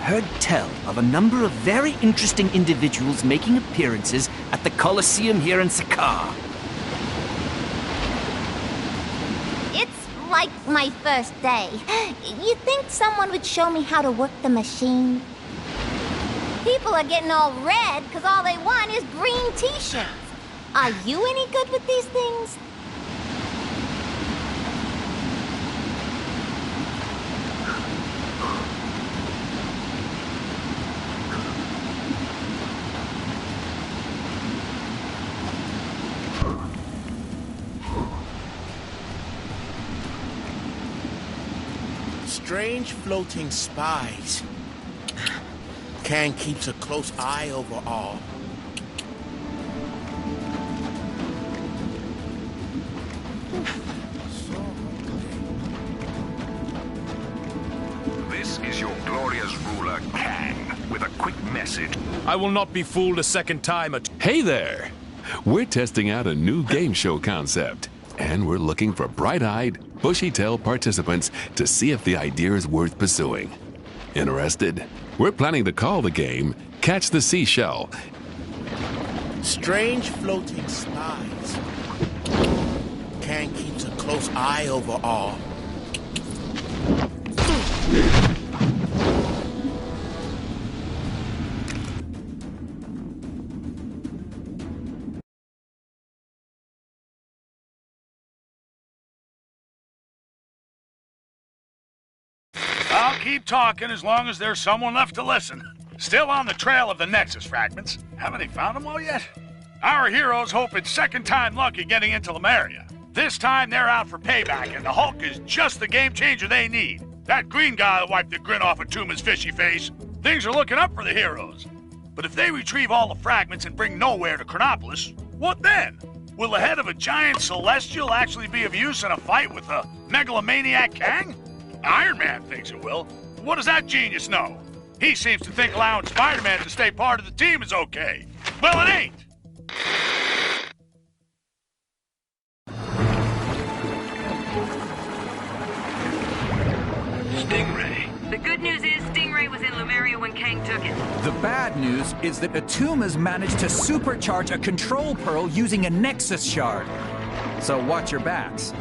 heard tell of a number of very interesting individuals making appearances at the Colosseum here in Sakar. It's like my first day. You think someone would show me how to work the machine? People are getting all red because all they want is green t-shirts. Are you any good with these things? Strange floating spies. Kang keeps a close eye over all. This is your glorious ruler, Kang, with a quick message. I will not be fooled a second time. Hey there! We're testing out a new game show concept, and we're looking for bright-eyed, bushy-tailed participants to see if the idea is worth pursuing. Interested? We're planning to call the game Catch the Seashell. Strange floating spies. Kang keeps a close eye over all. I'll keep talking as long as there's someone left to listen. Still on the trail of the Nexus fragments. Haven't they found them all yet? Our heroes hope it's second time lucky getting into Lemuria. This time they're out for payback, and the Hulk is just the game changer they need. That green guy will wipe the grin off of Tuma's fishy face. Things are looking up for the heroes. But if they retrieve all the fragments and bring Nowhere to Chronopolis, what then? Will the head of a giant celestial actually be of use in a fight with a megalomaniac Kang? Iron Man thinks it will. What does that genius know? He seems to think allowing Spider-Man to stay part of the team is okay. Well, it ain't. Stingray. The good news is Stingray was in Lemuria when Kang took it. The bad news is that Atuma's managed to supercharge a control pearl using a Nexus shard. So watch your backs.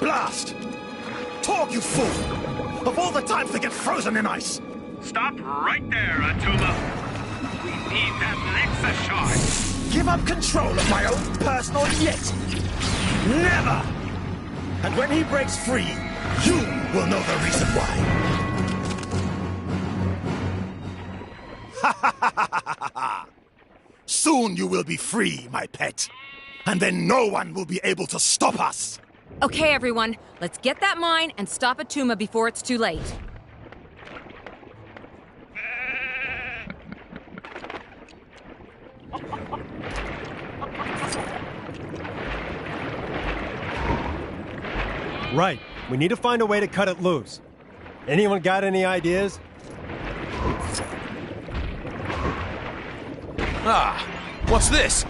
Blast! Talk, you fool! Of all the times to get frozen in ice! Stop right there, Atuma. We need that Nexus shard. Give up control of my own personal yet! Never! And when he breaks free, you will know the reason why. Ha ha ha ha ha ha! Soon you will be free, my pet. And then no one will be able to stop us! Okay, everyone, let's get that mine and stop Atuma before it's too late. Right. We need to find a way to cut it loose. Anyone got any ideas? Ah, what's this?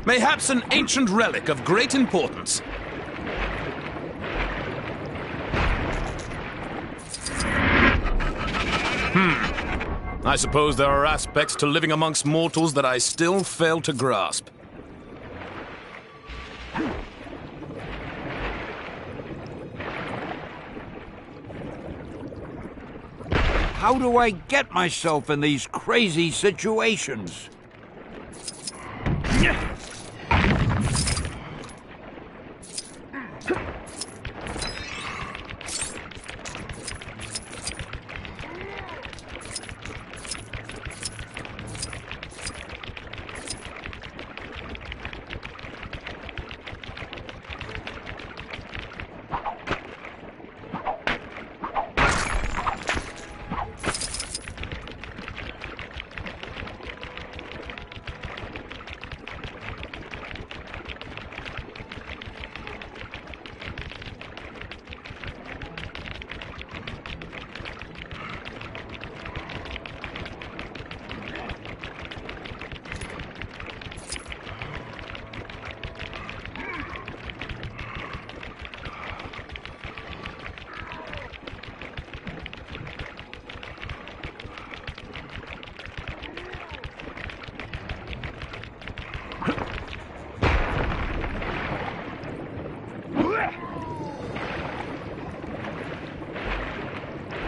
Mayhaps an ancient relic of great importance. I suppose there are aspects to living amongst mortals that I still fail to grasp. How do I get myself in these crazy situations?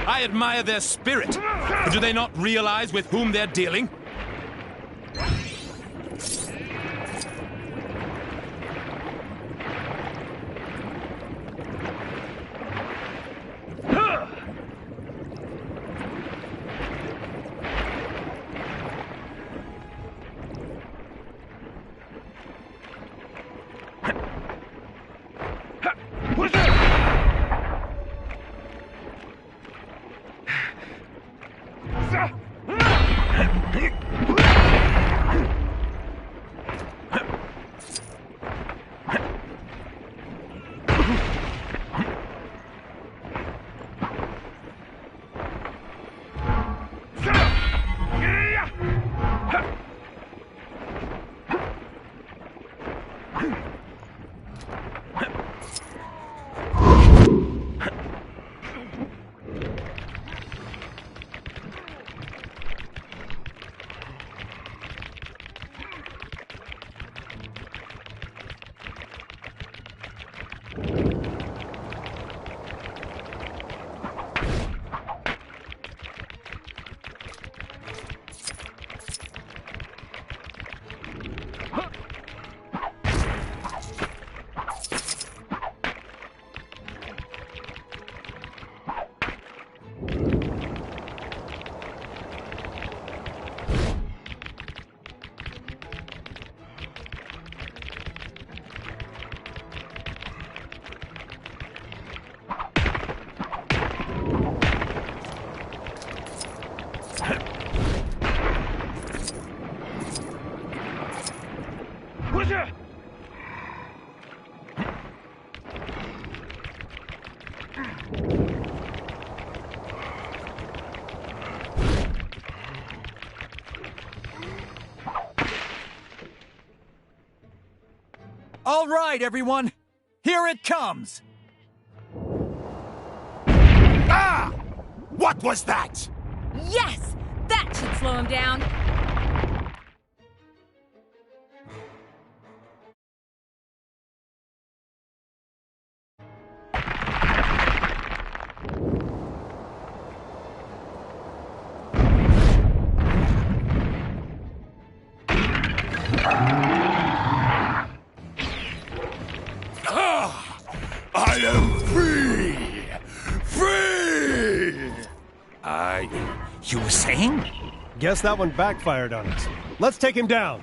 I admire their spirit. But do they not realize with whom they're dealing? All right, everyone. Here it comes. Ah! What was that? Yes! That should slow him down. I am free! Free! You were saying? Guess that one backfired on us. Let's take him down.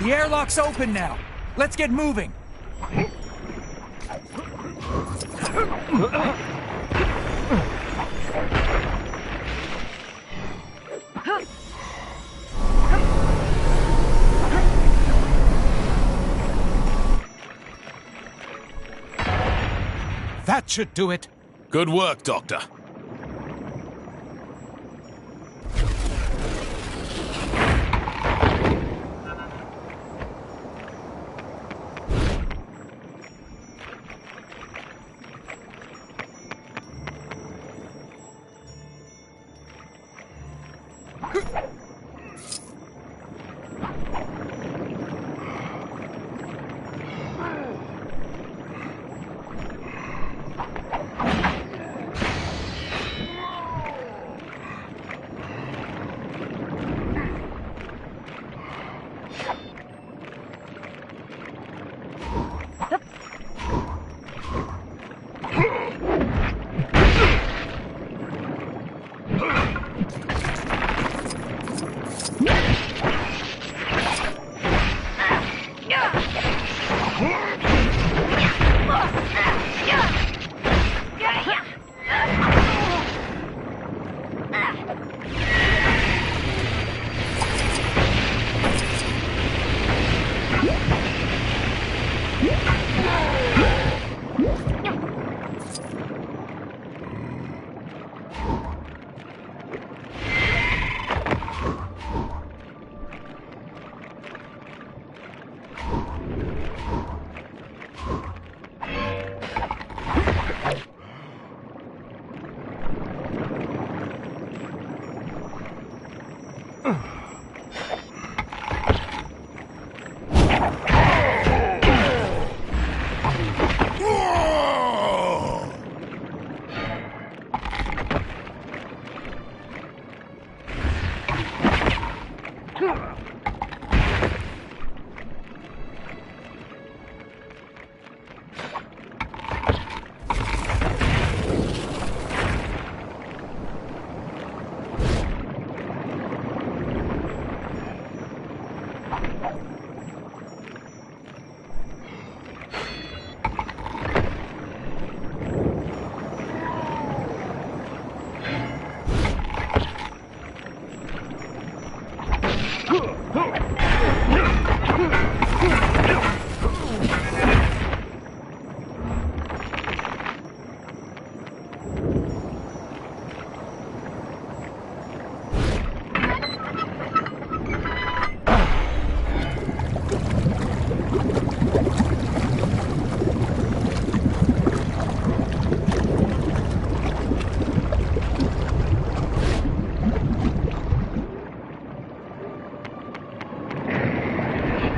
The airlock's open now. Let's get moving. That should do it. Good work, Doctor.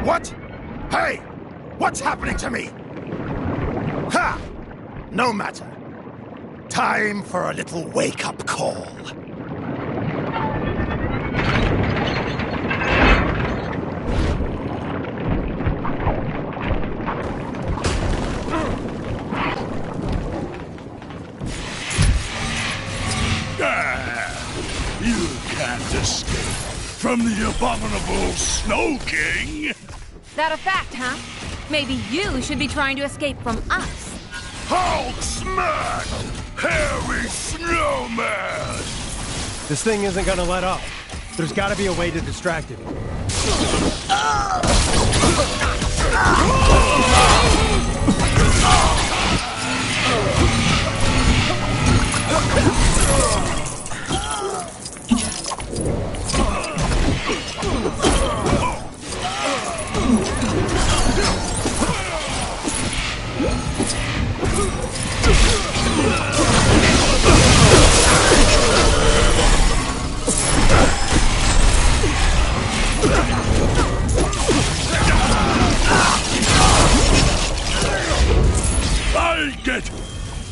What? Hey! What's happening to me? Ha! No matter. Time for a little wake-up call. You can't escape from the abominable Snow King! That a fact, huh? Maybe you should be trying to escape from us. Hulk smash! Hairy snowman! This thing isn't gonna let up. There's gotta be a way to distract it.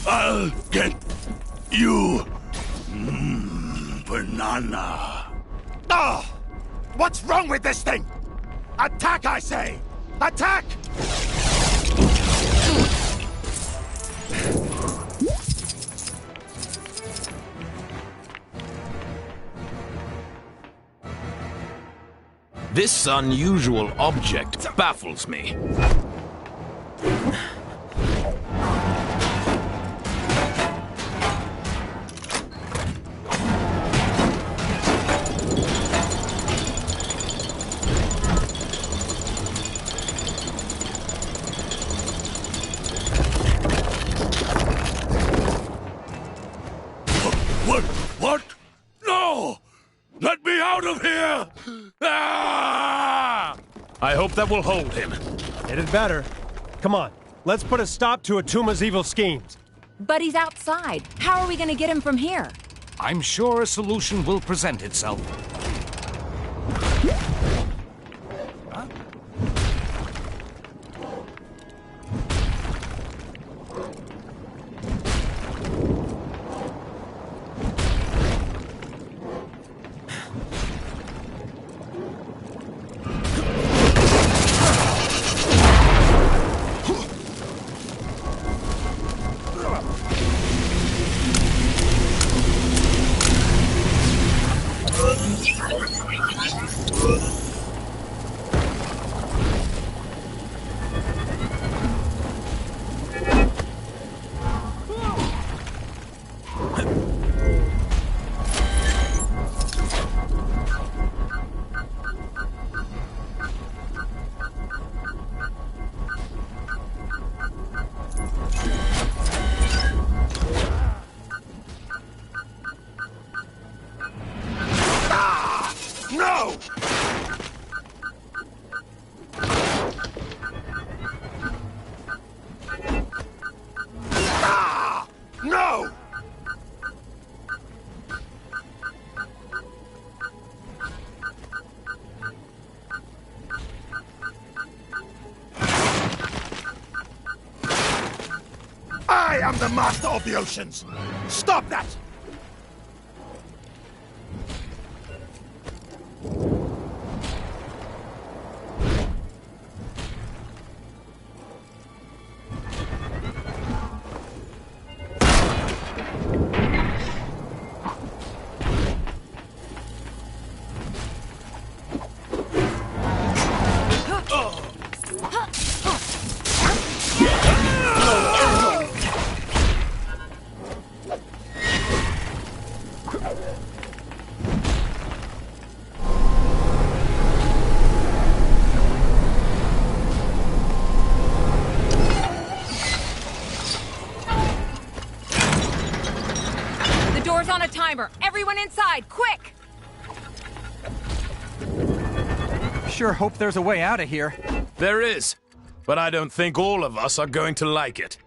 I'll get you, banana. Oh! What's wrong with this thing? Attack, I say! Attack! This unusual object baffles me. What? No! Let me out of here! Ah! I hope that will hold him. It had better. Come on, let's put a stop to Atuma's evil schemes. But he's outside. How are we gonna get him from here? I'm sure a solution will present itself. I am the master of the oceans! Stop that! On a timer. Everyone inside, quick! Sure hope there's a way out of here. There is, but I don't think all of us are going to like it.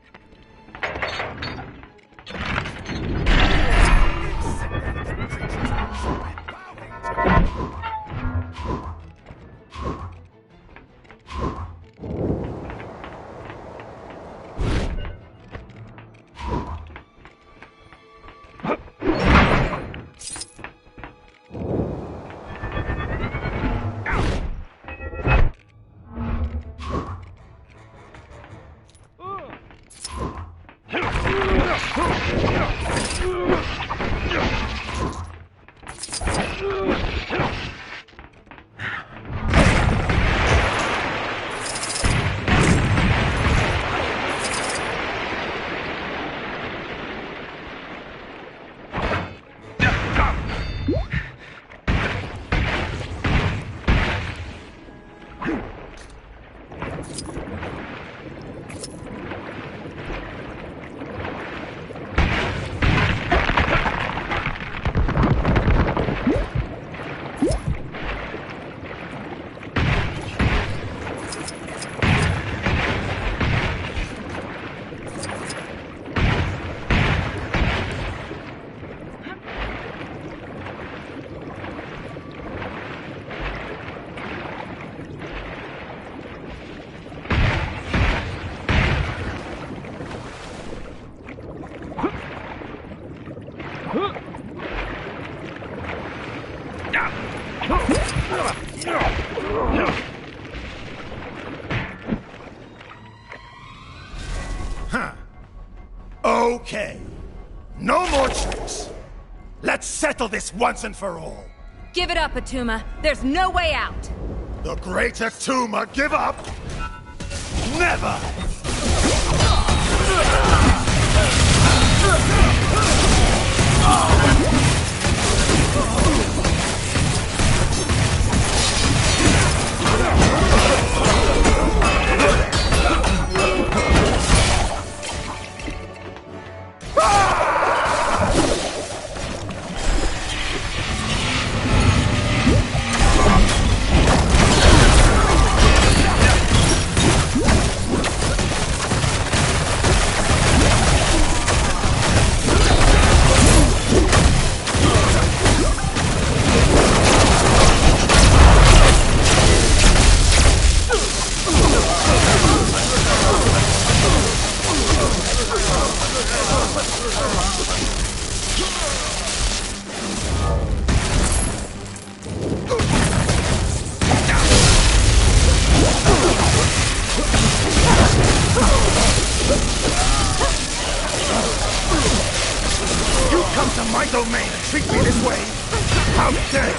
Okay. No more tricks. Let's settle this once and for all. Give it up, Atuma. There's no way out. The great Atuma give up? Never! Come to my domain and treat me this way? How dare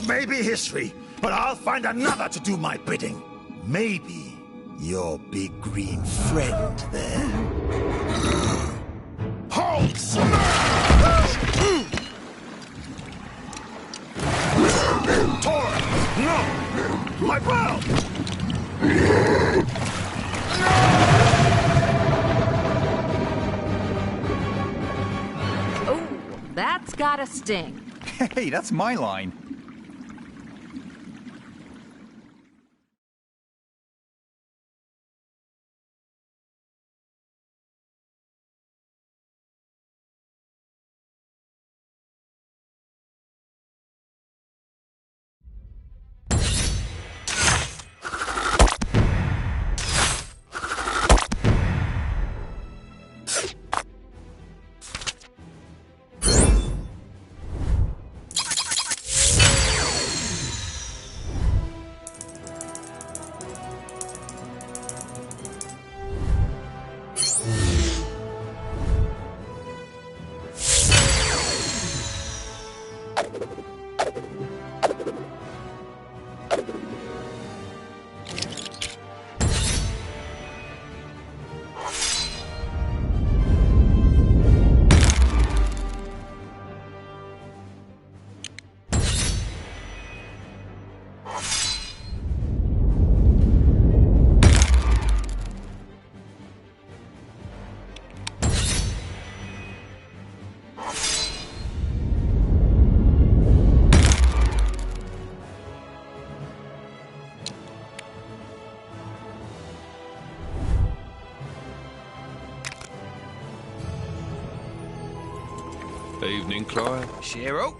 Maybe history, but I'll find another to do my bidding. Maybe your big green friend there. Hulk smash! Tor! No! my pearl! Oh, that's gotta sting. Hey, that's my line. Evening, Clive. Cheryl?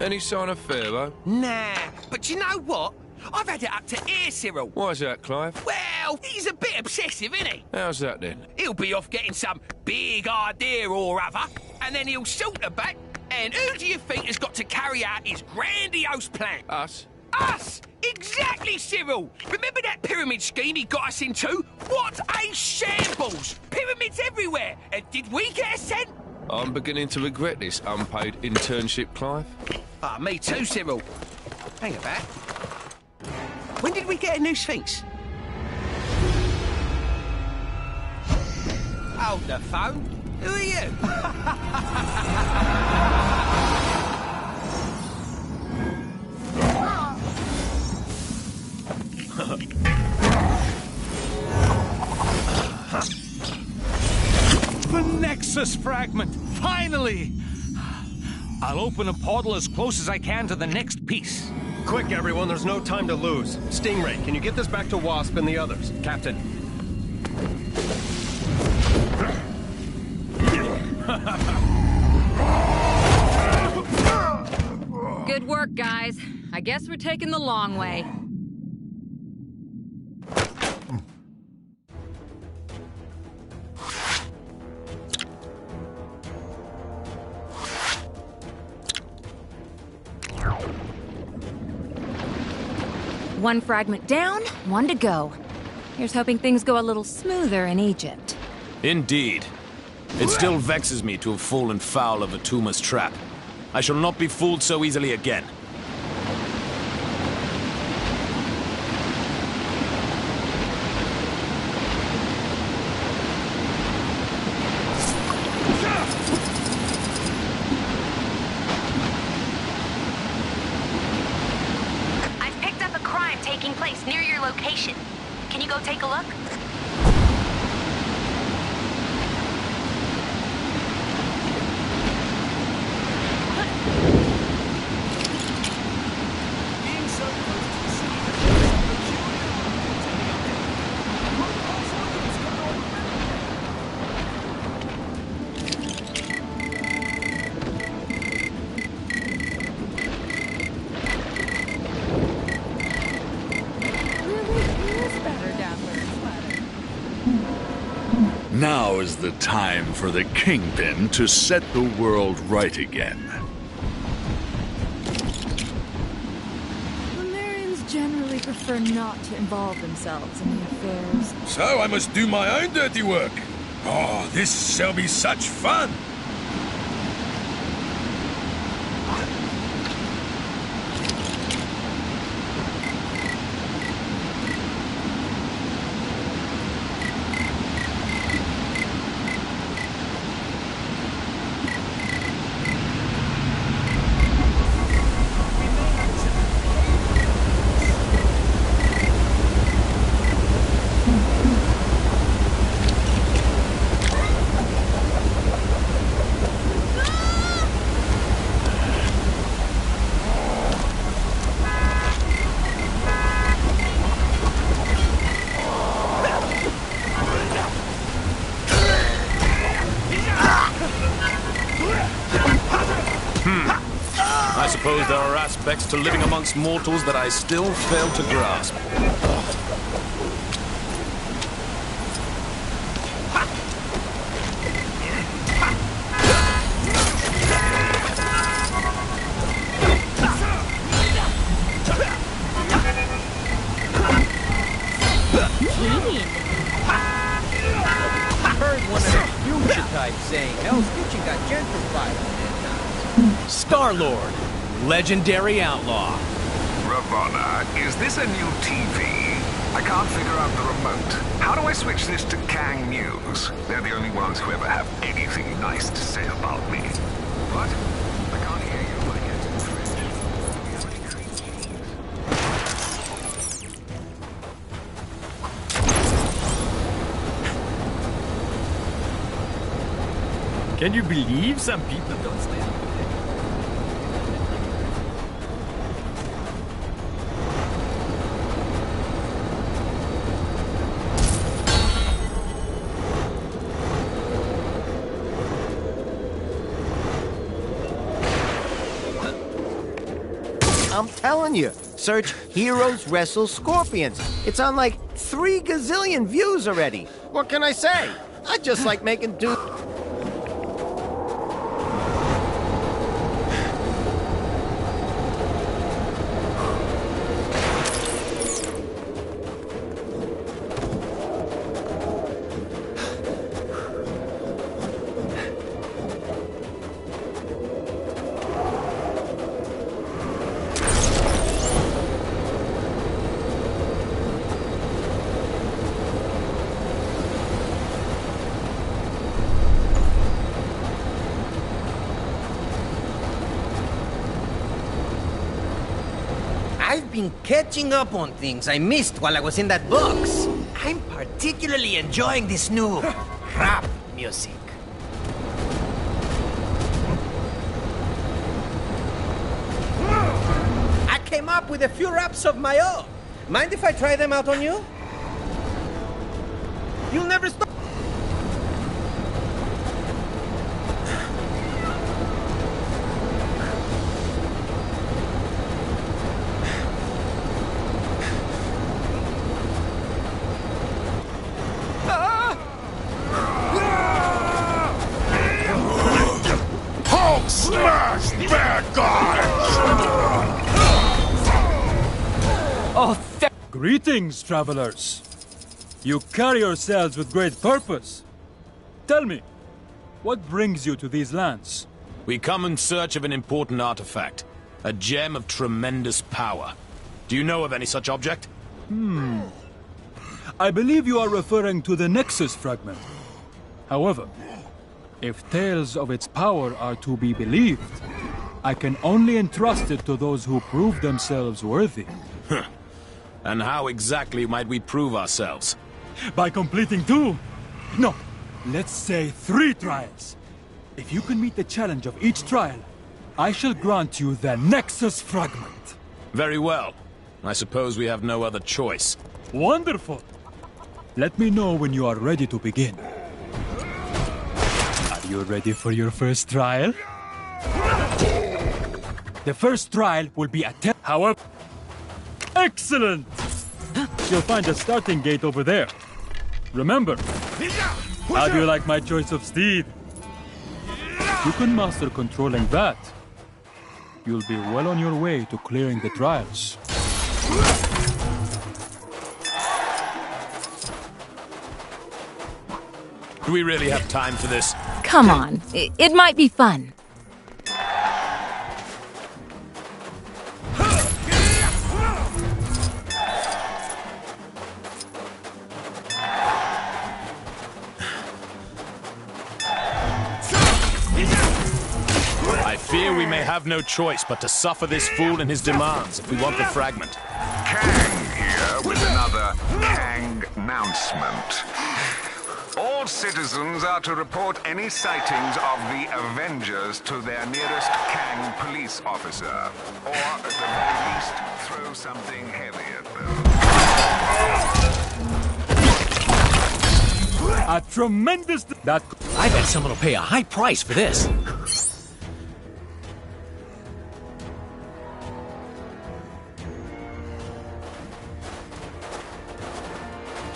Any sign of Pharaoh? Nah, but you know what? I've had it up to here, Cyril. Why's that, Clive? Well, he's a bit obsessive, isn't he? How's that then? He'll be off getting some big idea or other, and then he'll saunter back, and who do you think has got to carry out his grandiose plan? Us? Us! Exactly, Cyril! Remember that pyramid scheme he got us into? What a shambles! Pyramids everywhere! And did we get a cent? I'm beginning to regret this unpaid internship, Clive. Ah, me too, Cyril. Hang about. When did we get a new Sphinx? Hold the phone. Who are you? The Nexus fragment! Finally! I'll open a portal as close as I can to the next piece. Quick, everyone, there's no time to lose. Stingray, can you get this back to Wasp and the others? Captain. Good work, guys. I guess we're taking the long way. One fragment down, one to go. Here's hoping things go a little smoother in Egypt. Indeed. It still vexes me to have fallen foul of Atuma's trap. I shall not be fooled so easily again. I've picked up a crime taking place near your location. Can you go take a look? Now is the time for the Kingpin to set the world right again. Lemurians generally prefer not to involve themselves in the affairs. So I must do my own dirty work. Oh, this shall be such fun! aspects to living amongst mortals that I still fail to grasp. Heard one of the future types saying Hell's Kitchen got gentrified. Star-Lord, legendary outlaw. Ravonna, is this a new TV? I can't figure out the remote. How do I switch this to Kang News? They're the only ones who ever have anything nice to say about me. What? I can't hear you. My head's in Can you believe some people don't stand? I'm telling you, search Heroes Wrestle Scorpions. It's on like 3 gazillion views already. What can I say? I just like making do. I've been catching up on things I missed while I was in that box. I'm particularly enjoying this new rap music. I came up with a few raps of my own. Mind if I try them out on you? You'll never stop. Smash bad guys! Oh, greetings, travelers. You carry yourselves with great purpose. Tell me, what brings you to these lands? We come in search of an important artifact, a gem of tremendous power. Do you know of any such object? I believe you are referring to the Nexus fragment. However, if tales of its power are to be believed, I can only entrust it to those who prove themselves worthy. And how exactly might we prove ourselves? By completing 2, no, let's say 3 trials. If you can meet the challenge of each trial, I shall grant you the Nexus fragment. Very well. I suppose we have no other choice. Wonderful. Let me know when you are ready to begin. Are you ready for your first trial? The first trial will be a test. However, excellent! You'll find a starting gate over there. Remember, how do you like my choice of steed? If you can master controlling that, you'll be well on your way to clearing the trials. Do we really have time for this? Come on, it might be fun. I fear we may have no choice but to suffer this fool and his demands if we want the fragment. Kang here with another Kang announcement. All citizens are to report any sightings of the Avengers to their nearest Kang police officer, or at the very least, throw something heavy at them. A tremendous... I bet someone will pay a high price for this.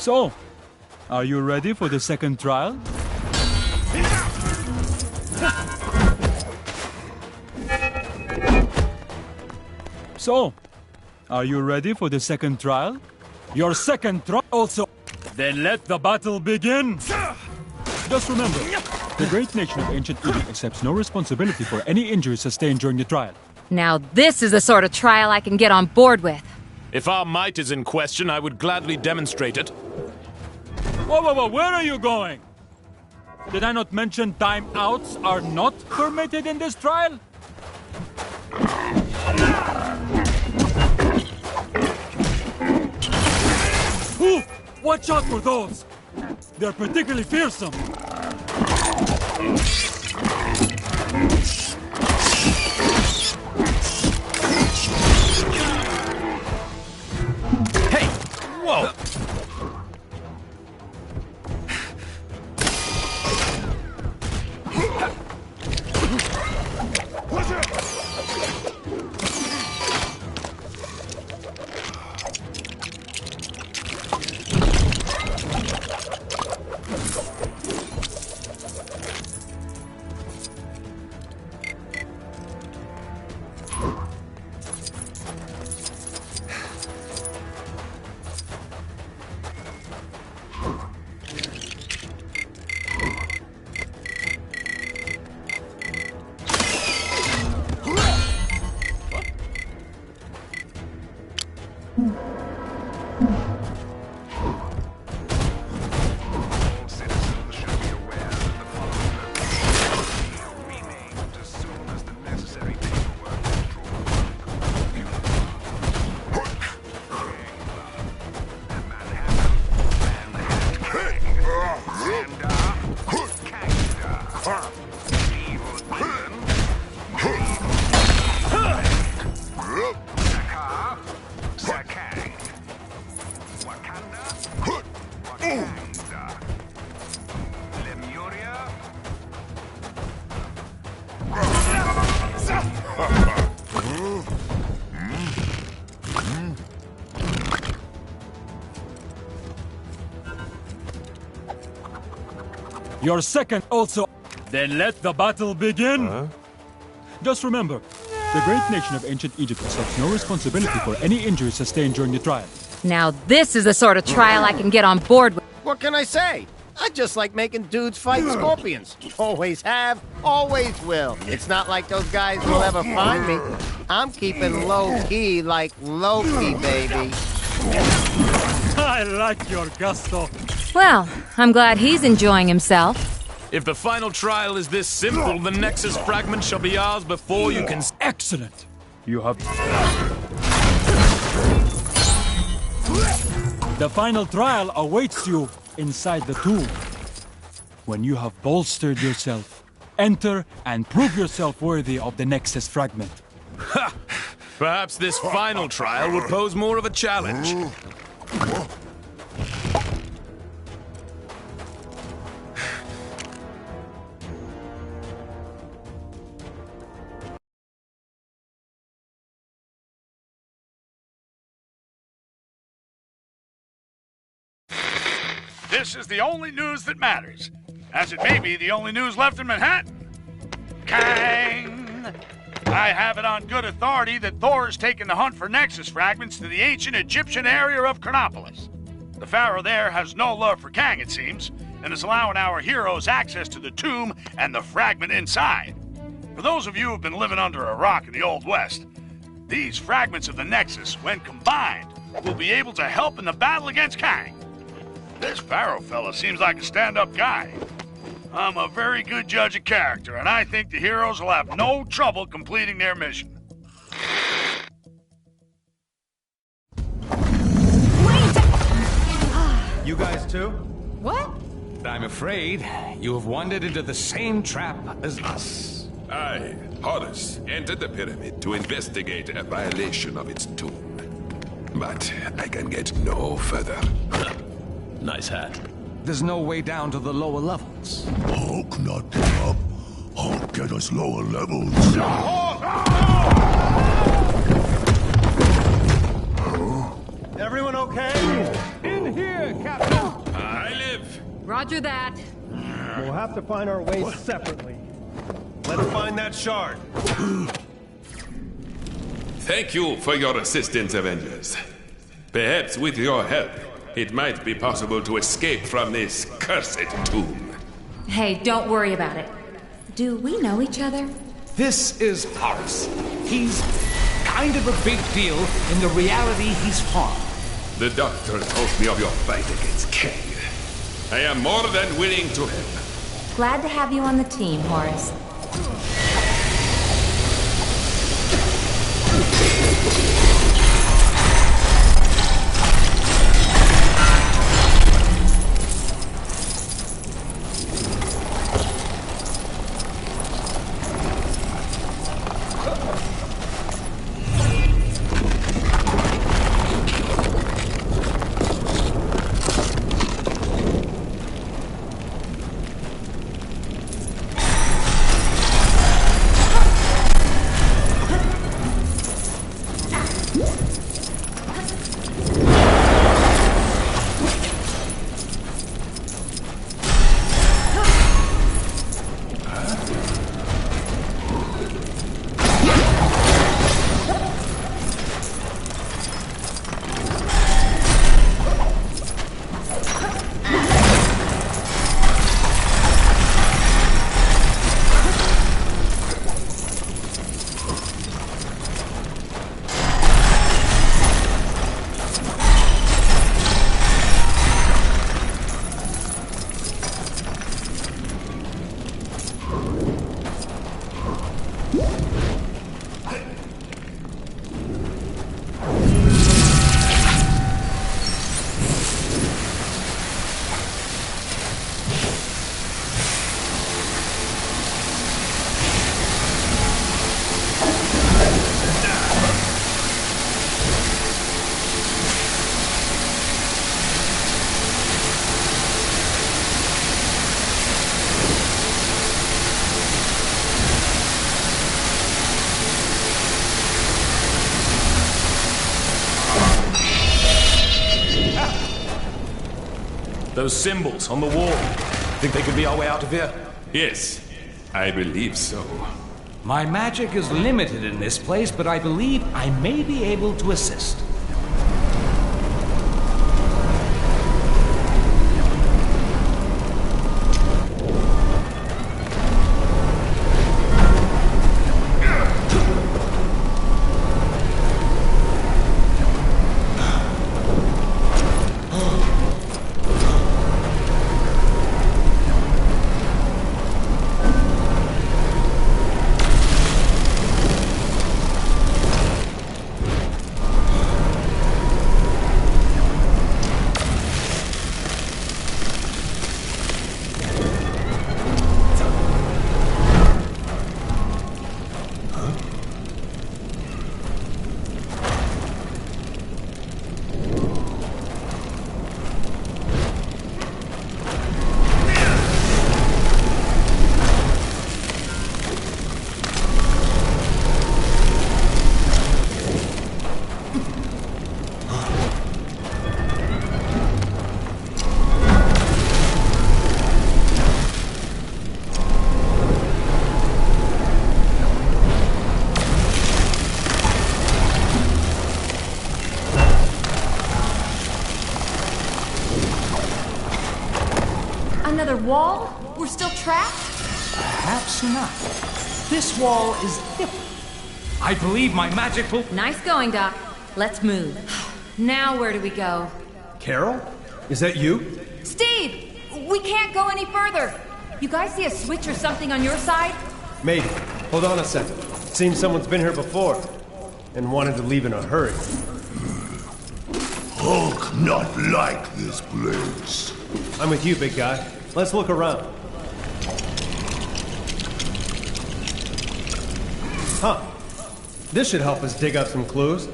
So, are you ready for the second trial? So, are you ready for the second trial? Your second trial also. Then let the battle begin! Just remember, the great nation of ancient Egypt accepts no responsibility for any injuries sustained during the trial. Now this is the sort of trial I can get on board with. If our might is in question, I would gladly demonstrate it. Whoa, where are you going? Did I not mention time-outs are not permitted in this trial? Ooh, watch out for those! They're particularly fearsome. Hey! Whoa! Your second also. Then let the battle begin. Just remember, the great nation of ancient Egypt accepts no responsibility for any injuries sustained during the trial. Now this is the sort of trial I can get on board with. What can I say? I just like making dudes fight scorpions. Always have, always will. It's not like those guys will ever find me. I'm keeping low-key like Loki, baby. I like your gusto. Well, I'm glad he's enjoying himself. If the final trial is this simple, the Nexus fragment shall be ours before you can... Excellent! You have... The final trial awaits you inside the tomb. When you have bolstered yourself, enter and prove yourself worthy of the Nexus fragment. Ha! Perhaps this final trial would pose more of a challenge. This is the only news that matters, as it may be the only news left in Manhattan. Kang! I have it on good authority that Thor has taken the hunt for Nexus fragments to the ancient Egyptian area of Chronopolis. The pharaoh there has no love for Kang, it seems, and is allowing our heroes access to the tomb and the fragment inside. For those of you who have been living under a rock in the Old West, these fragments of the Nexus, when combined, will be able to help in the battle against Kang. This pharaoh fella seems like a stand-up guy. I'm a very good judge of character, and I think the heroes will have no trouble completing their mission. You guys too? What? I'm afraid you have wandered into the same trap as us. I, Horus, entered the pyramid to investigate a violation of its tomb. But I can get no further. Nice hat. There's no way down to the lower levels. Hulk not up. Hulk get us lower levels. Everyone okay? In here, Captain! Roger that. We'll have to find our ways separately. Let's find that shard. Thank you for your assistance, Avengers. Perhaps with your help, it might be possible to escape from this cursed tomb. Hey, don't worry about it. Do we know each other? This is Horace. He's kind of a big deal. In the reality, he's far. The doctor told me of your fight against Kang. I am more than willing to help. Glad to have you on the team, Horace. Those symbols on the wall. Think they could be our way out of here? Yes, I believe so. My magic is limited in this place, but I believe I may be able to assist. Another wall? We're still trapped? Perhaps not. This wall is different. I believe my magic will... Nice going, Doc. Let's move. Now where do we go? Carol? Is that you? Steve! We can't go any further! You guys see a switch or something on your side? Maybe. Hold on a second. Seems someone's been here before. And wanted to leave in a hurry. Hulk not like this place. I'm with you, big guy. Let's look around. Huh. This should help us dig up some clues.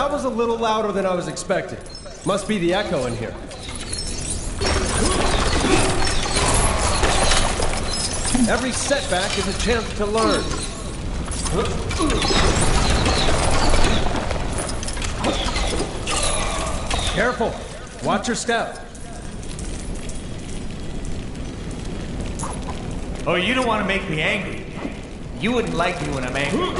That was a little louder than I was expecting. Must be the echo in here. Every setback is a chance to learn. Careful. Watch your step. Oh, you don't want to make me angry. You wouldn't like me when I'm angry.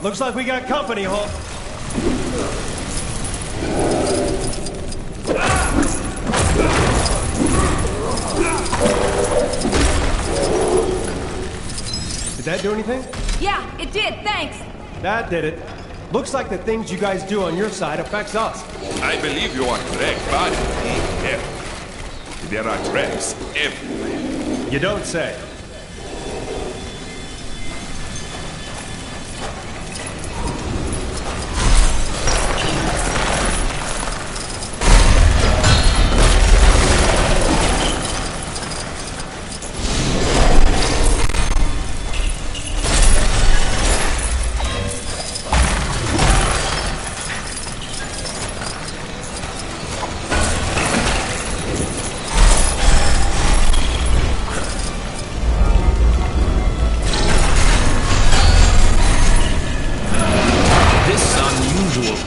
Looks like we got company, Hulk. Did that do anything? Yeah, it did, thanks. That did it. Looks like the things you guys do on your side affects us. I believe you are correct, but be careful. There are traps everywhere. You don't say.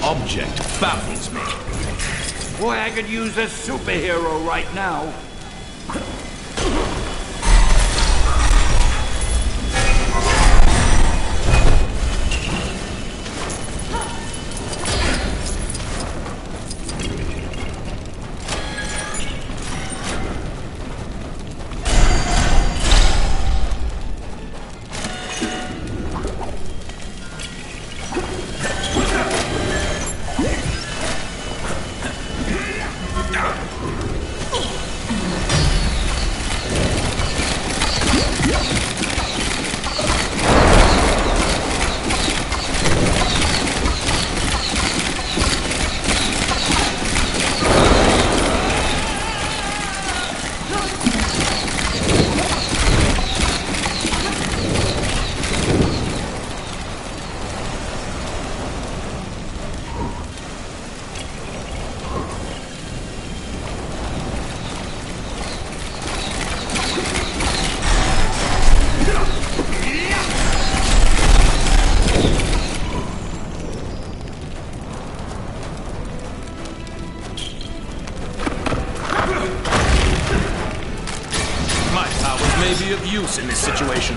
Object baffles me. Boy, I could use a superhero right now. useless in this situation.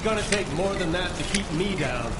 gonna take more than that to keep me down.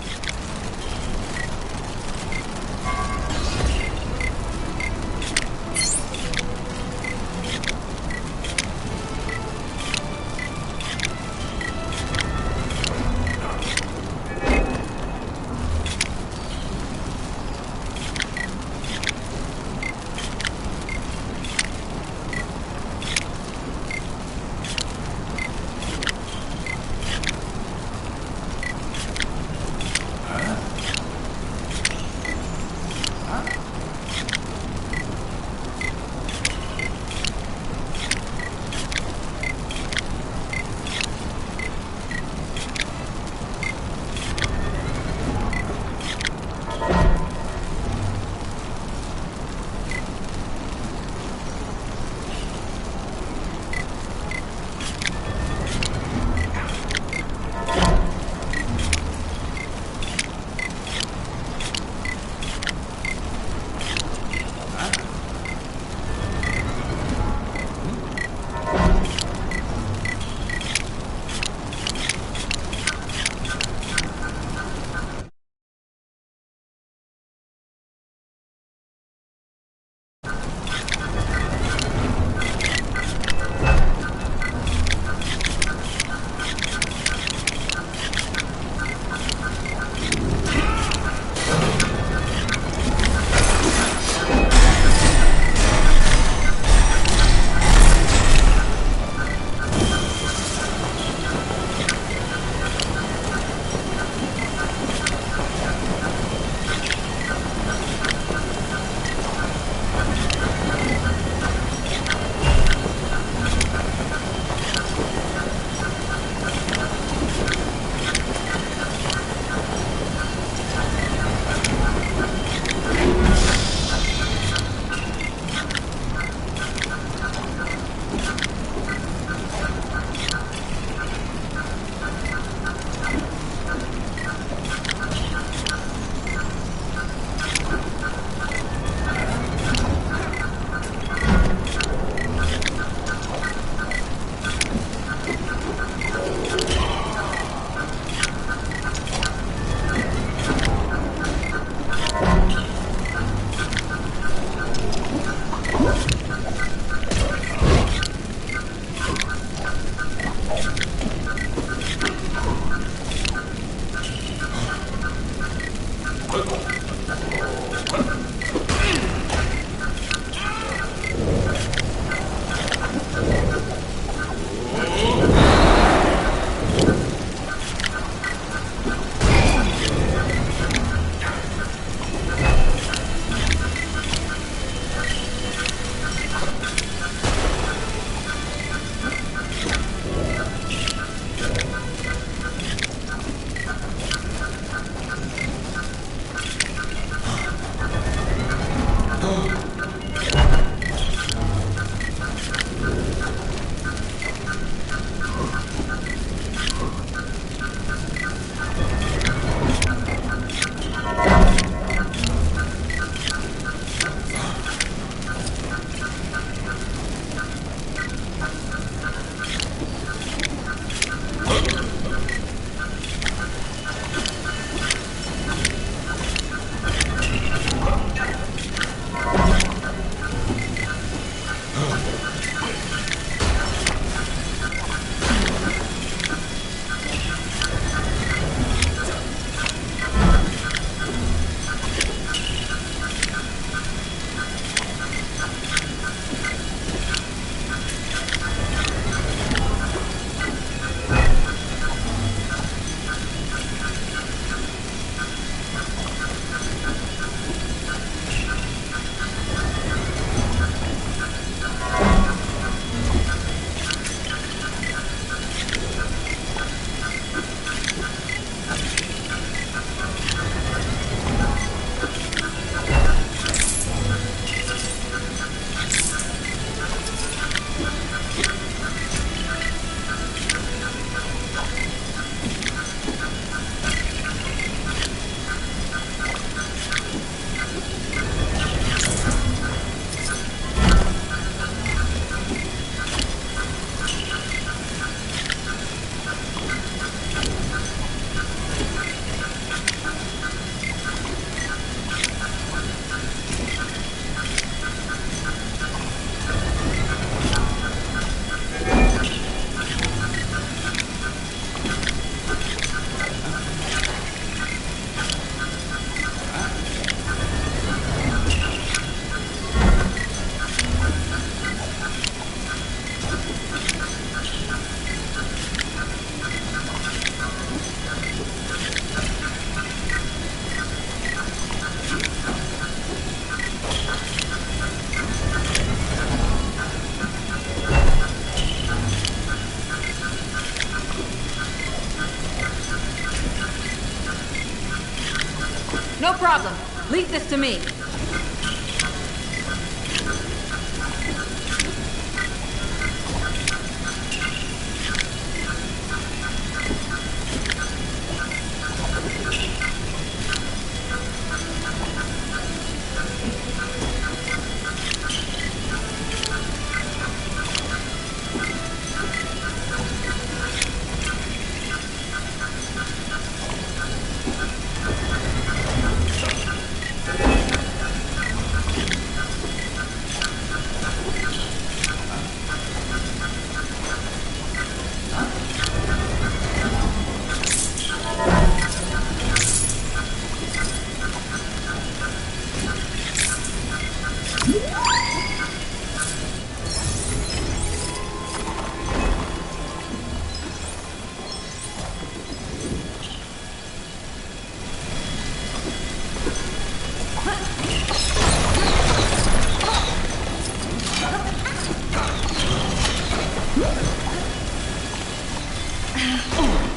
problem. Leave this to me.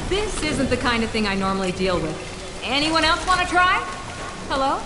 This isn't the kind of thing I normally deal with. Anyone else want to try? Hello?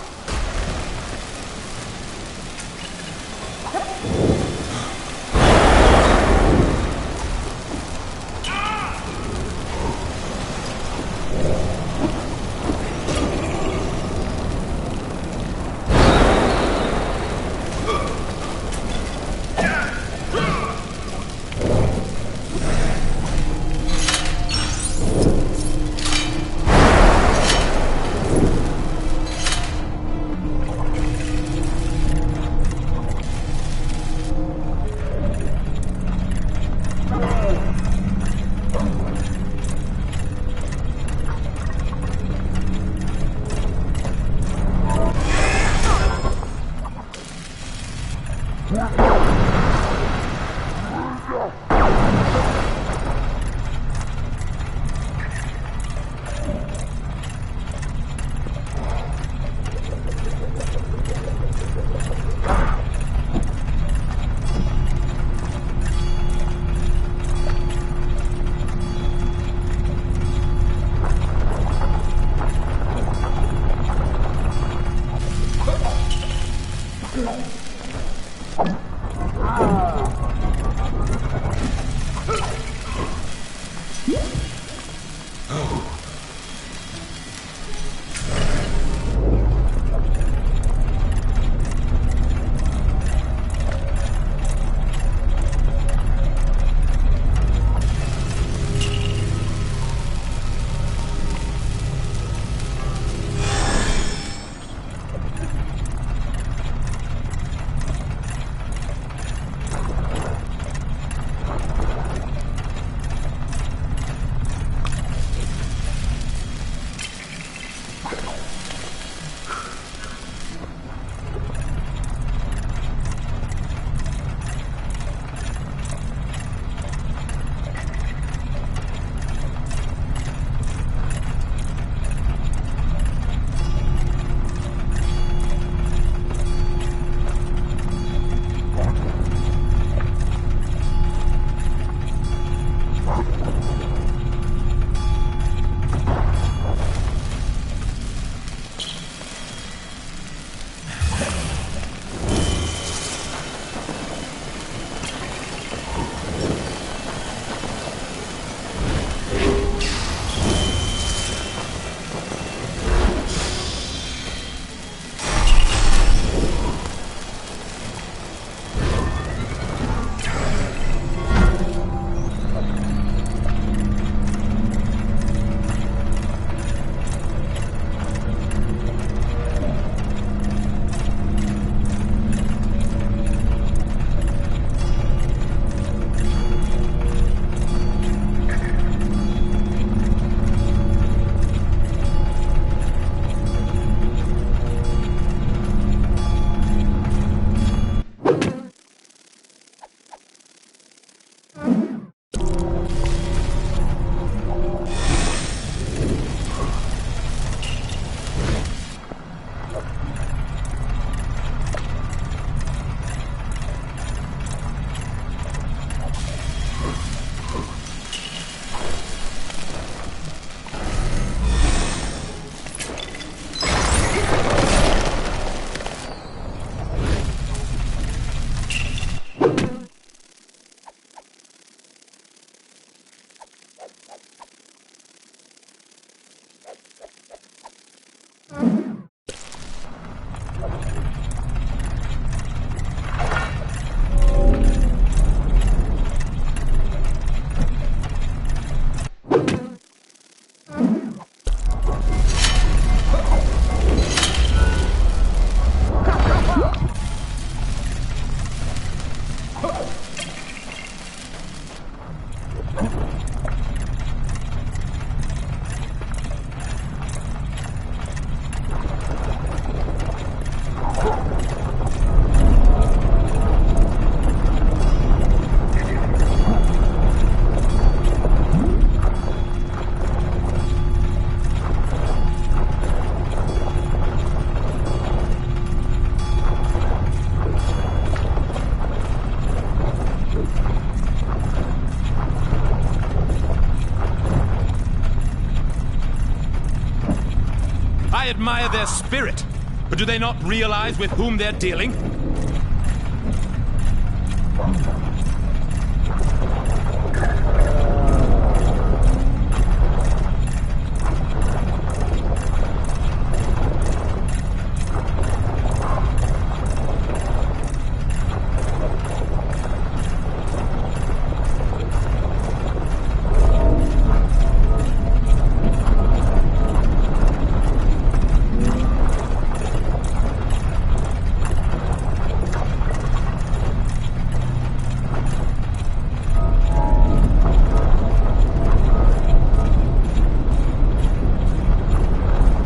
I admire their spirit, but do they not realize with whom they're dealing?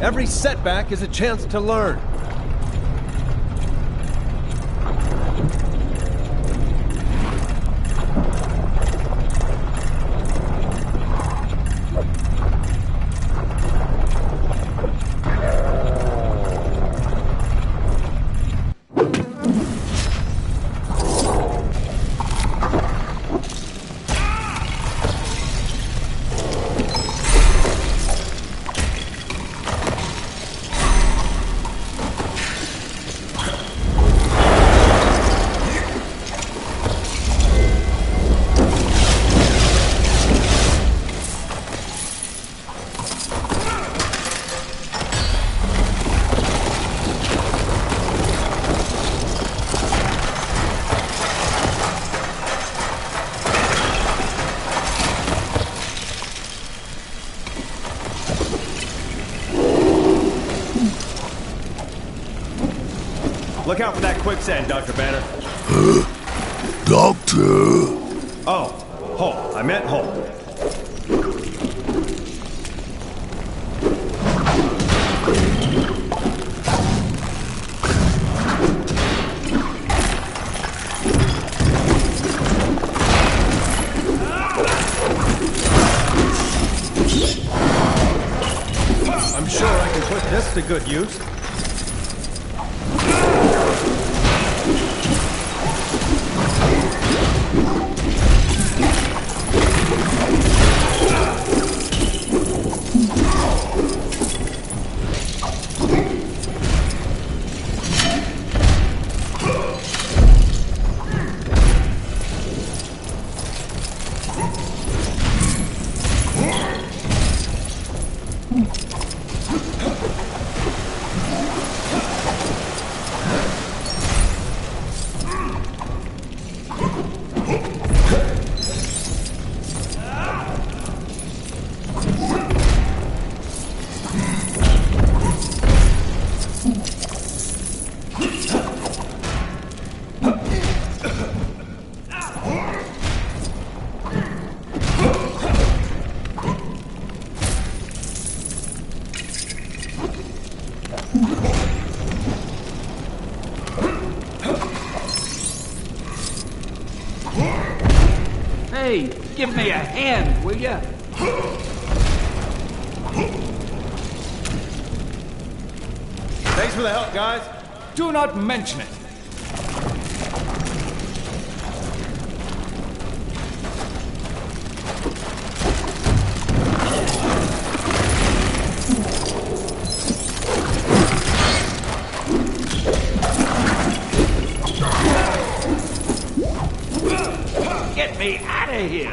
Every setback is a chance to learn. Look out for that quicksand, Dr. Banner. Doctor? Oh, hole. I meant hole. I'm sure I can put this to good use. Hey, give me a hand, will ya? Thanks for the help, guys. Do not mention it. Get me out of here!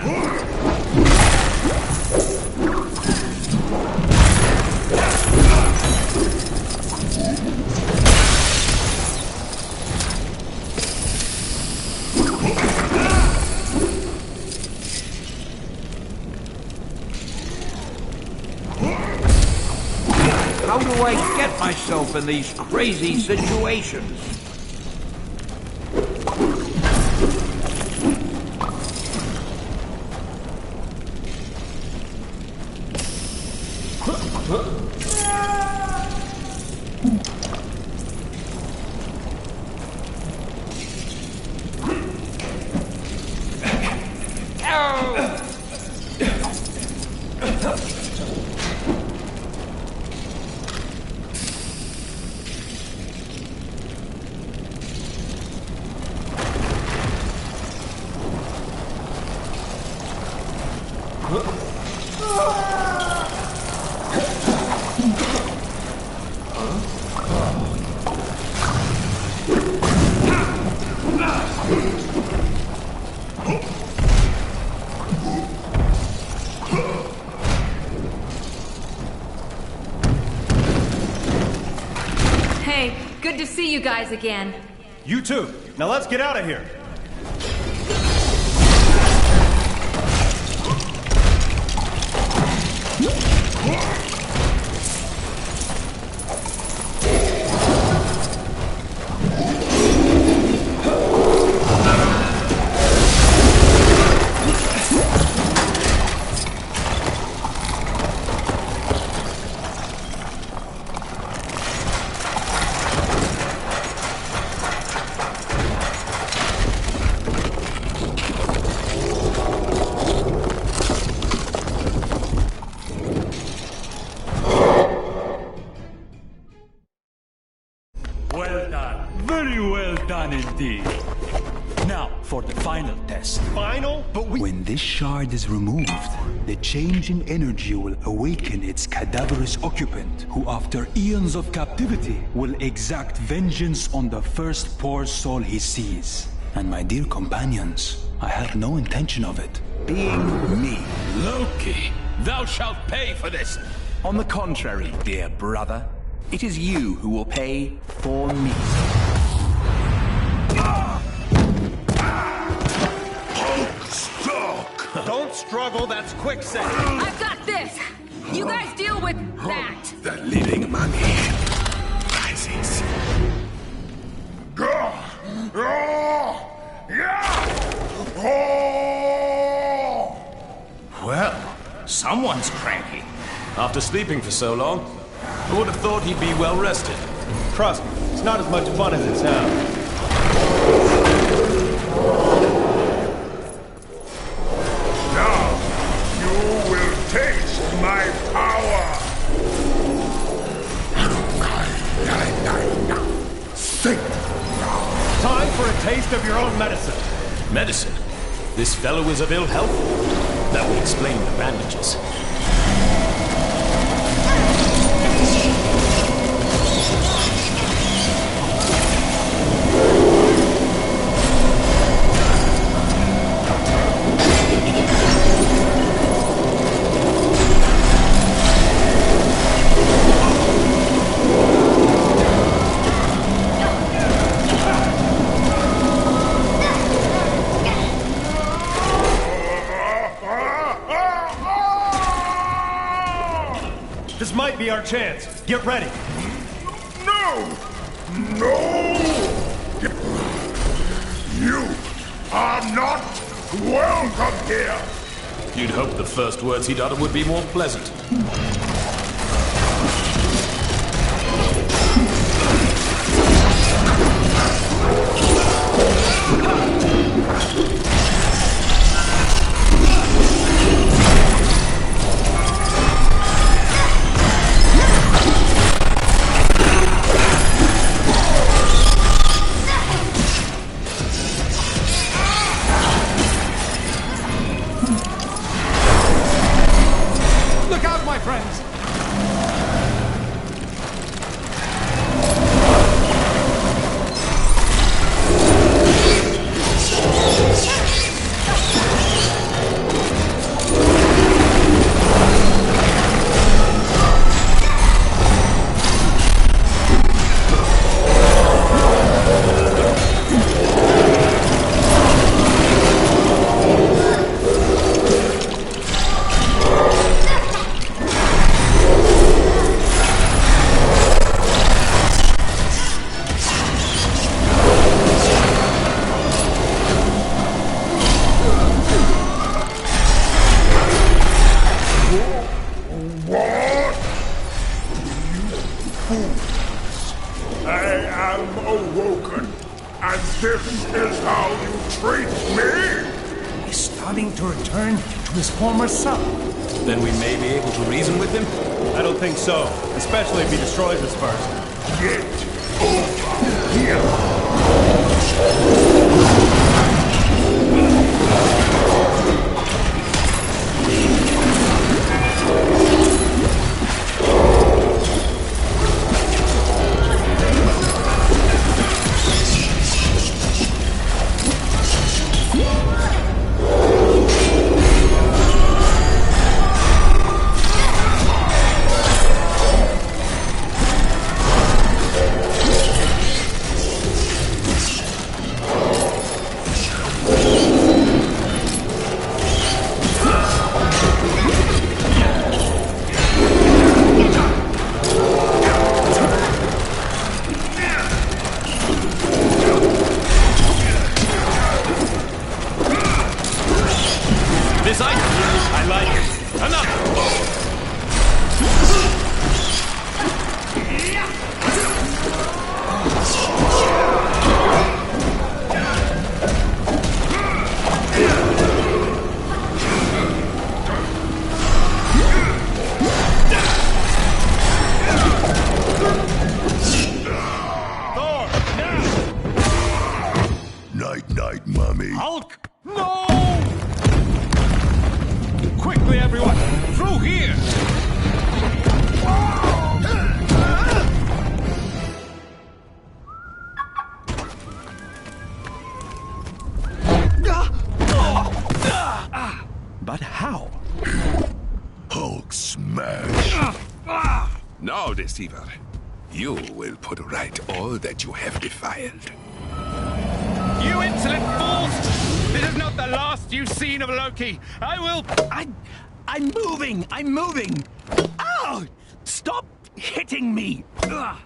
How do I get myself in these crazy situations? see you guys again. You too. Now let's get out of here. Well done. Very well done indeed. Now, for the final test. Final? But When this shard is removed, the change in energy will awaken its cadaverous occupant, who after eons of captivity will exact vengeance on the first poor soul he sees. And my dear companions, I had no intention of it being me. Loki, thou shalt pay for this. On the contrary, dear brother, it is you who will pay for me. Don't struggle, that's quicksand. I've got this. You guys deal with that. The living mummy rises. Well, someone's cranky. After sleeping for so long, I would have thought he'd be well rested. Trust me, it's not as much fun as it sounds. Now, you will taste my power. Think. Time for a taste of your own medicine. Medicine? This fellow is of ill health? That would explain the bandages. This might be our chance. Get ready. No! No! You are not welcome here! You'd hope the first words he'd utter would be more pleasant. Look out, my friends! What? You fools! I am awoken, and this is how you treat me? He's starting to return to his former self. Then we may be able to reason with him? I don't think so, especially if he destroys us first. Get over here! night, Mommy. Hulk! No! Quickly, everyone! Through here! But how? Hulk smash. Now, deceiver, you will put right all that you have defiled. You insolent fools! This is not the last you've seen of Loki. I'm moving! I'm moving! Ow! Stop hitting me! Ugh.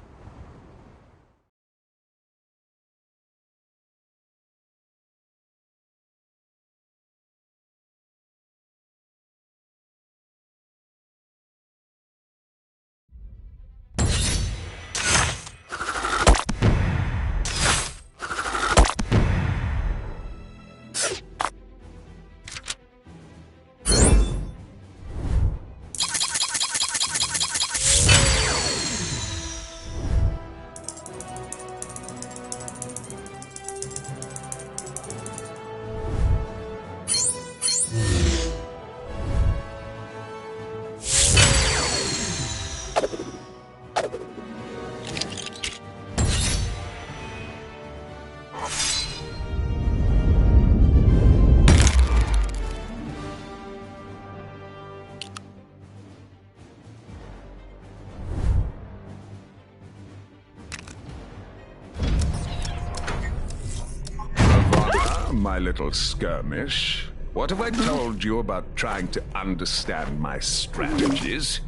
My little skirmish. What have I told you about trying to understand my strategies?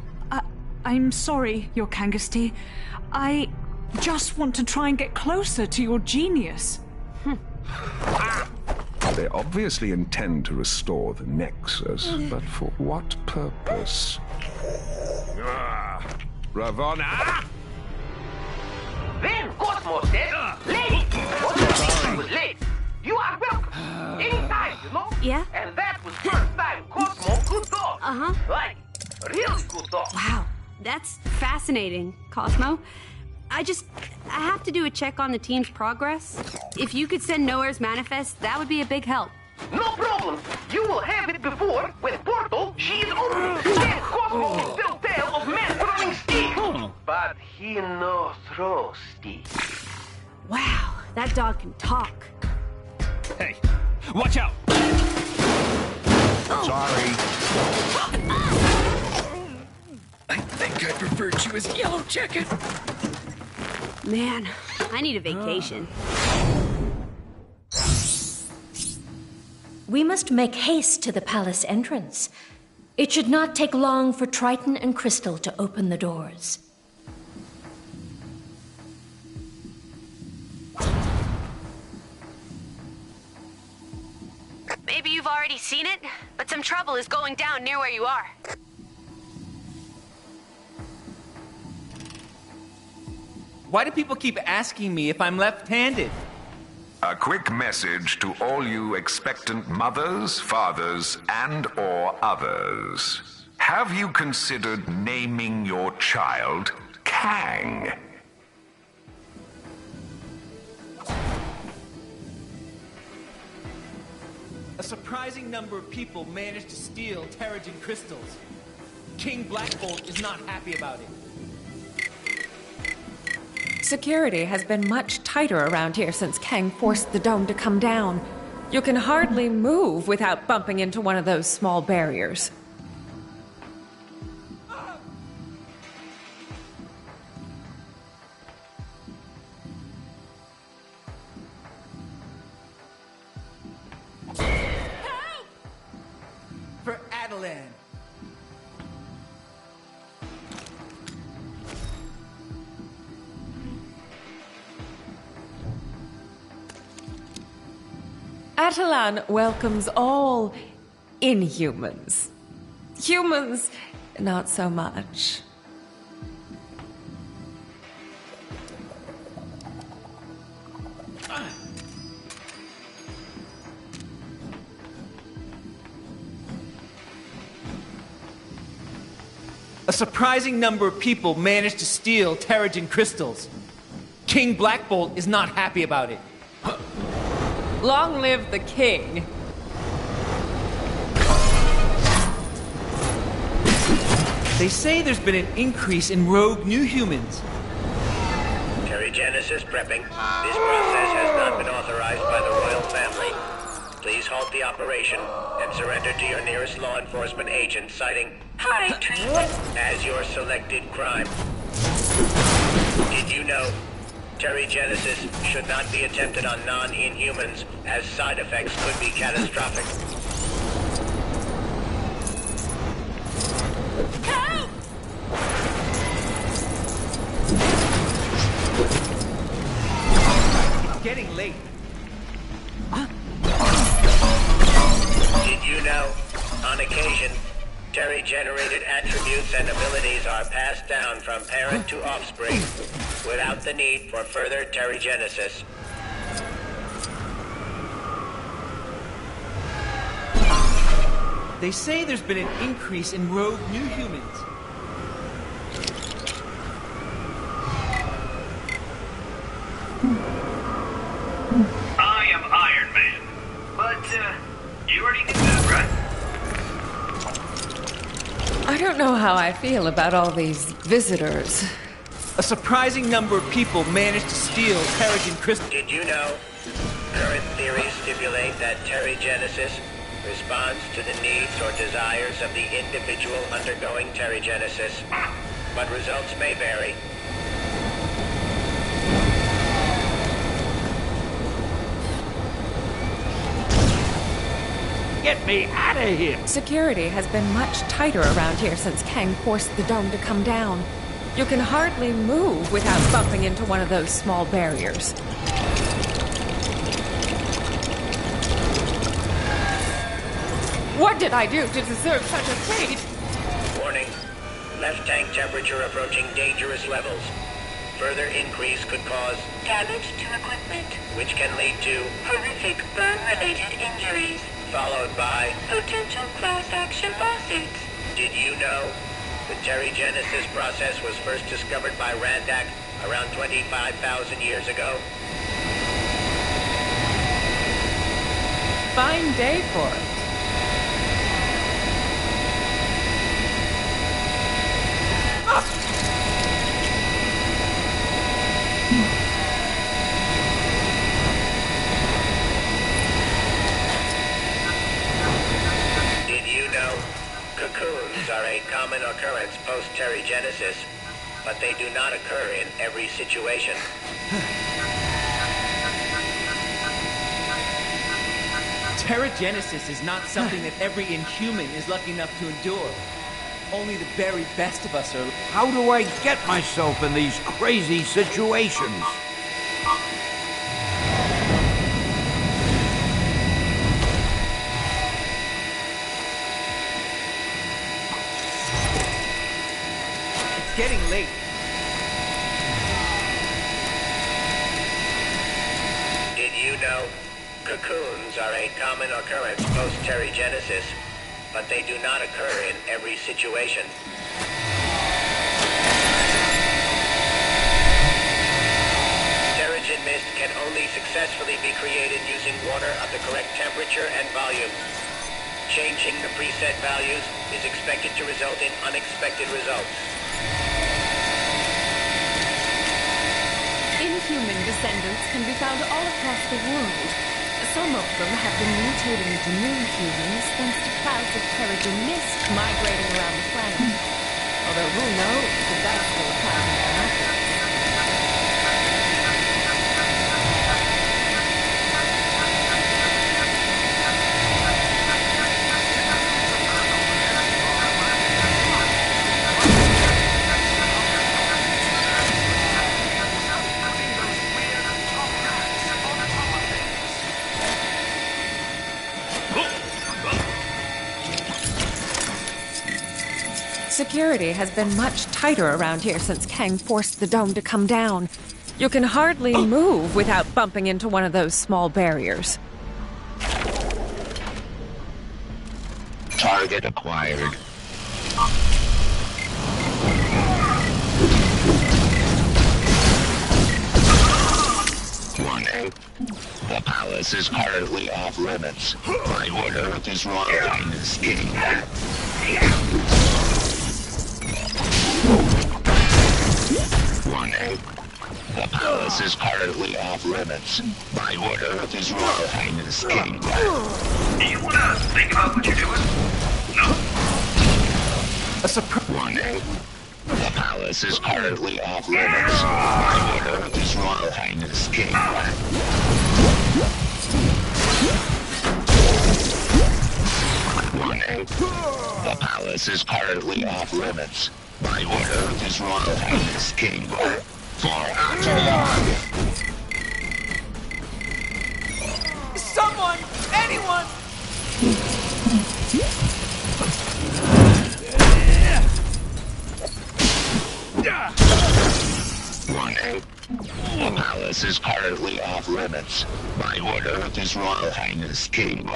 I'm sorry, Your Kangasty. I just want to try and get closer to your genius. They obviously intend to restore the Nexus, but for what purpose? Ravonna! Then Cosmo said, late! What the thing was late? You are welcome. Anytime, you know? Yeah? And that was first time Cosmo could talk. Uh-huh. Like, really good talk. Wow, that's fascinating, Cosmo. I have to do a check on the team's progress. If you could send Nowhere's manifest, that would be a big help. No problem. You will have it before, when Portal, she is opening. Then Cosmo will still tell of man throwing stick. But he no throw stick. Wow, that dog can talk. Hey, watch out! Sorry. I think I preferred you as Yellow Jacket. Man, I need a vacation. We must make haste to the palace entrance. It should not take long for Triton and Crystal to open the doors. Maybe you've already seen it, but some trouble is going down near where you are. Why do people keep asking me if I'm left-handed? A quick message to all you expectant mothers, fathers, and/or others. Have you considered naming your child Kang? A surprising number of people managed to steal Terrigen crystals. King Blackbolt is not happy about it. Security has been much tighter around here since Kang forced the dome to come down. You can hardly move without bumping into one of those small barriers. For Adelan. Atalan welcomes all inhumans. Humans, not so much. A surprising number of people managed to steal Terrigen crystals. King Blackbolt is not happy about it. Long live the king. They say there's been an increase in rogue new humans. Terrigenesis prepping. This process has not been authorized by the royal family. Please halt the operation and surrender to your nearest law enforcement agent, citing high treatment as your selected crime. Did you know Terrigenesis should not be attempted on non-inhumans, as side effects could be catastrophic? Help! It's getting late. Did you know, on occasion, Terry-generated attributes and abilities are passed down from parent to offspring without the need for further Terrigenesis? They say there's been an increase in rogue new humans. I am Iron Man. But, you already knew that, right? I don't know how I feel about all these visitors. A surprising number of people managed to steal Terrigen crystals. Did you know? Current theories stipulate that Terrigenesis responds to the needs or desires of the individual undergoing Terrigenesis, but results may vary. Get me out of here! Security has been much tighter around here since Kang forced the dome to come down. You can hardly move without bumping into one of those small barriers. What did I do to deserve such a fate? Warning. Left tank temperature approaching dangerous levels. Further increase could cause Damage to equipment. which can lead to Horrific burn-related injuries. followed by Potential class action lawsuits. Did you know the Terrigenesis process was first discovered by Randak around 25,000 years ago? Fine day for it. Did you know cocoons are a common occurrence post-Terrigenesis, but they do not occur in every situation? Terrigenesis is not something that every inhuman is lucky enough to endure. Only the very best of us are. How do I get myself in these crazy situations? It's getting late. Did you know cocoons are a common occurrence post-Terrigenesis, but they do not occur in every situation? Terrigen mist can only successfully be created using water of the correct temperature and volume. Changing the preset values is expected to result in unexpected results. Inhuman descendants can be found all across the world. Some of them have been mutating into new humans thanks to clouds of Terrigen mist migrating around the planet. Although who knows if that's still causing problems. Security has been much tighter around here since Kang forced the dome to come down. You can hardly move without bumping into one of those small barriers. Target acquired. Warning. The palace is currently off limits. By order of His Royal Highness King. Warning. The palace is currently off limits. By order of His Royal Highness King. Do you want to think about what you're doing? No? A surprise. Warning. The palace is currently off limits. By order of His Royal Highness King. Warning. The palace is currently off limits. By order of His Royal Highness King. For Atolon. Someone! Anyone! Warning. The palace is currently off limits. By order of His Royal Highness King.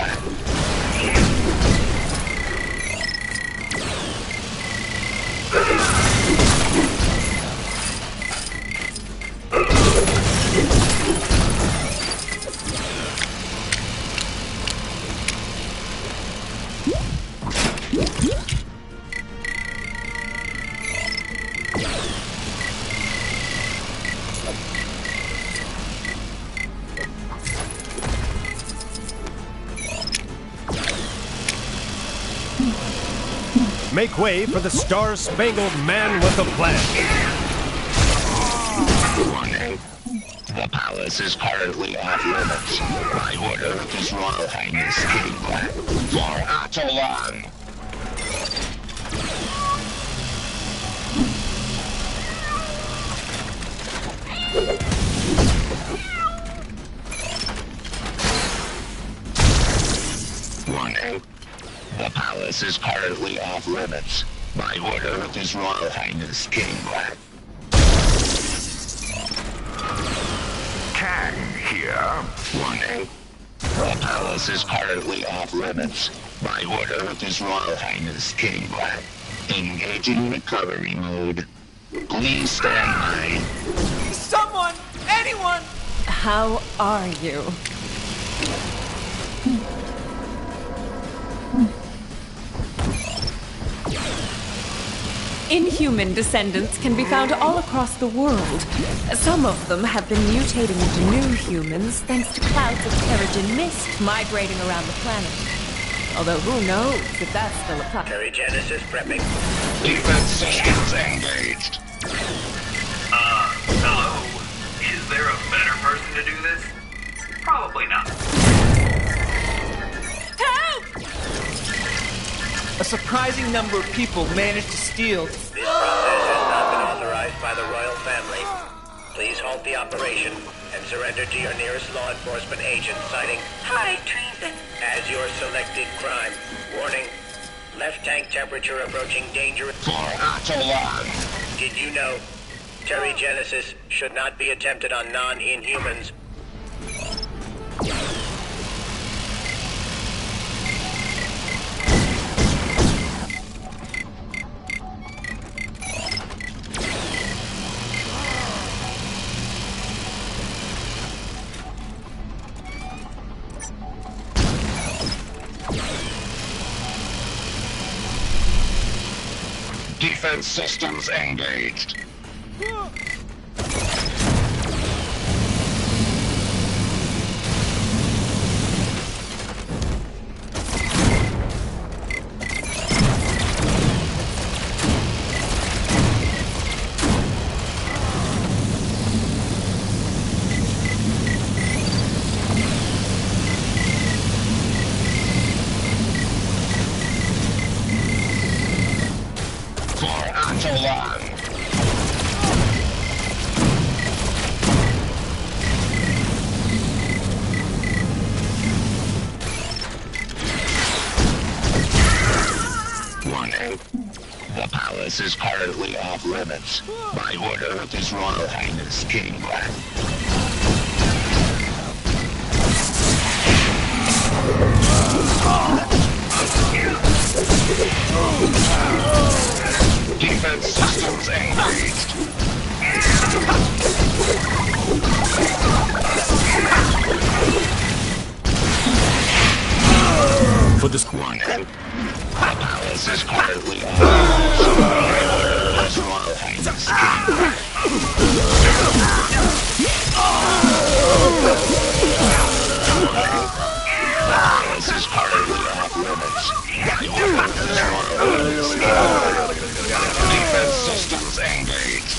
Make way for the Star-Spangled Man with a Plan. Warning. The palace is currently off limits. By order of His Royal Highness King. For Atolon. Warning. The palace is currently off limits. By order of His Royal Highness King. Kang here. Warning. The palace is currently off limits. By order of His Royal Highness King. Engaging recovery mode. Please stand by. Someone! Anyone! How are you? Inhuman descendants can be found all across the world. Some of them have been mutating into new humans thanks to clouds of terrigen mist migrating around the planet. Although who knows if that's still a problem. Genesis prepping. Defense systems engaged. Hello? Is there a better person to do this? Probably not. A surprising number of people managed to steal. This process has not been authorized by the royal family. Please halt the operation and surrender to your nearest law enforcement agent citing high treason as your selected crime. Warning. Left tank temperature approaching dangerous. For Atolon. Did you know Genesis should not be attempted on non-inhumans? Defense systems engaged. Warning. The palace is currently off limits. By order of His Royal Highness King. Defense systems engaged. just... The palace is currently His Royal Highness This is currently off limits. Defense systems engaged.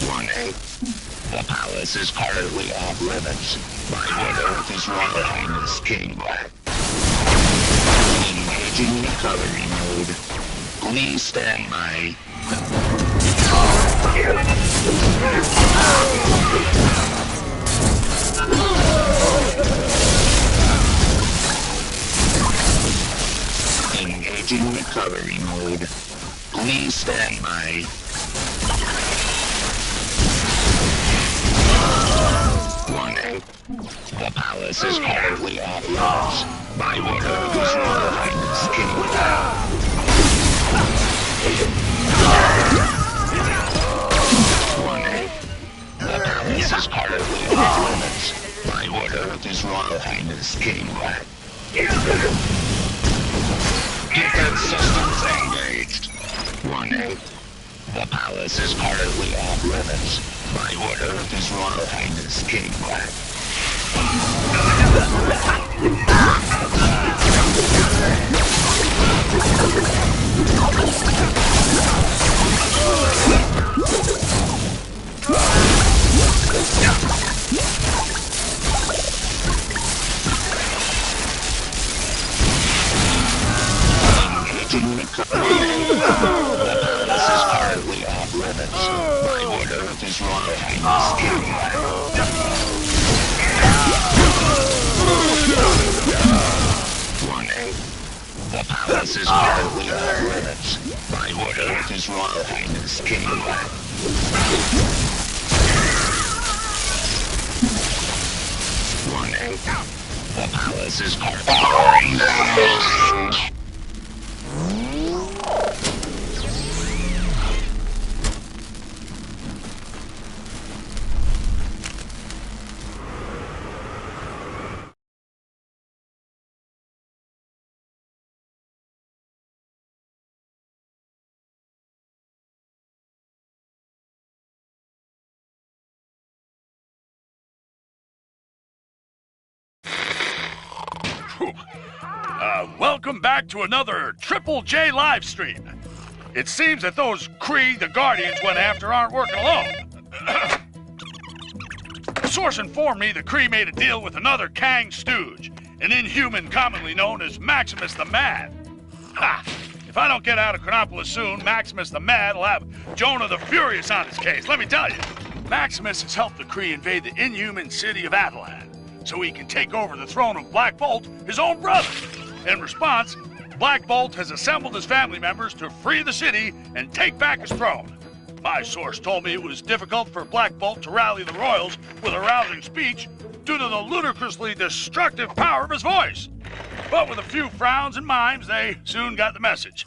1-8. The palace is currently off limits. By order of His Royal Highness King Black. Engaging recovery mode. Please stand by. Engaging recovery mode. Please stand by. The palace is currently off limits. By order of His Royal Highness King. 1-8. The palace is currently off limits. By order of His Royal Highness King Black. Defense systems engaged. 1-8. The palace is currently off limits. By order of His Royal Highness King Black. Engaging recovery. This is currently off limits. By order of His Royal Highness King Black. 1-8. The palace is currently off limits. By order of His Royal Highness King Black. 1-8. The palace is currently Welcome back to another Triple J live stream. It seems that those Kree the Guardians went after aren't working alone. A source informed me the Kree made a deal with another Kang stooge, an inhuman commonly known as Maximus the Mad. Ha! If I don't get out of Chronopolis soon, Maximus the Mad will have Jonah the Furious on his case, let me tell you. Maximus has helped the Kree invade the inhuman city of Attilan, so he can take over the throne of Black Bolt, his own brother. In response, Black Bolt has assembled his family members to free the city and take back his throne. My source told me it was difficult for Black Bolt to rally the royals with a rousing speech due to the ludicrously destructive power of his voice. But with a few frowns and mimes, they soon got the message.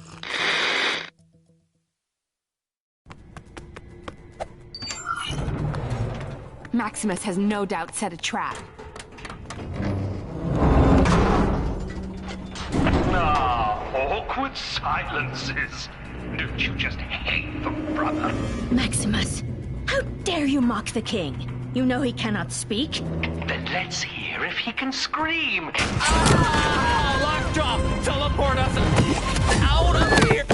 Maximus has no doubt set a trap. Awkward silences. Don't you just hate them, brother? Maximus, how dare you mock the king? You know he cannot speak. Then let's hear if he can scream. Ah! Lockjaw! Teleport us out of here!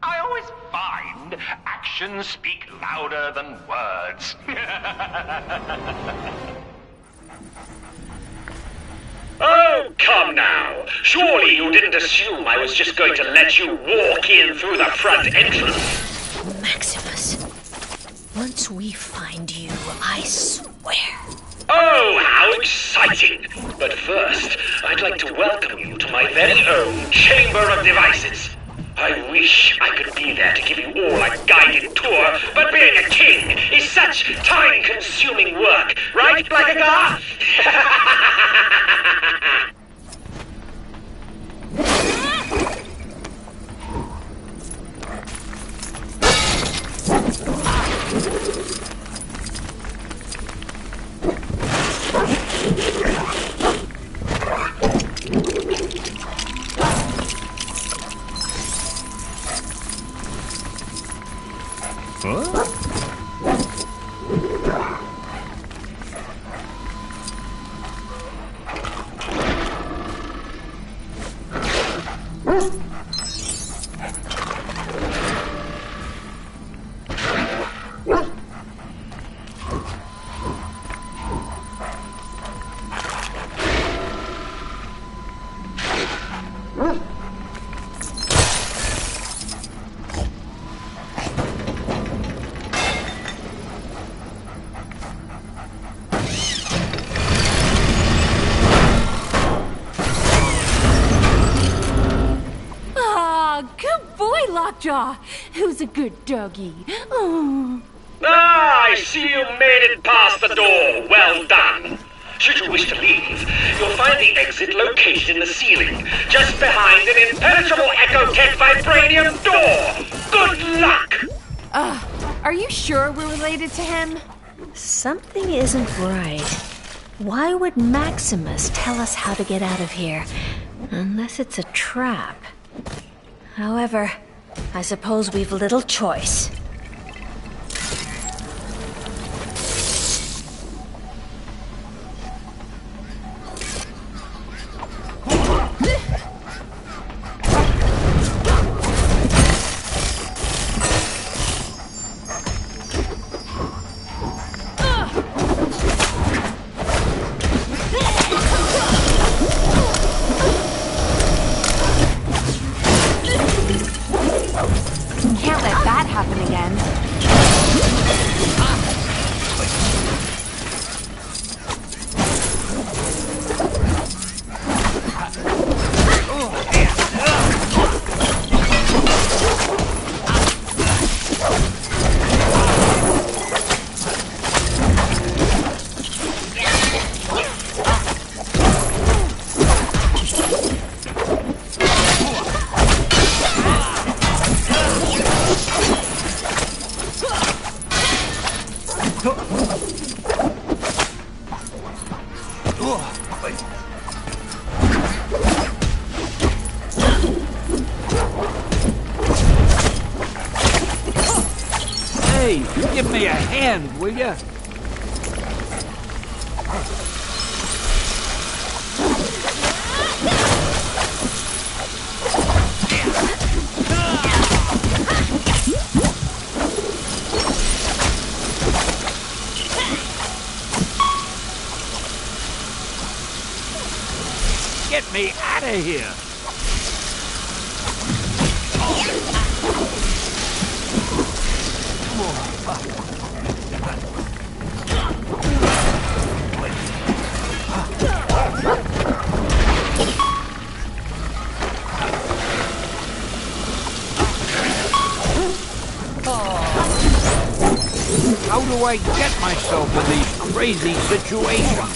I always find actions speak louder than words. Oh, come now. Surely you didn't assume I was just going to let you walk in through the front entrance. Maximus, once we find you, I swear. Oh, how exciting! But first, I'd like to welcome you to my very own Chamber of Devices. I wish I could be there to give you all a guided tour, but being a king is such time-consuming work, right, Blackagar? Lockjaw, who's a good doggy. Oh. Ah, I see you made it past the door. Well done. Should you wish to leave, you'll find the exit located in the ceiling, just behind an impenetrable Ecotech vibranium door. Good luck! Are you sure we're related to him? Something isn't right. Why would Maximus tell us how to get out of here? Unless it's a trap. However, I suppose we've little choice. Can't let that happen again. Hey, give me a hand, will ya? Get me out of here! How do I get myself in these crazy situations?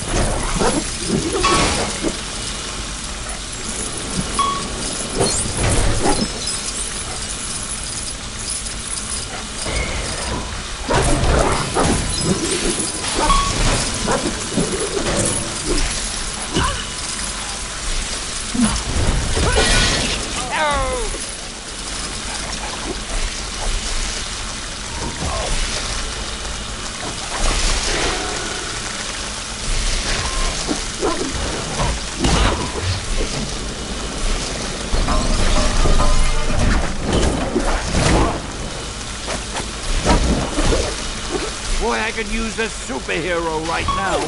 Boy, I could use a superhero right now.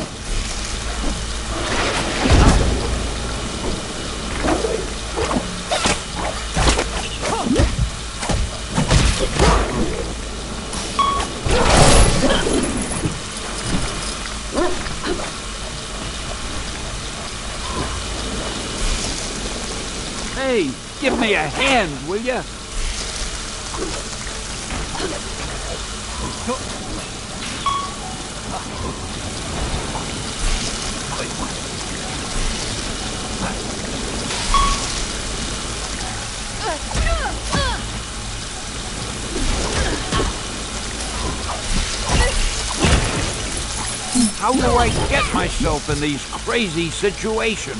Hey, give me a hand, will ya? How do I get myself in these crazy situations?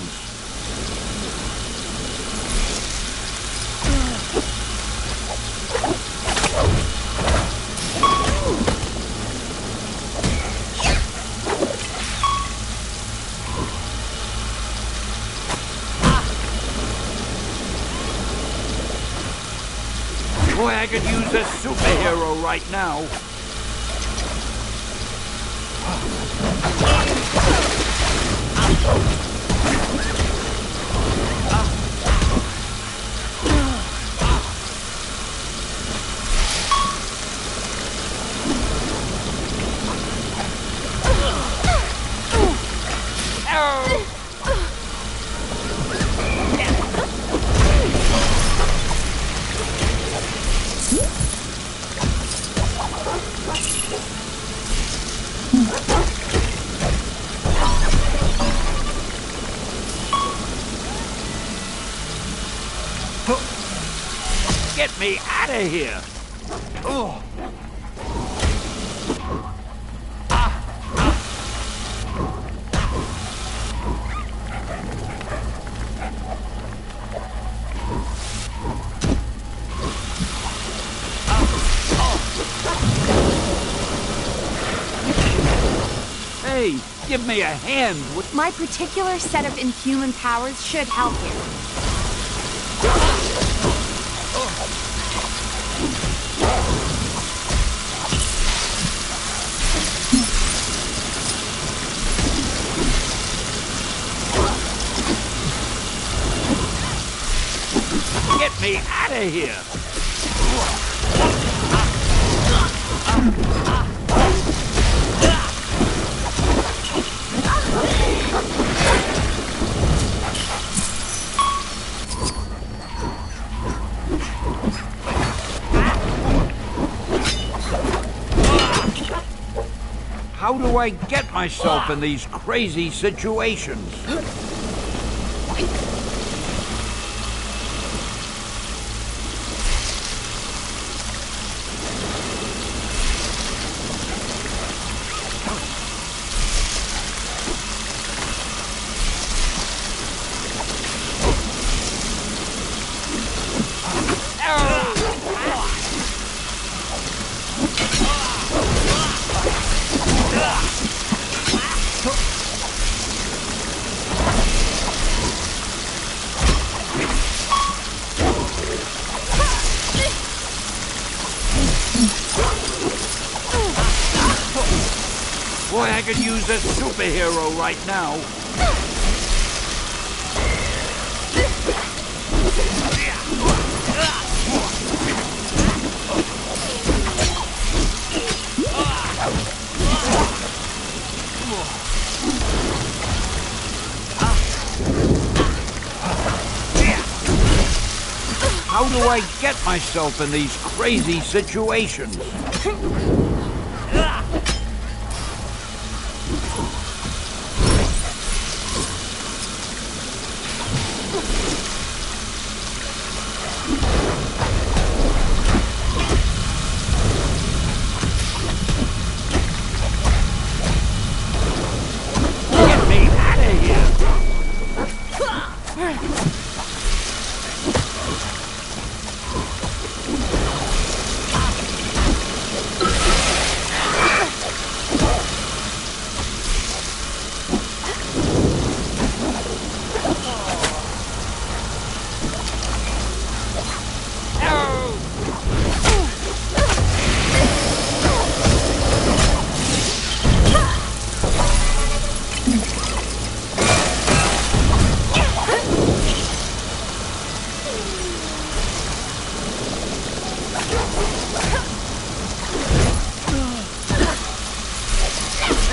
could use a superhero right now. Get me out of here! Oh. Hey, give me a hand. My particular set of inhuman powers should help you. Get me out of here! How do I get myself in these crazy situations? Boy, I could use a superhero right now. How do I get myself in these crazy situations?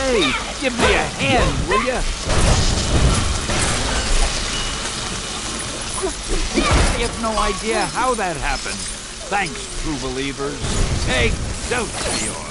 Hey, give me a hand, will ya? I have no idea how that happened. Thanks, true believers. Excelsior!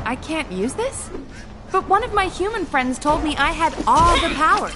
I can't use this? But one of my human friends told me I had all the powers.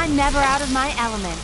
I'm never out of my element.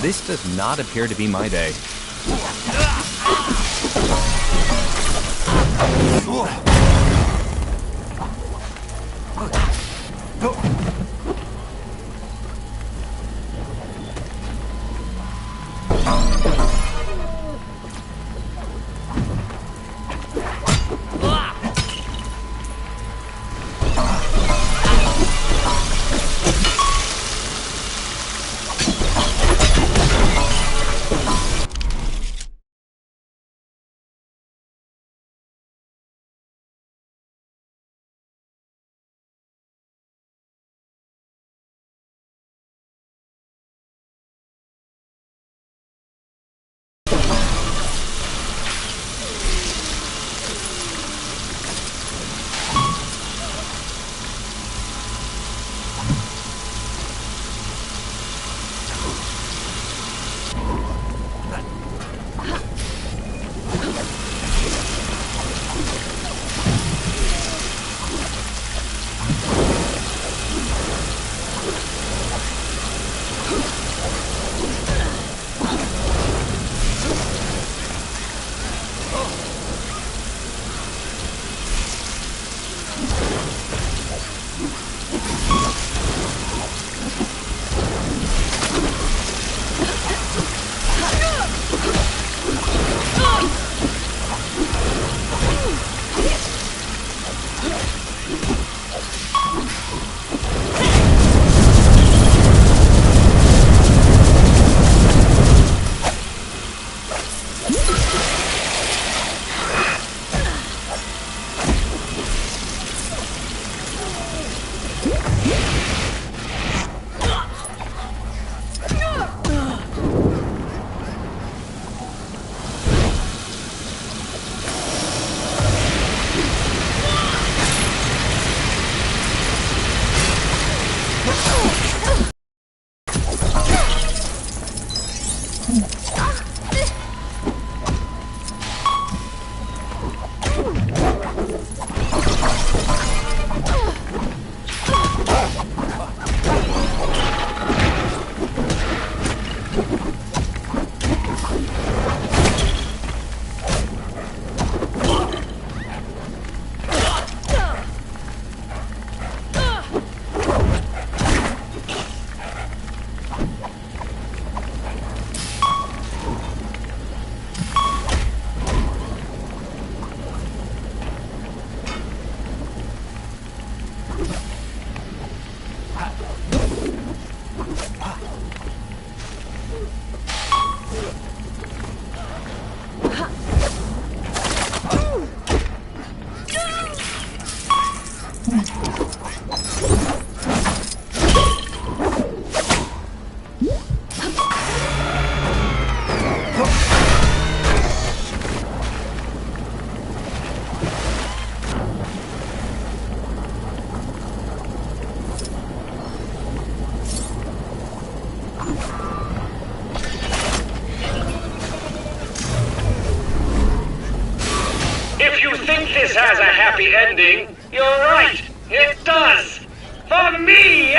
This does not appear to be my day. happy ending. You're right. It does. For me!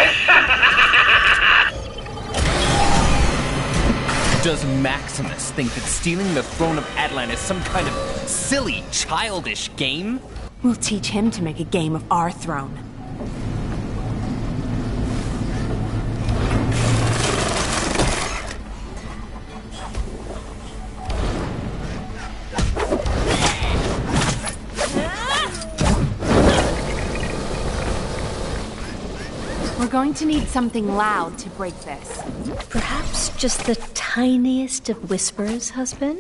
Does Maximus think that stealing the throne of Atlan is some kind of silly, childish game? We'll teach him to make a game of our throne. We're going to need something loud to break this. Perhaps just the tiniest of whispers, husband?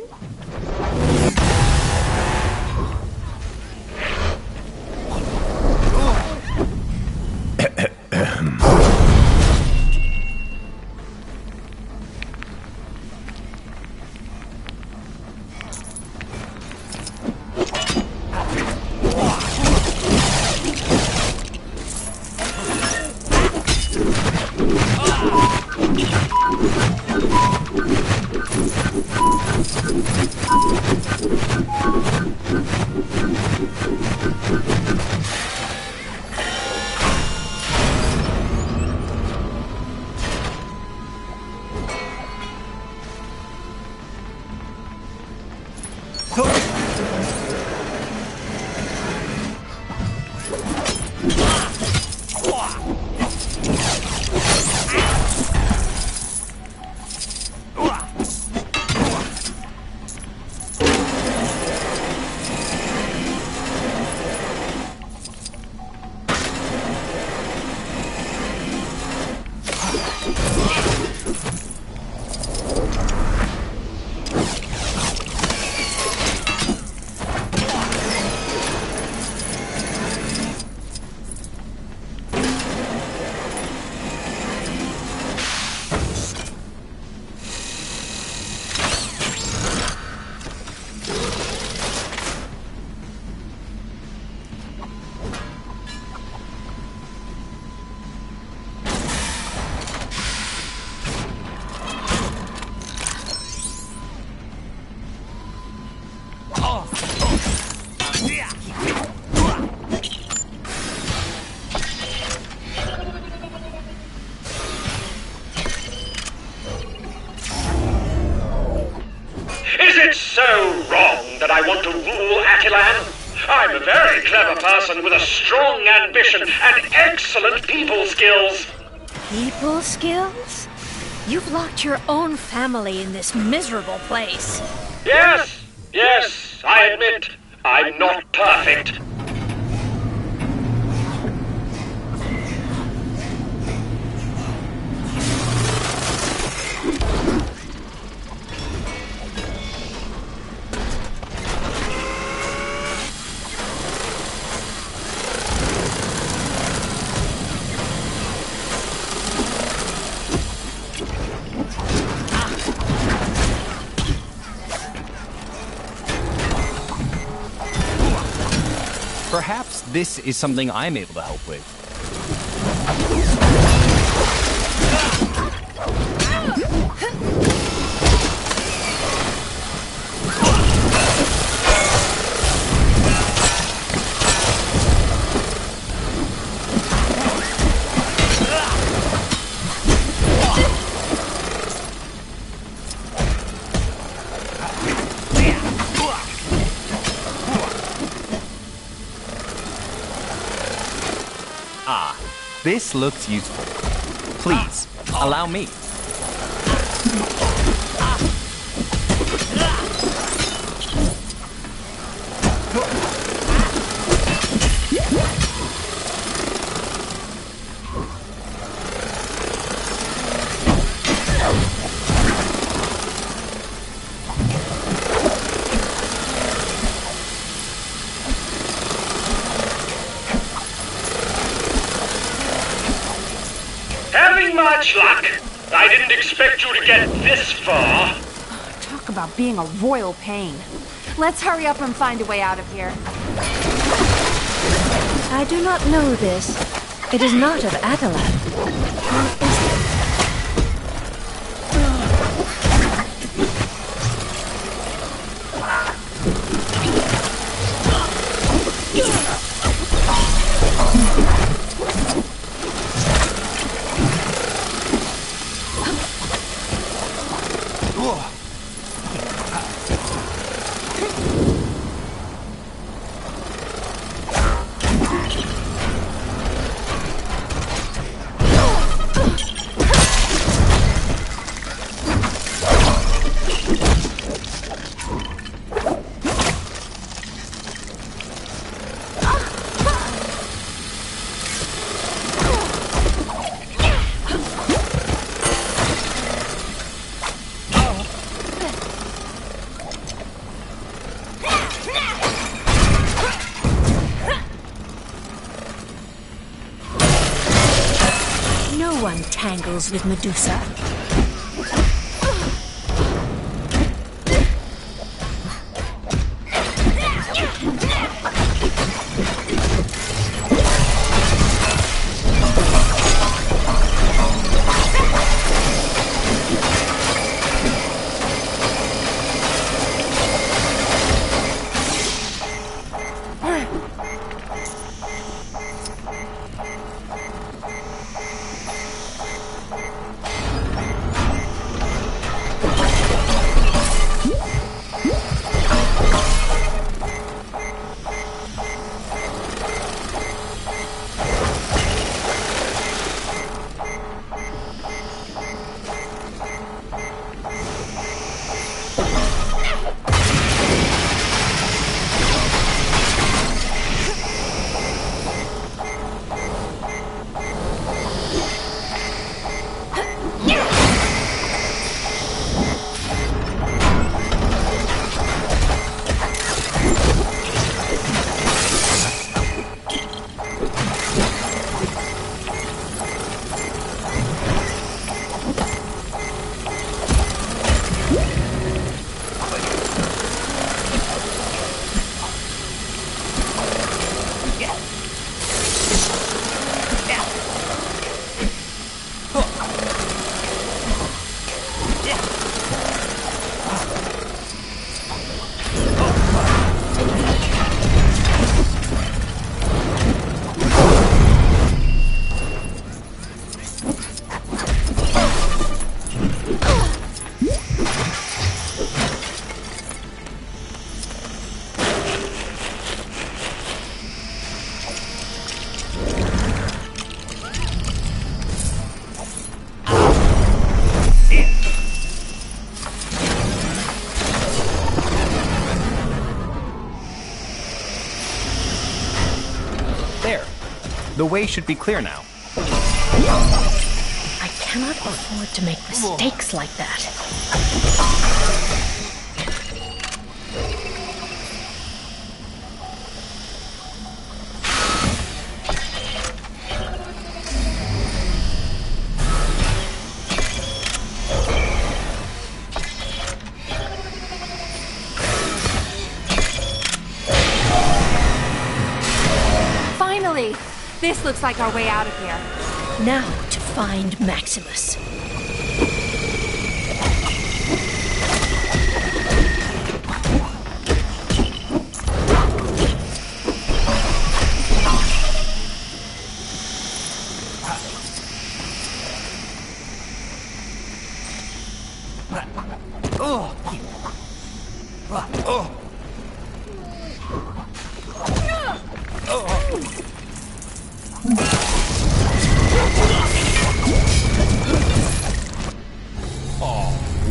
Is it so wrong that I want to rule Attilan? I'm a very clever person with a strong ambition and excellent people skills. People skills? You've locked your own family in this miserable place. Yes, I admit, I'm not perfect. Perhaps this is something I'm able to help with. This looks useful. Please, allow me. Much luck. I didn't expect you to get this far. Talk about being a royal pain. Let's hurry up and find a way out of here. I do not know this. It is not of Attilan. Or is it? everyone tangles with Medusa. The way should be clear now. I cannot afford to make mistakes like that. Finally! This looks like our way out of here. Now to find Maximus.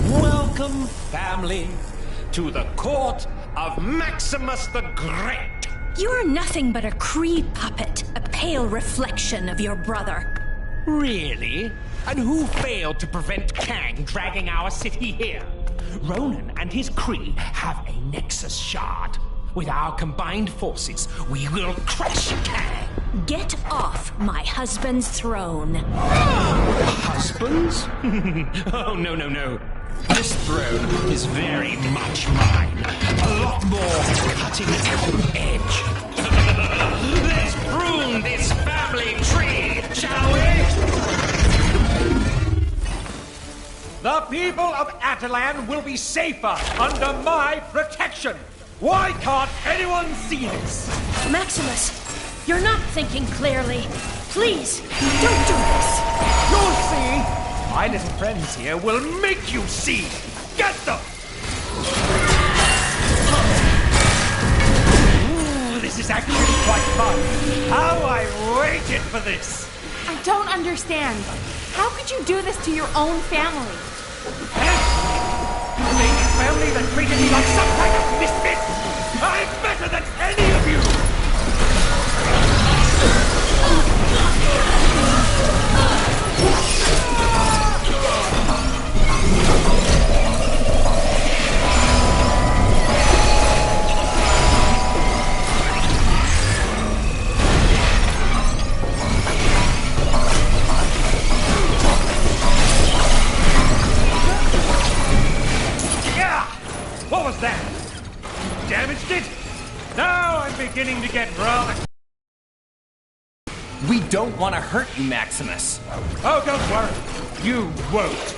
Welcome, family, to the court of Maximus the Great. You are nothing but a Cree puppet, a pale reflection of your brother. Really? And who failed to prevent Kang dragging our city here? Ronan and his Kree have a Nexus shard. With our combined forces, we will crush Kang. Get off my husband's throne. Husbands? Oh, no, no, no. This throne is very much mine. A lot more cutting edge. Let's prune this family tree, shall we? The people of Atalan will be safer under my protection. Why can't anyone see this? Maximus, you're not thinking clearly. Please, don't do this. You'll see. My little friends here will make you see. Get them! Ooh, this is actually quite fun. How I waited for this. I don't understand. How could you do this to your own family? A family that treated me like some kind of misfit. I'm better than any of you. We don't want to hurt you, Maximus. Oh, don't worry. You won't.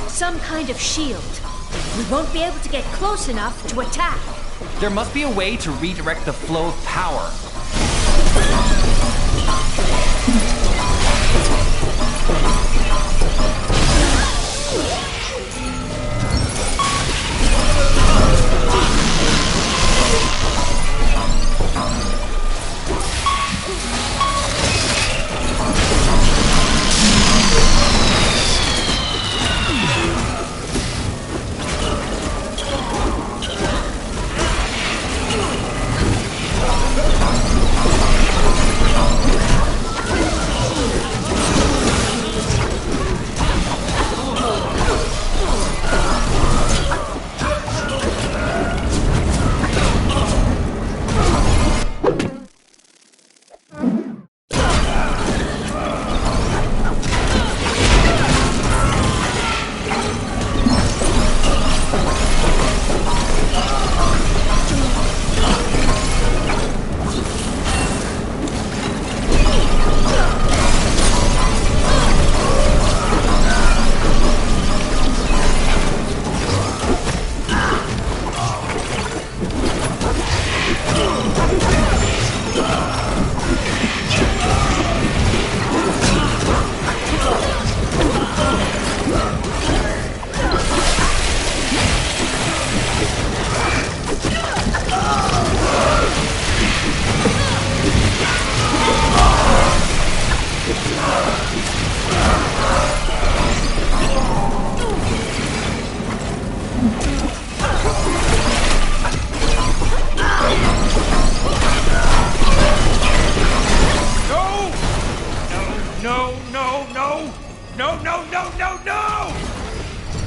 Some kind of shield. We won't be able to get close enough to attack. There must be a way to redirect the flow of power.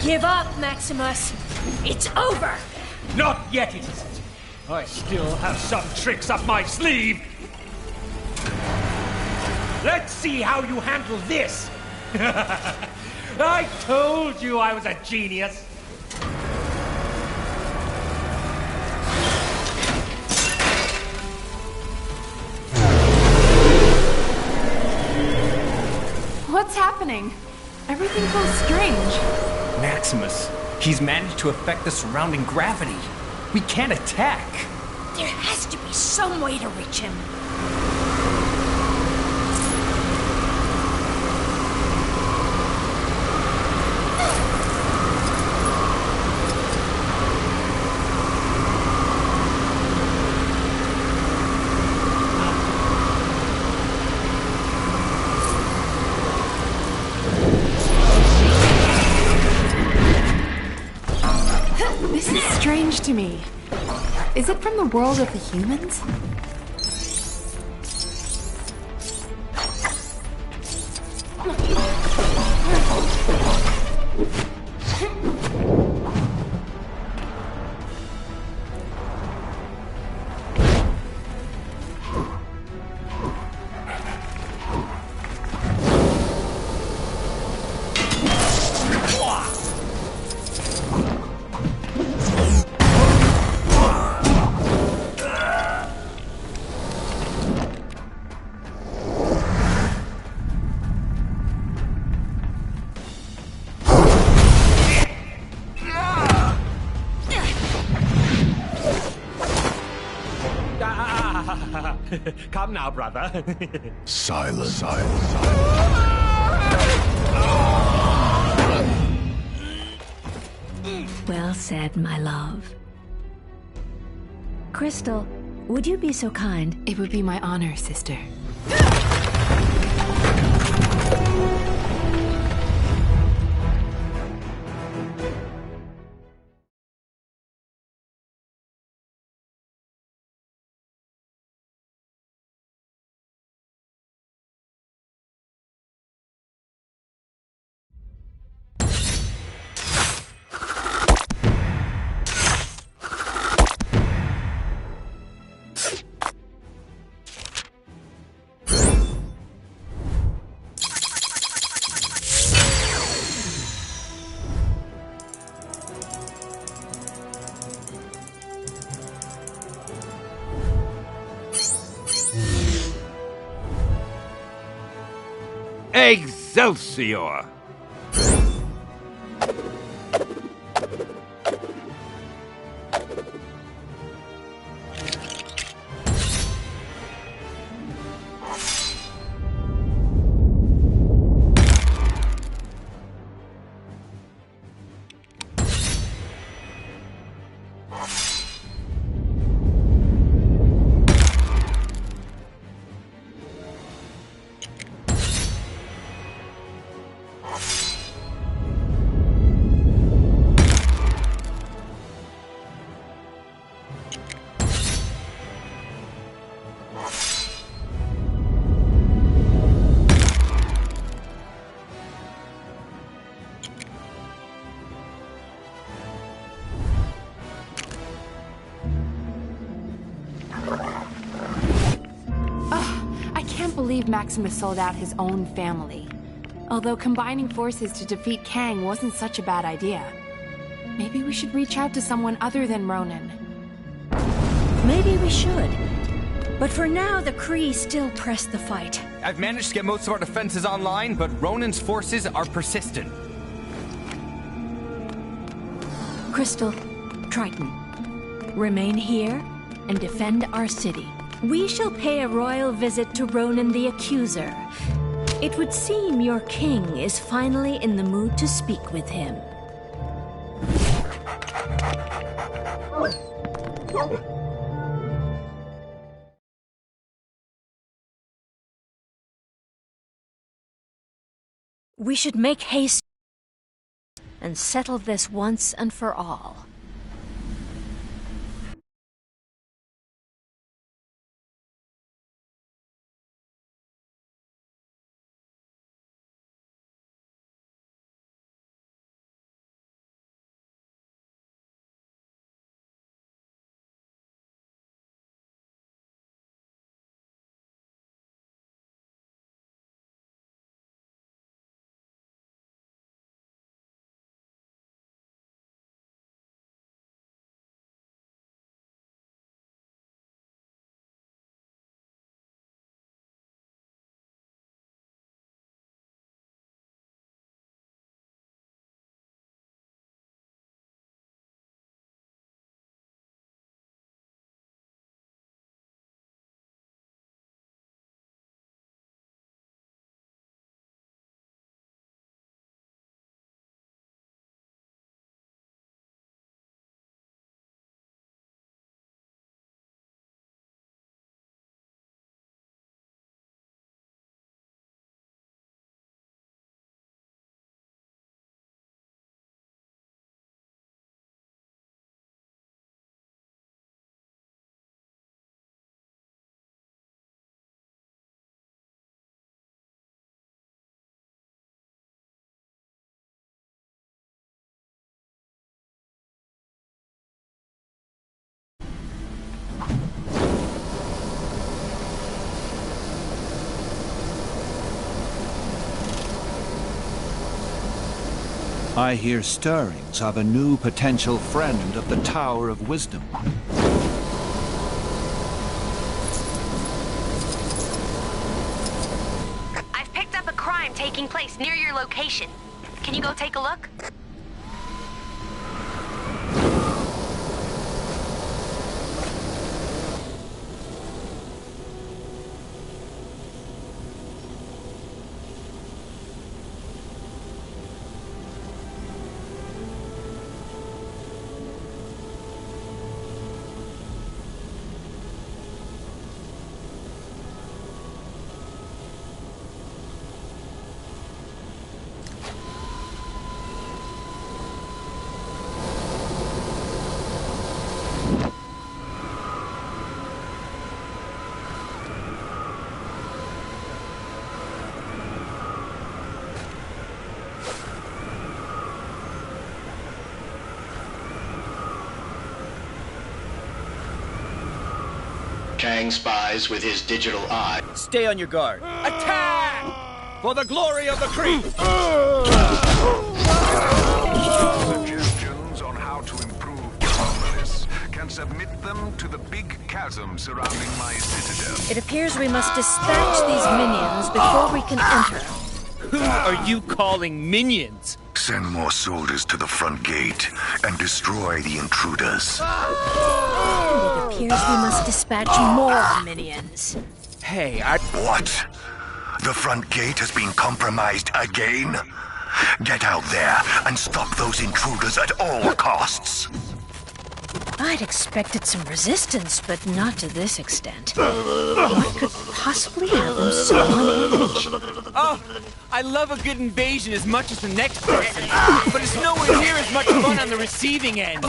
Give up, Maximus. It's over. Not yet, it isn't. I still have some tricks up my sleeve. Let's see how you handle this. I told you I was a genius. What's happening? Everything feels strange. Maximus, he's managed to affect the surrounding gravity. We can't attack. There has to be some way to reach him. This is strange to me. Is it from the world of the humans? Come now, brother. Silence. Well said, my love. Crystal, would you be so kind? It would be my honor, sister. Excelsior! I can't believe Maximus sold out his own family. Although combining forces to defeat Kang wasn't such a bad idea. Maybe we should reach out to someone other than Ronan. Maybe we should. But for now, the Kree still press the fight. I've managed to get most of our defenses online, but Ronan's forces are persistent. Crystal, Triton, remain here and defend our city. We shall pay a royal visit to Ronan the Accuser. It would seem your king is finally in the mood to speak with him. We should make haste and settle this once and for all. I hear stirrings of a new potential friend of the Tower of Wisdom. I've picked up a crime taking place near your location. Can you go take a look? Kang spies with his digital eye. Stay on your guard. Attack! For the glory of the Kree! Suggestions on how to improve calmness can submit them to the big chasm surrounding my citadel. It appears we must dispatch these minions before we can enter. Who are you calling minions? Send more soldiers to the front gate and destroy the intruders. It appears we must dispatch more minions. Hey, What? The front gate has been compromised again? Get out there and stop those intruders at all costs. I'd expected some resistance, but not to this extent. What could possibly have them so unhinged? Oh, I love a good invasion as much as the next person, but it's nowhere near as much fun on the receiving end.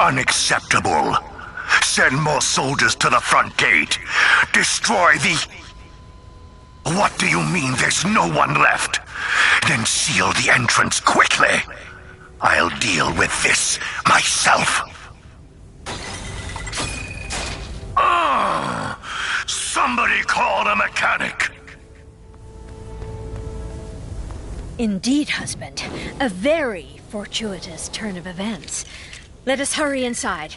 Unacceptable. Send more soldiers to the front gate. Destroy the... What do you mean there's no one left? Then seal the entrance quickly. I'll deal with this myself. Somebody call a mechanic. Indeed, husband. A very fortuitous turn of events. Let us hurry inside.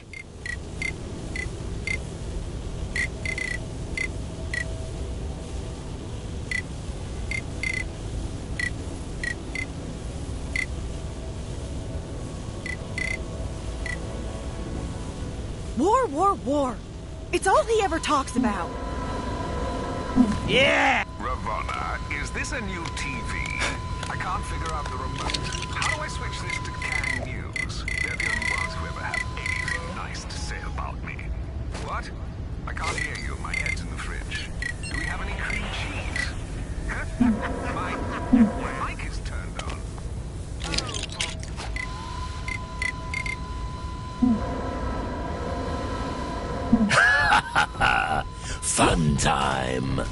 War, war, war. It's all he ever talks about. Yeah! Ravonna, is this a new TV? I can't figure out the remote. How do I switch this to Kang News? They're the only ones who ever have anything nice to say about me. What? I can't hear you. My head's in the fridge. Do we have any cream cheese? Huh? My mic is turned on. Fun time.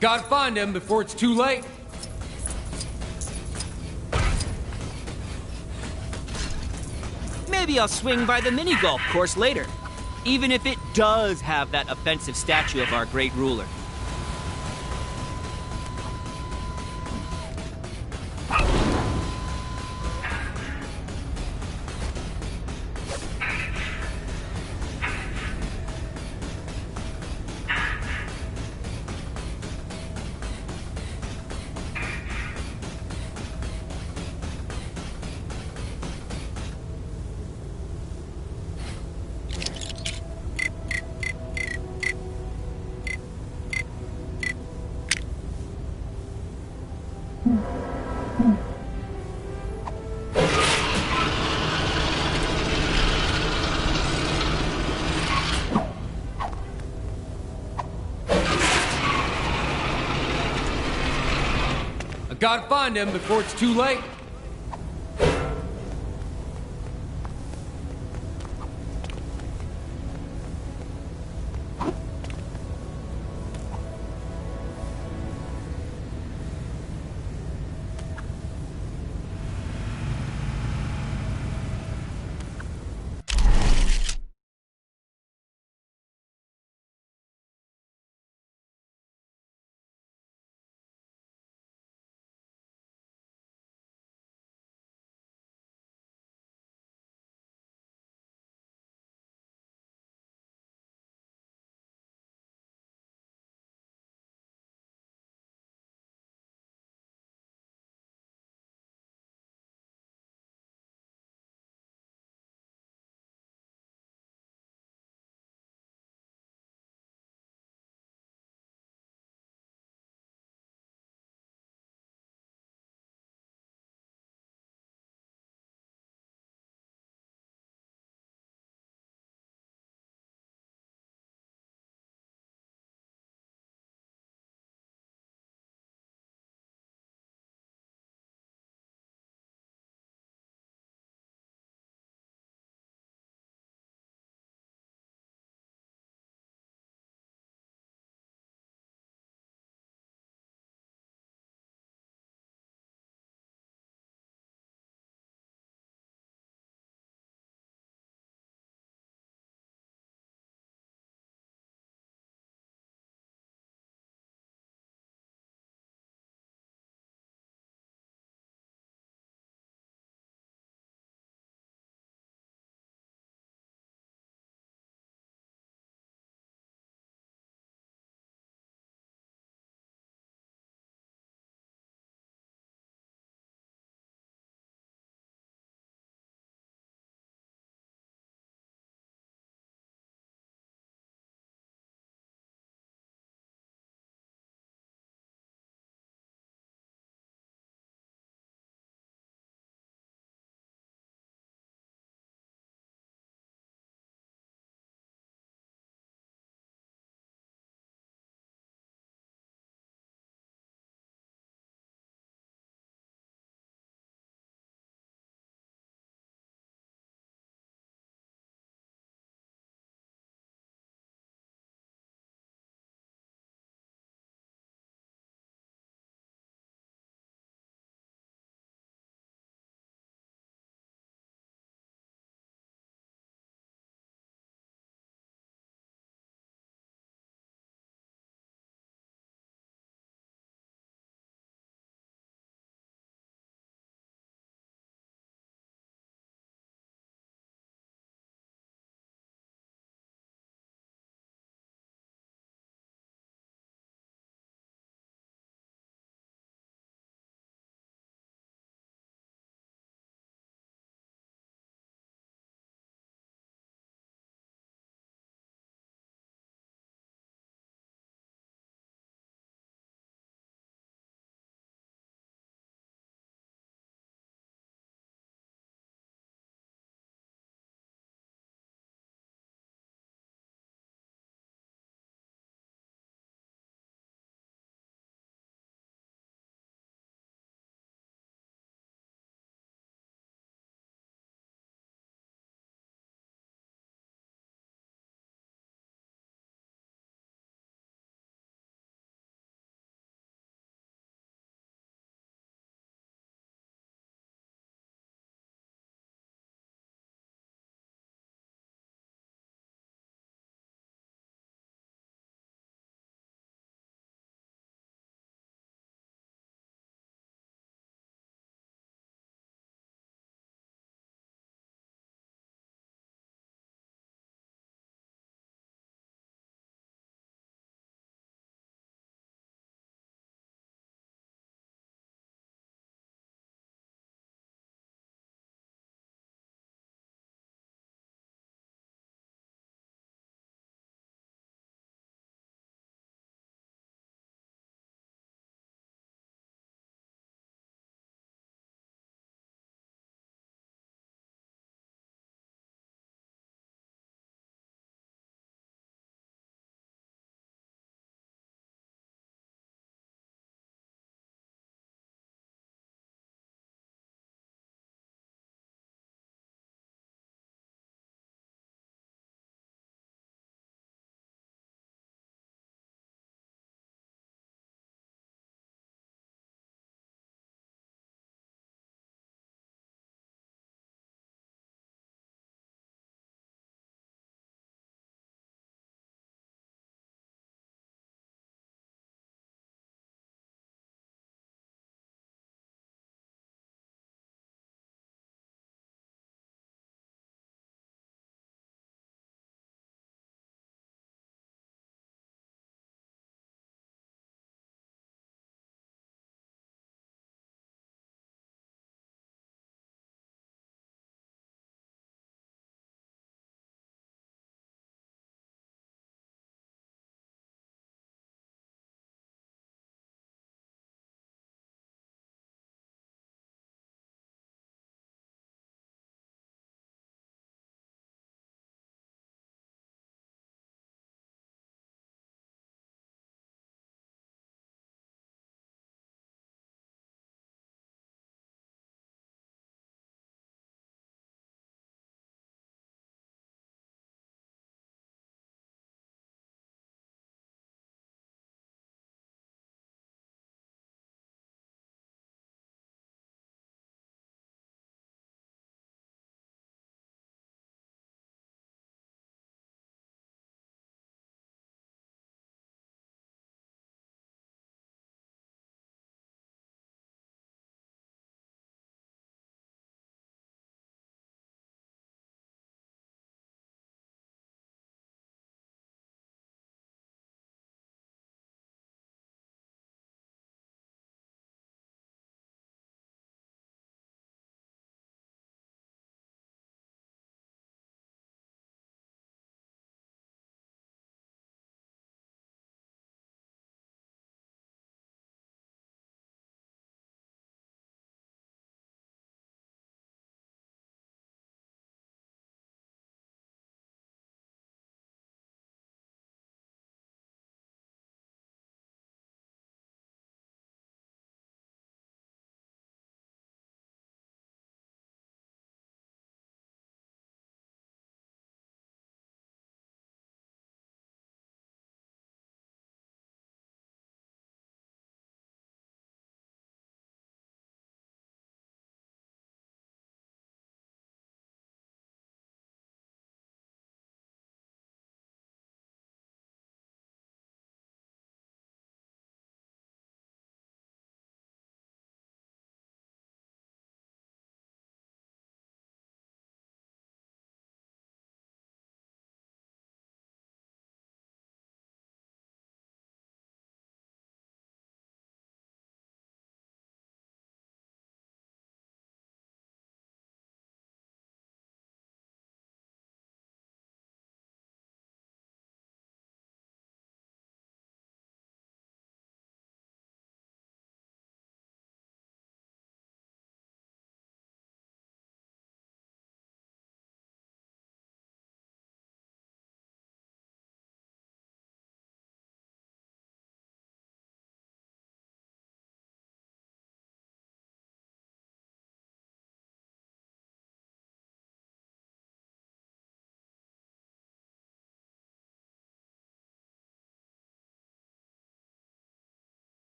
Gotta find him before it's too late. Maybe I'll swing by the mini-golf course later, even if it does have that offensive statue of our great ruler. Gotta find him before it's too late.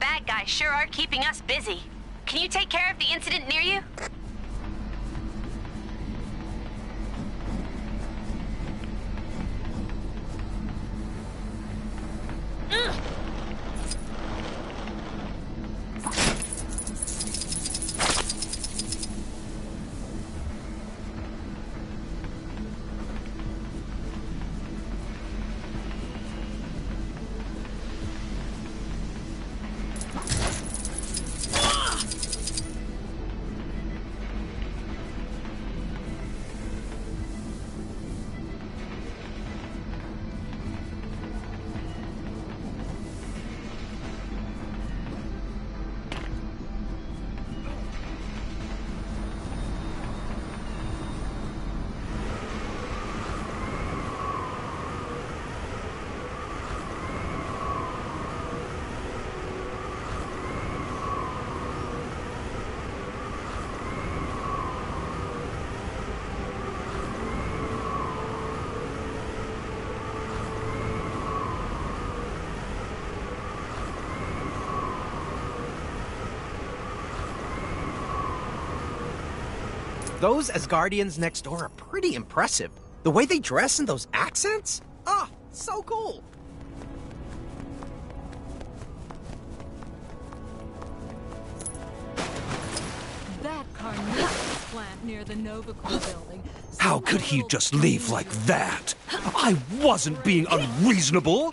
Bad guys sure are keeping us busy. Can you take care of the incident near you? Those Asgardians next door are pretty impressive. The way they dress and those accents? Ah, so cool. That carnivorous plant near the Novacore building. How could he just leave like that? I wasn't being unreasonable.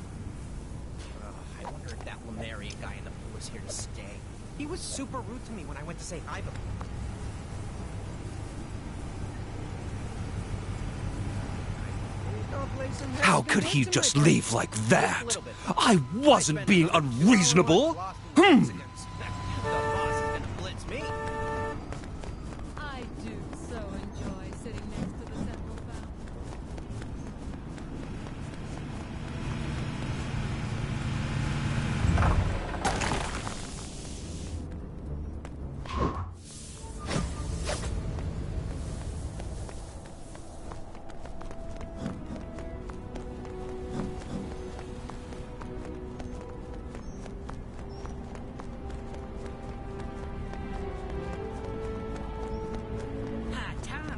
I wonder if that Lemurian guy in the pool is here to stay. He was super rude to me when I went to say hi before. How could he just leave like that? I wasn't being unreasonable. The boss is gonna blitz me. I do so enjoy sitting next to the central fountain.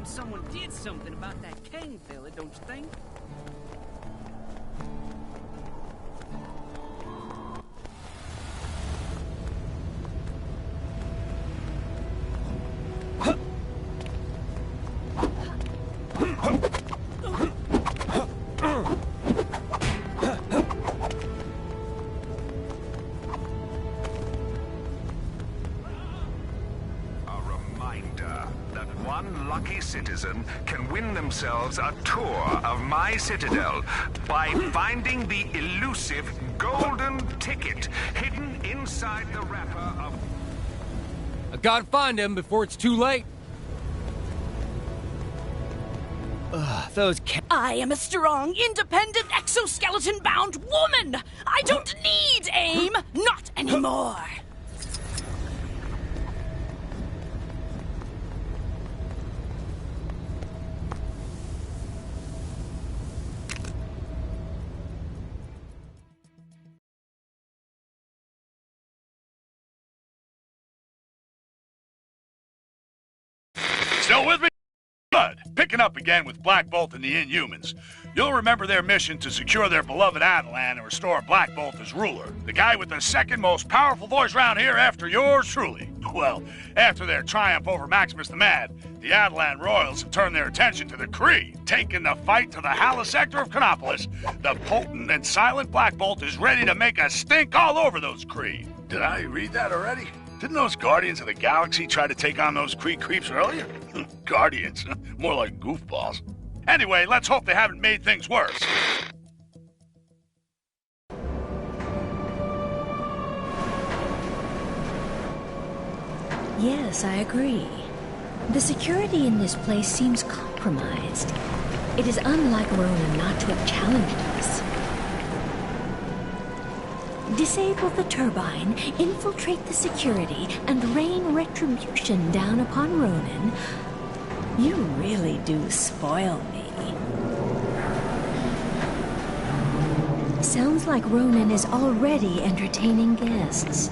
Someone did something about that Kang fella, don't you think? Lucky citizen can win themselves a tour of my citadel by finding the elusive golden ticket hidden inside the wrapper of... I gotta find him before it's too late. Those I am a strong, independent, exoskeleton-bound woman! I don't need AIM! Not anymore! Still with me? Good. Picking up again with Black Bolt and the Inhumans. You'll remember their mission to secure their beloved Attilan and restore Black Bolt as ruler. The guy with the second most powerful voice round here after yours truly. Well, after their triumph over Maximus the Mad, the Attilan royals have turned their attention to the Kree, taking the fight to the Hala sector of Chronopolis. The potent and silent Black Bolt is ready to make a stink all over those Kree. Did I read that already? Didn't those Guardians of the Galaxy try to take on those Kree creeps earlier? Guardians, more like goofballs. Anyway, let's hope they haven't made things worse. Yes, I agree. The security in this place seems compromised. It is unlike Ronan not to have challenged us. Disable the turbine, infiltrate the security, and rain retribution down upon Ronan. You really do spoil me. Sounds like Ronan is already entertaining guests.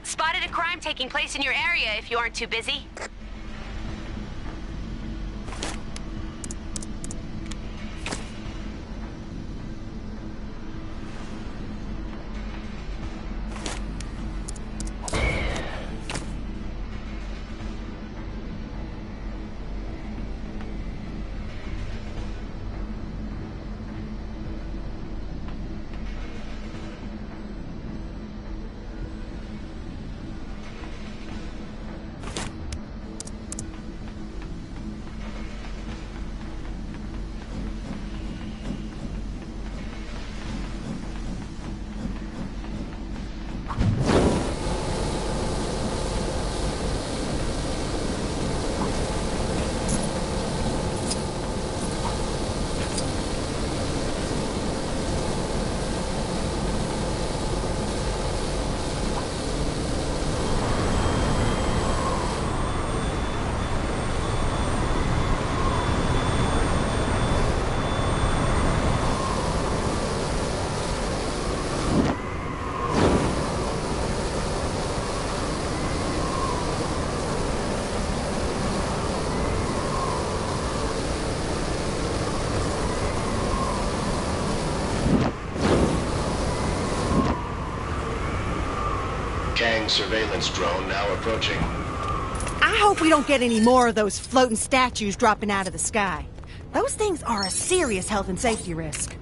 Spotted a crime taking place in your area if you aren't too busy. Kang surveillance drone now approaching. I hope we don't get any more of those floating statues dropping out of the sky. Those things are a serious health and safety risk.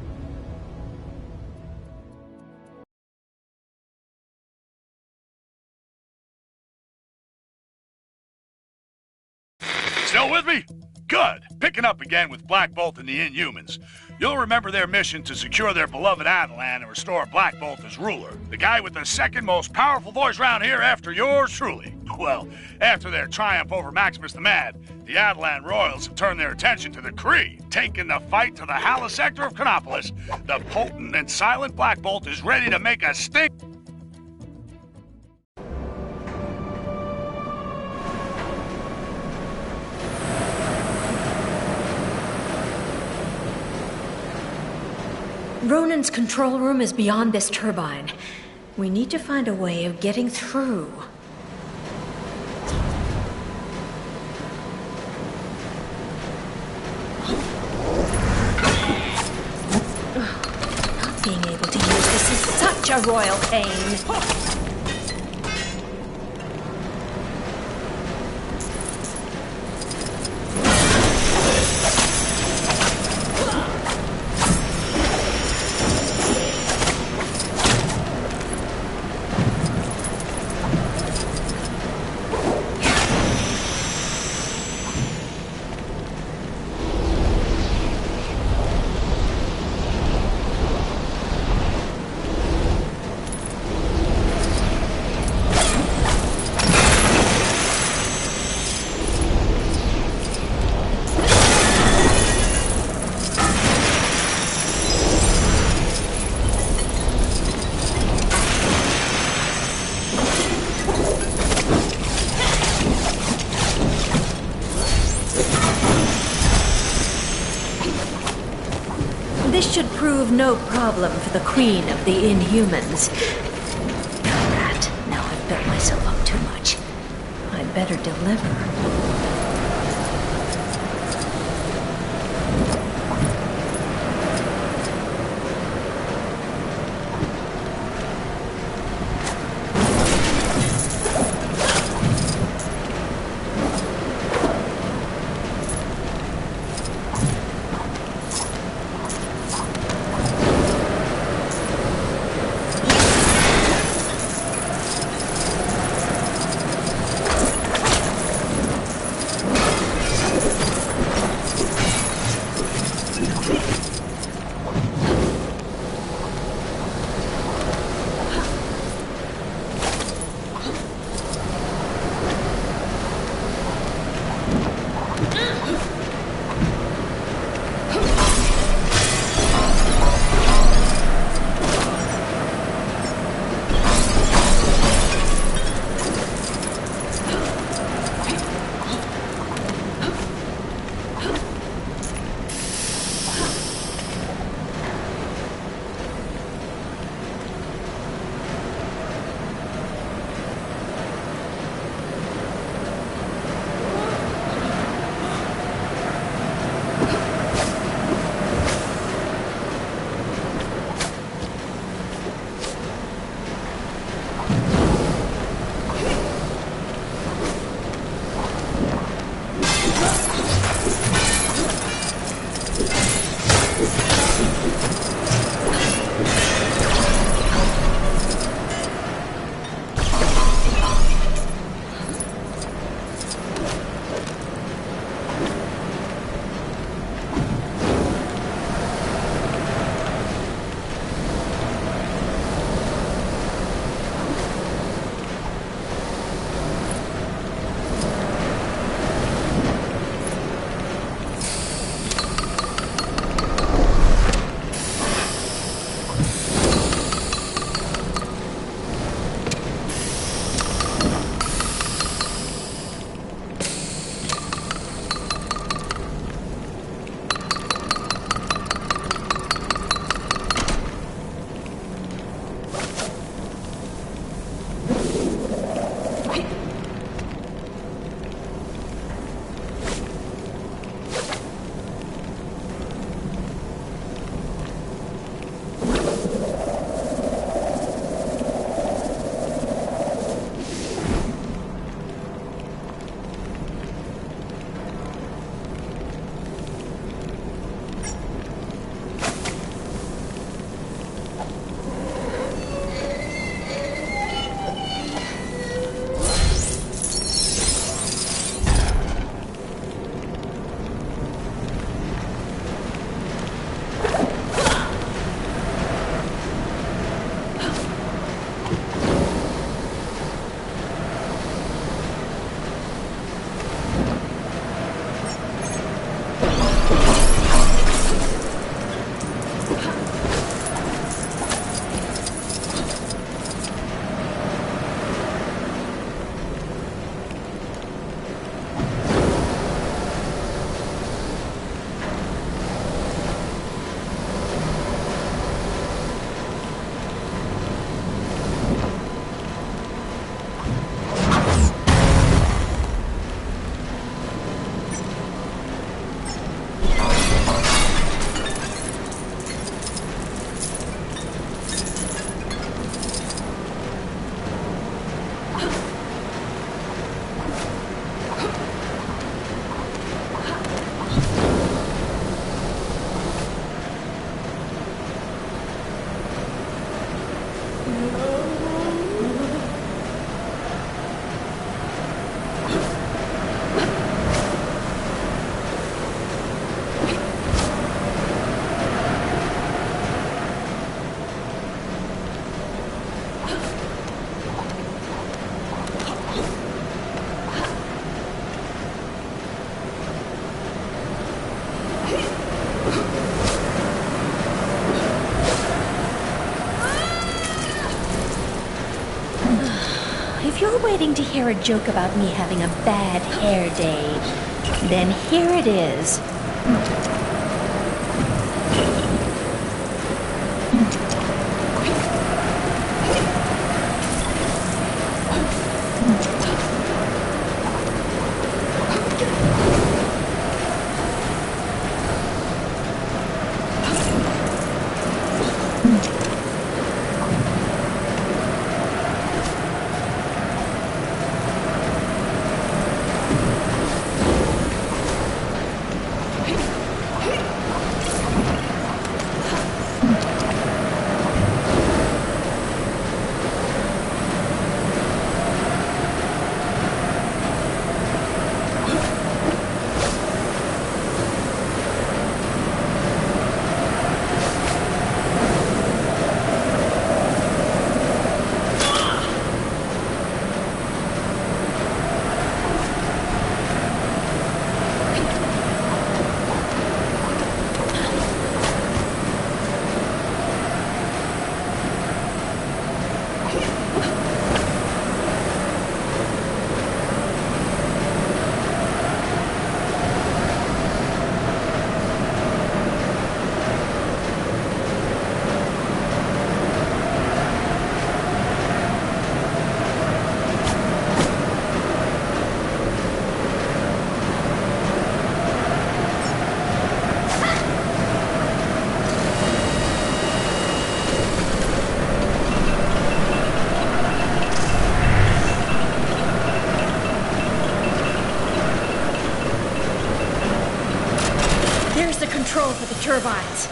Still with me? Good. Picking up again with Black Bolt and the Inhumans. You'll remember their mission to secure their beloved Attilan and restore Black Bolt as ruler. The guy with the second most powerful voice round here after yours truly. Well, after their triumph over Maximus the Mad, the Attilan royals have turned their attention to the Kree, taking the fight to the Hala sector of Chronopolis. The potent and silent Black Bolt is ready to make a stink. Ronan's control room is beyond this turbine. We need to find a way of getting through. Not being able to use this is such a royal pain. This should prove no problem for the Queen of the Inhumans. Now I've built myself up too much. I'd better deliver. If you're waiting to hear a joke about me having a bad hair day, then here it is. lines.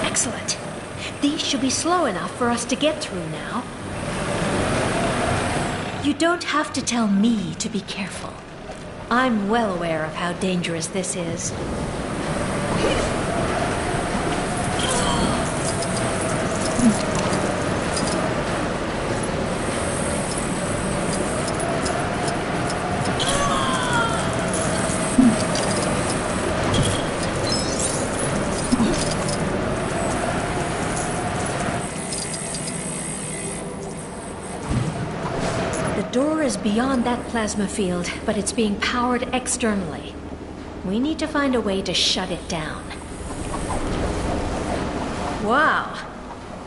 Excellent. These should be slow enough for us to get through now. You don't have to tell me to be careful. I'm well aware of how dangerous this is. The door is beyond that plasma field, but it's being powered externally. We need to find a way to shut it down. Wow.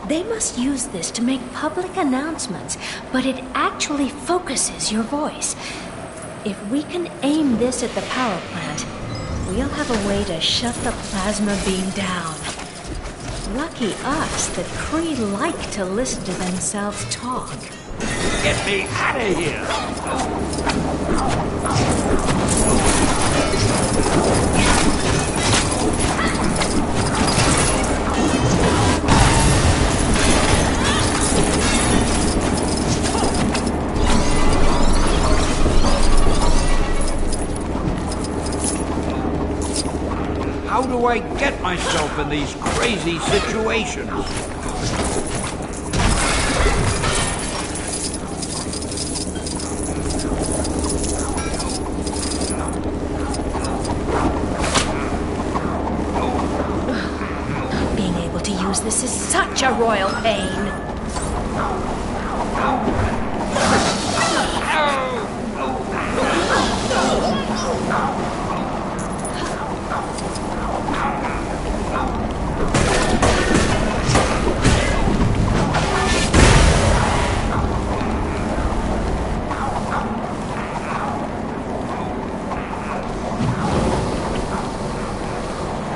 They must use this to make public announcements, but it actually focuses your voice. If we can aim this at the power plant, we'll have a way to shut the plasma beam down. Lucky us that Kree like to listen to themselves talk. Get me out of here! How do I get myself in these crazy situations? This is such a royal pain.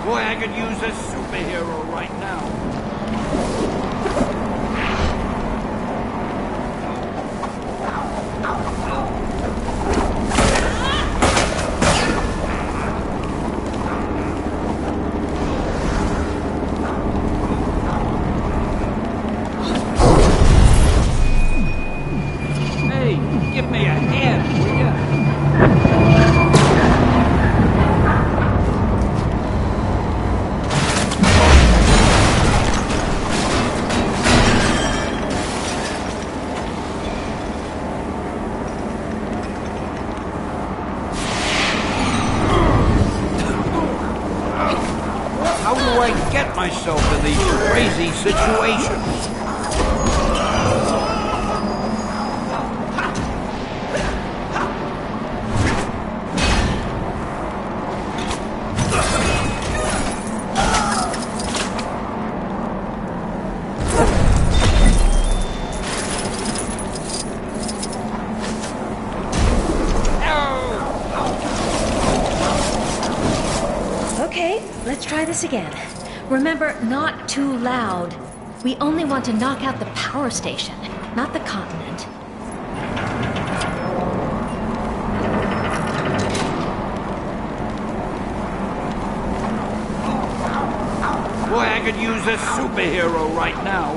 Boy, I could use a superhero right now. Give me a hand, will ya? How do I get myself in these crazy situations? Okay, let's try this again. Remember, not too loud. We only want to knock out the power station, not the continent. Boy, I could use a superhero right now.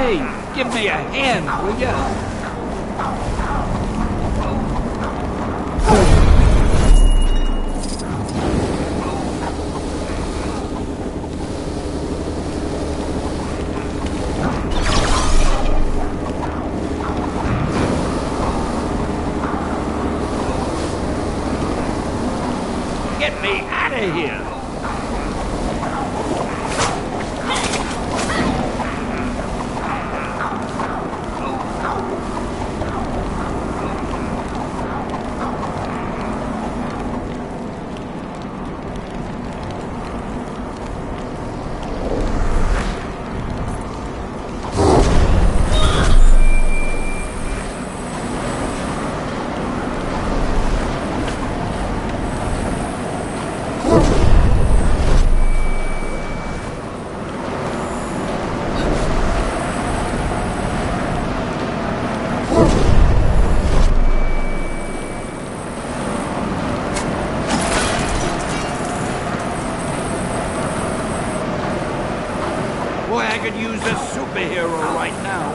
Hey, give me a hand, will ya? Stay here. Boy, I could use a superhero right now.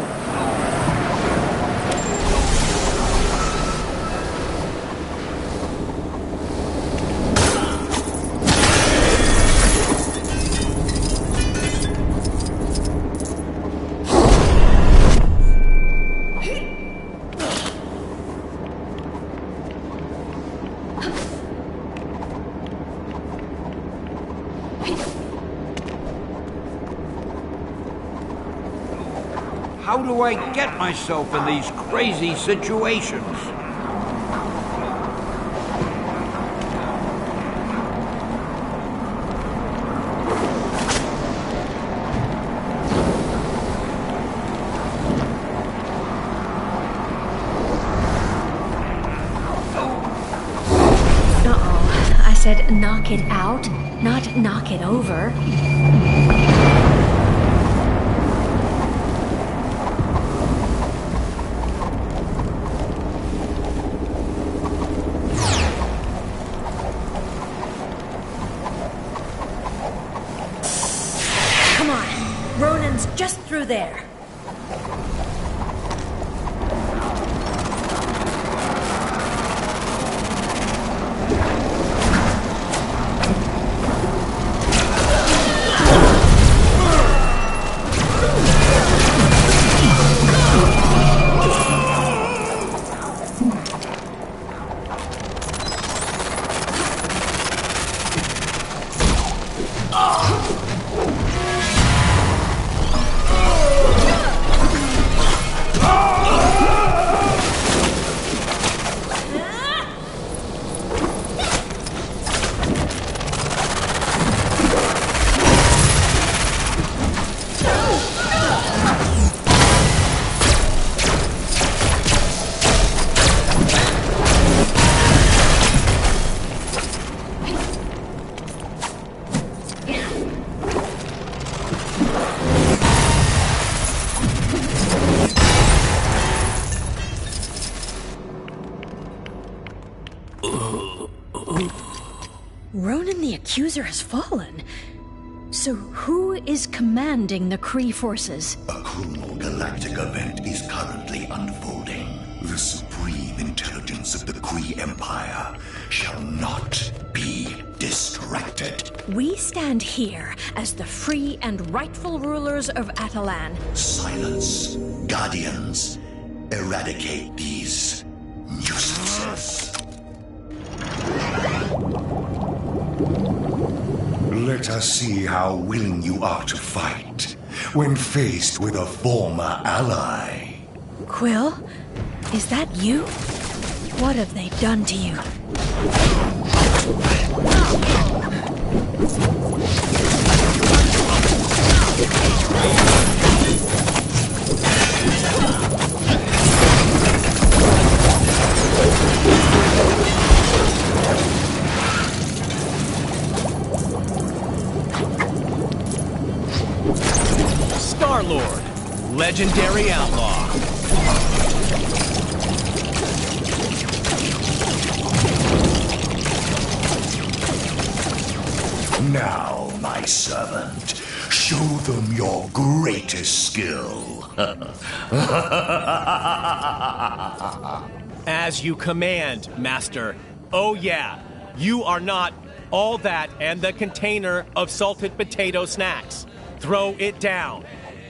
How do I get myself in these crazy situations? Uh-oh. I said knock it out, not knock it over. Come on, Ronan's just through there. Ronan the Accuser has fallen. So who is commanding the Kree forces? A cruel galactic event is currently unfolding. The supreme intelligence of the Kree Empire shall not be distracted. We stand here as the free and rightful rulers of Atalan. Silence, Guardians. Eradicate these nuisances. Let us see how willing you are to fight when faced with a former ally. Quill, is that you? What have they done to you? Star-Lord, legendary outlaw. Now, my servant, show them your greatest skill. As you command, Master. Oh yeah, you are not all that and the container of salted potato snacks. Throw it down.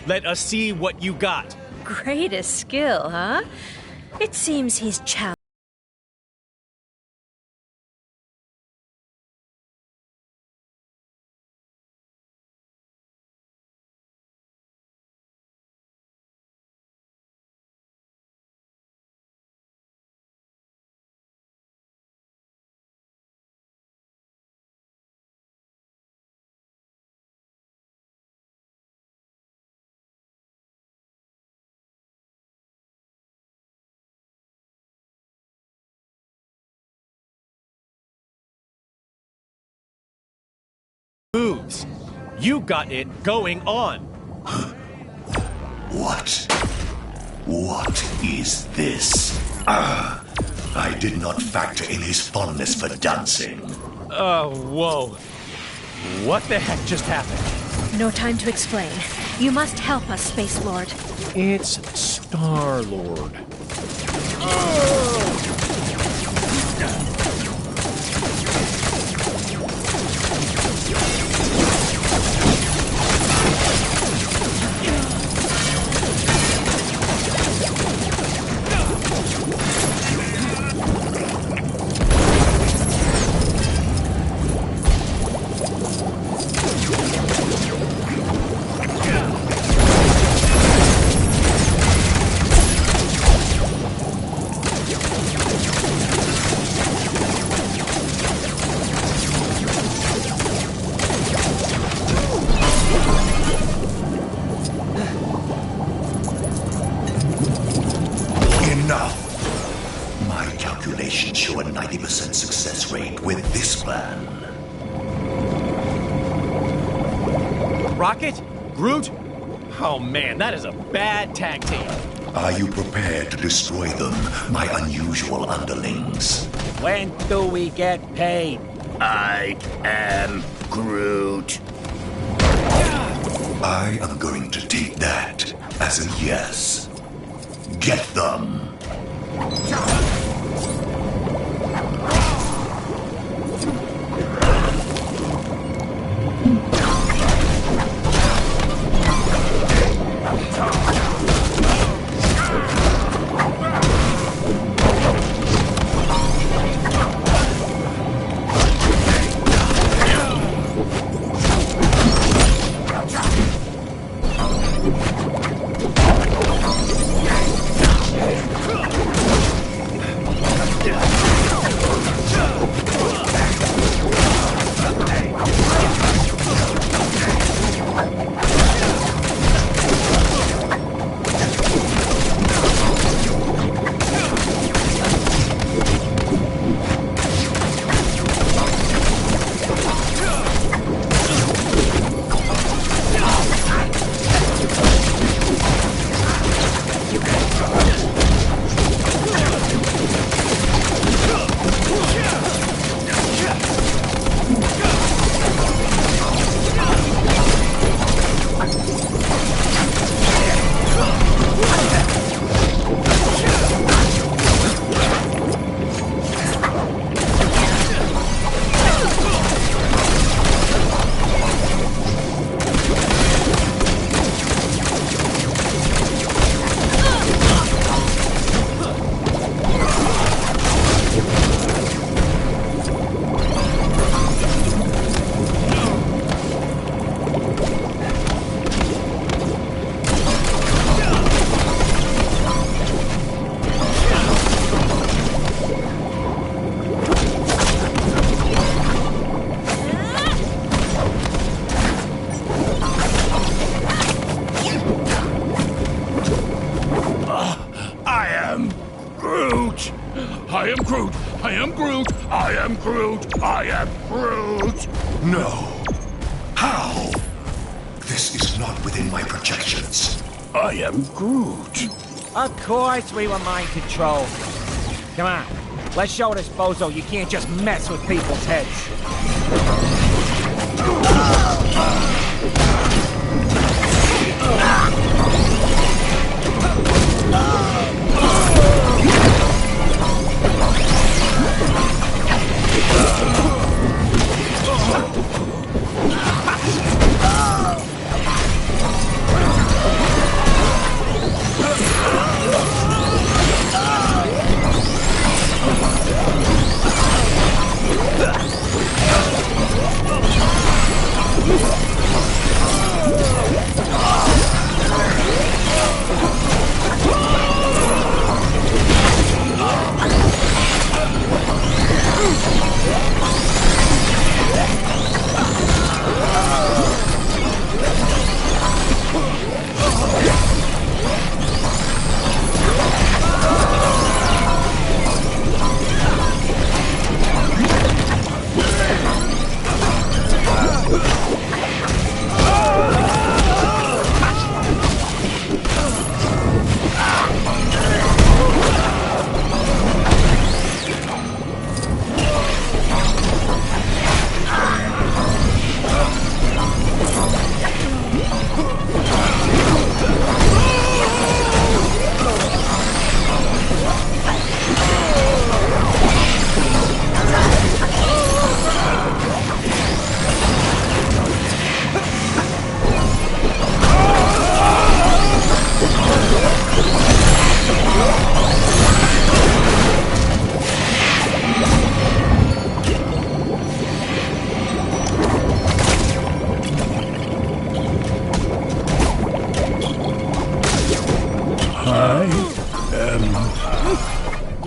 Let us see what you got. Greatest skill, huh? It seems he's challenged. moves. You got it going on. What is this? I did not factor in his fondness for dancing. Oh, whoa. What the heck just happened? No time to explain. You must help us, Space Lord. It's Star-Lord. Show a 90% success rate with this plan. Rocket? Groot? Oh man, that is a bad tag team. Are you prepared to destroy them, my unusual underlings? When do we get paid? I am Groot. I am going to take that as a yes. Get them. I am Groot! I am Groot! I am Groot! I am Groot! No. How? This is not within my projections. I am Groot. Of course we were mind controlled. Come on, let's show this bozo you can't just mess with people's heads.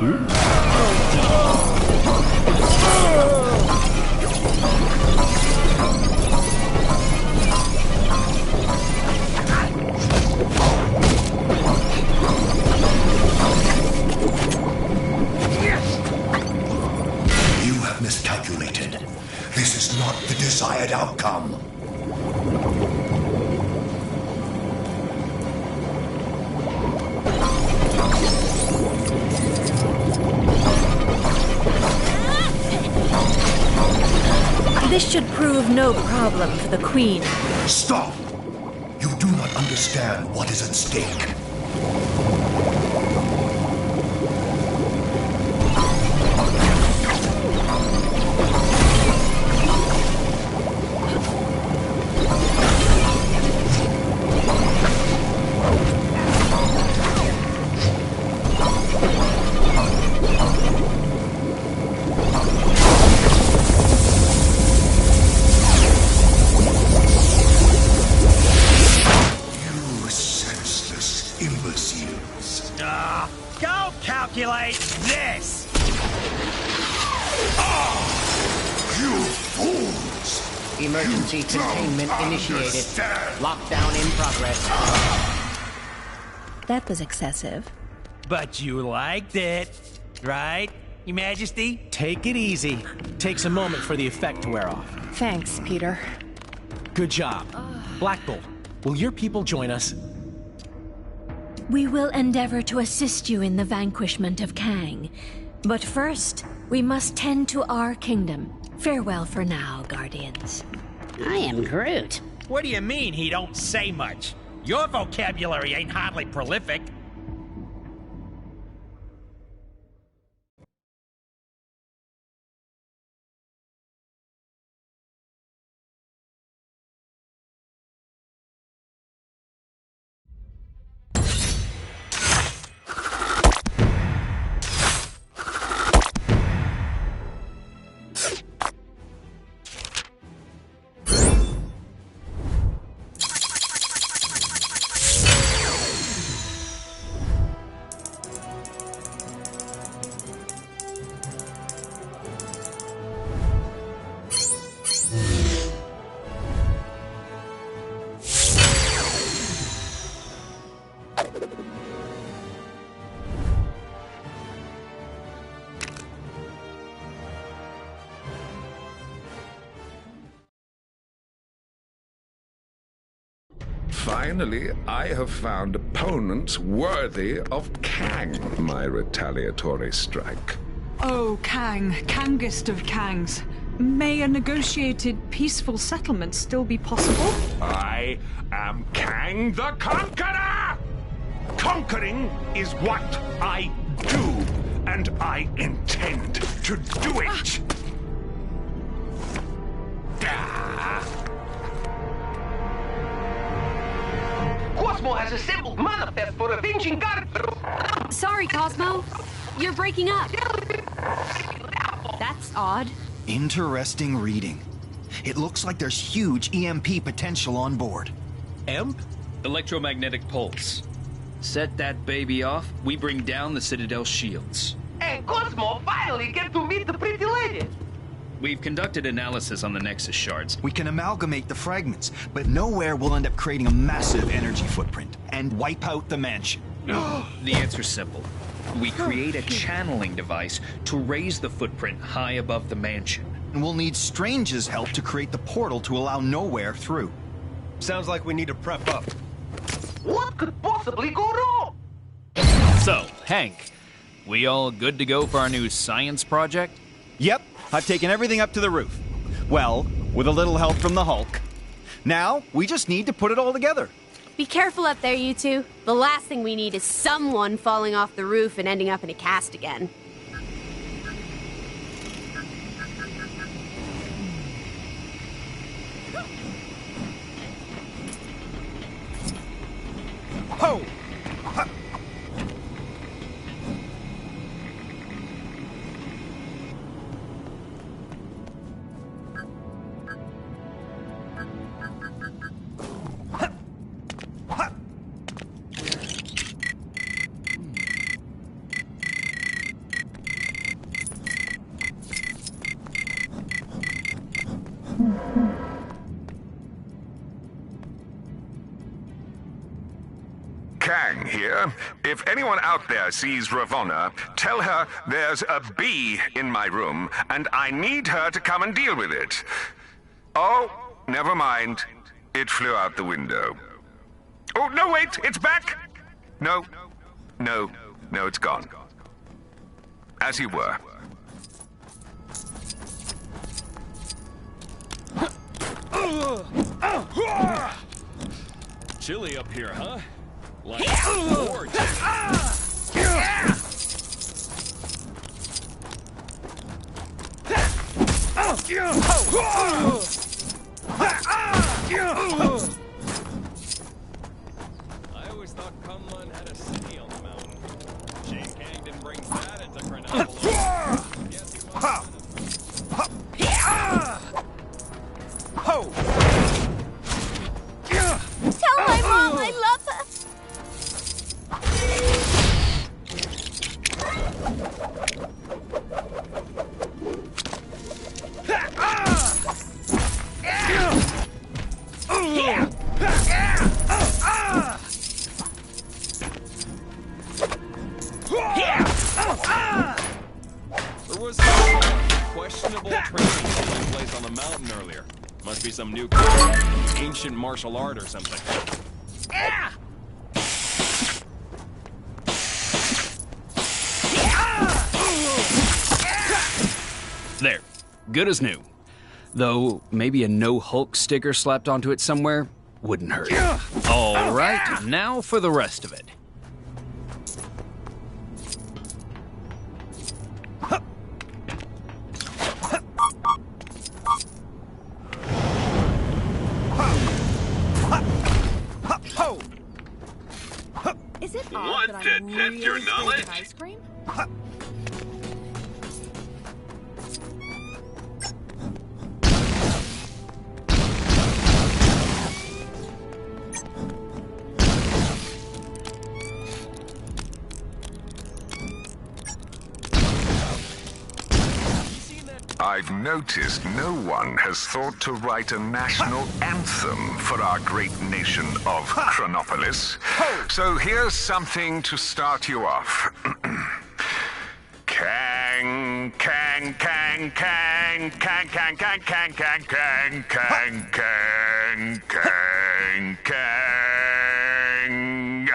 You have miscalculated. This is not the desired outcome. This should prove no problem for the Queen. Stop! You do not understand what is at stake. Go calculate this! You fools! Emergency containment initiated. Lockdown in progress. That was excessive. But you liked it, right, Your Majesty? Take it easy. Takes a moment for the effect to wear off. Thanks, Peter. Good job. Black Bolt, will your people join us? We will endeavor to assist you in the vanquishment of Kang. But first, we must tend to our kingdom. Farewell for now, Guardians. I am Groot. What do you mean he don't say much? Your vocabulary ain't hardly prolific. Finally, I have found opponents worthy of Kang, my retaliatory strike. Oh, Kang, Kangest of Kangs. May a negotiated peaceful settlement still be possible? I am Kang the Conqueror! Conquering is what I do, and I intend to do it! Cosmo has assembled manifest for avenging God. Sorry, Cosmo. You're breaking up. That's odd. Interesting reading. It looks like there's huge EMP potential on board. EMP? Electromagnetic pulse. Set that baby off, we bring down the Citadel shields. And Cosmo finally get to meet the pretty lady. We've conducted analysis on the Nexus shards. We can amalgamate the fragments, but nowhere will end up creating a massive energy footprint and wipe out the mansion. The answer's simple. We create a channeling device to raise the footprint high above the mansion. And we'll need Strange's help to create the portal to allow Nowhere through. Sounds like we need to prep up. What could possibly go wrong? So, Hank, we all good to go for our new science project? Yep, I've taken everything up to the roof. Well, with a little help from the Hulk. Now, we just need to put it all together. Be careful up there, you two. The last thing we need is someone falling off the roof and ending up in a cast again. Ho! Kang here. If anyone out there sees Ravonna, tell her there's a bee in my room, and I need her to come and deal with it. Oh, never mind. It flew out the window. Oh, no, wait, it's back! No, it's gone. As you were. Chilly up here, huh? Like vortex. I always thought Kunlun had a city on the mountain. Shane Kang didn't bring that into Chronopolis. Tell my mom I love her. There was some questionable training taking place on the mountain earlier. Must be some new ancient martial art or something. There. Good as new. Though, maybe a no Hulk sticker slapped onto it somewhere wouldn't hurt. All right, now for the rest of it. Is it odd Want that to I'm test really your good knowledge? at ice cream? I've noticed no one has thought to write a national anthem for our great nation of Chronopolis. So here's something to start you off. Kang, Kang, Kang, Kang, Kang, Kang, Kang, Kang, Kang, Kang, Kang, Kang, Kang, Kang.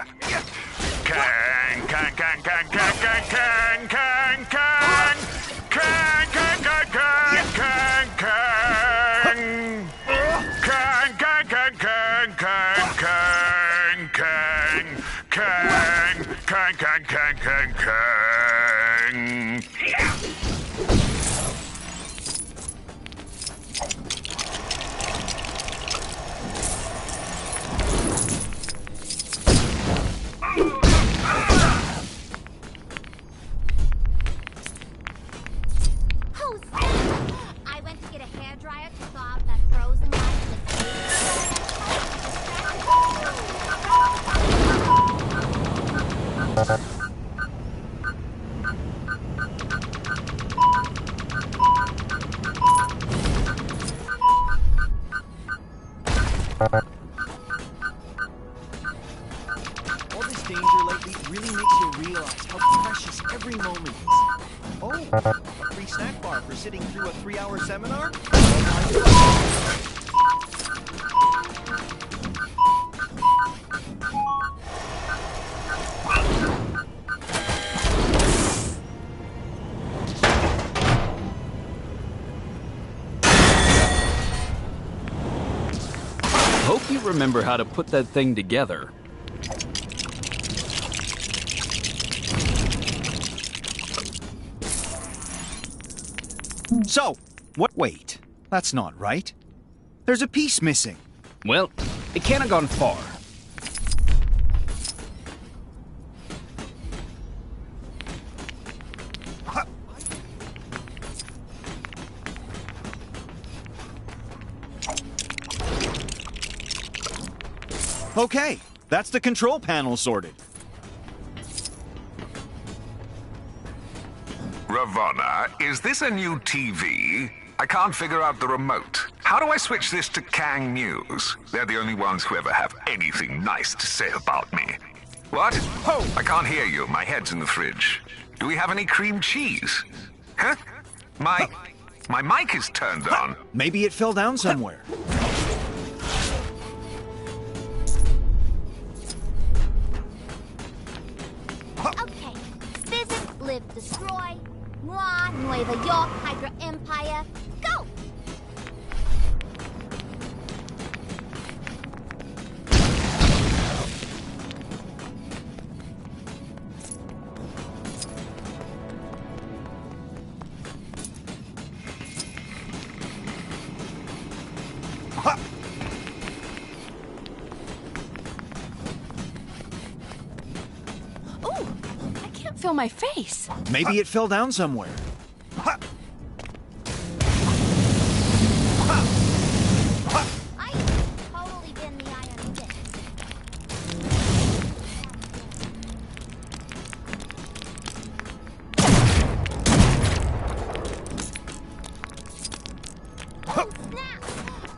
Kang, Kang, Kang, Kang, Kang, Kang, Kang, Kang, Kang. Kang, Kang, Kang, Kang, Kang, Kang. Kang, Kang, Kang, Kang, Kang, Kang, Kang, Kang, Kang, Kang, Kang, Kang. I went to get a hairdryer to thaw out that frozen line in the All this danger lately really makes you realize how precious every moment is. Oh, a free snack bar for sitting through a 3-hour seminar? Hope you remember how to put that thing together. So, what? Wait, that's not right. There's a piece missing. Well, it can't have gone far. Okay, that's the control panel sorted. Ravonna, is this a new TV? I can't figure out the remote. How do I switch this to Kang News? They're the only ones who ever have anything nice to say about me. What? I can't hear you. My head's in the fridge. Do we have any cream cheese? Huh? My mic is turned on. Maybe it fell down somewhere. Okay. Visit, live, destroy. Ra, Nueva York, Hydra Empire. Go! Feel my face. Maybe it fell down somewhere. Totally been the eye on it. Oh, snap!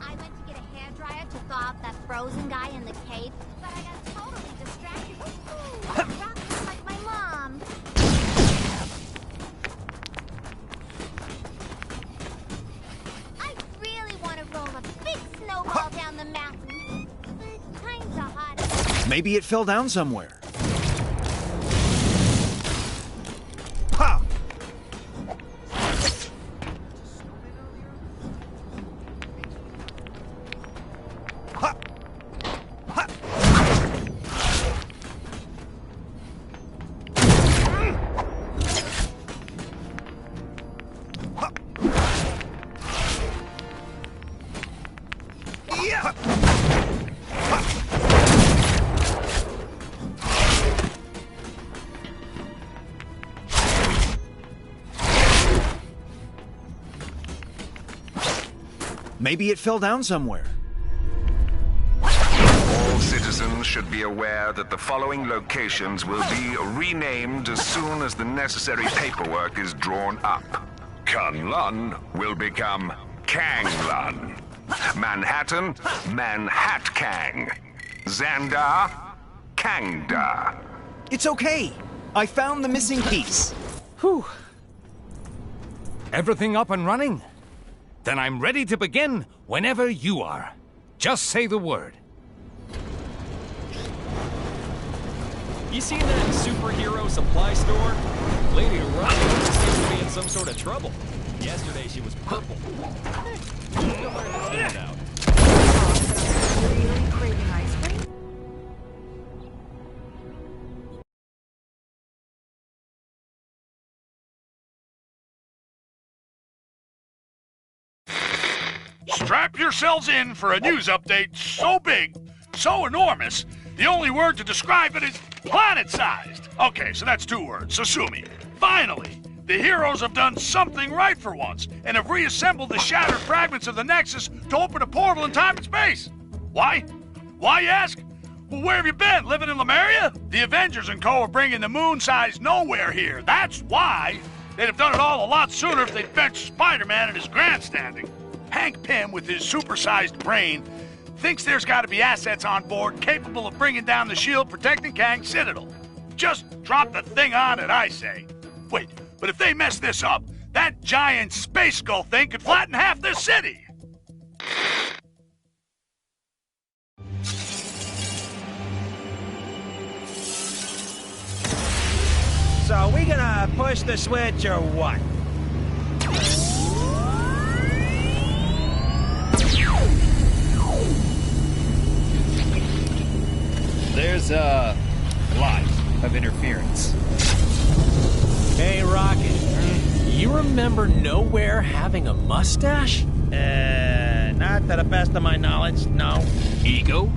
I went to get a hairdryer to thaw out that frozen guy in the cave, but I got totally distracted. Rocking like my mom. I really want to roll a big snowball down the mountain, but times are hot. Maybe it fell down somewhere. Maybe it fell down somewhere. All citizens should be aware that the following locations will be renamed as soon as the necessary paperwork is drawn up. Kunlun will become Kanglun. Manhattan, Manhatkang. Xandar, Kangda. It's okay. I found the missing piece. Whew. Everything up and running? Then I'm ready to begin whenever you are. Just say the word. You seen that superhero supply store? Lady Ryan seems to be in some sort of trouble. Yesterday she was purple. Still learning to stand out. Really craving ice cream? Strap yourselves in for a news update so big, so enormous, the only word to describe it is planet-sized. Okay, so that's 2 words, so sue me. Finally, the heroes have done something right for once and have reassembled the shattered fragments of the Nexus to open a portal in time and space. Why? Why, you ask? Well, where have you been? Living in Lemuria? The Avengers and co. are bringing the moon-sized nowhere here. That's why. They'd have done it all a lot sooner if they'd benched Spider-Man and his grandstanding. Hank Pym, with his supersized brain, thinks there's got to be assets on board capable of bringing down the shield protecting Kang's Citadel. Just drop the thing on it, I say. Wait, but if they mess this up, that giant space skull thing could flatten half this city. So, we gonna push the switch or what? There's a lot of interference. Hey, Rocket. You remember Nowhere having a mustache? Not to the best of my knowledge, no. Ego?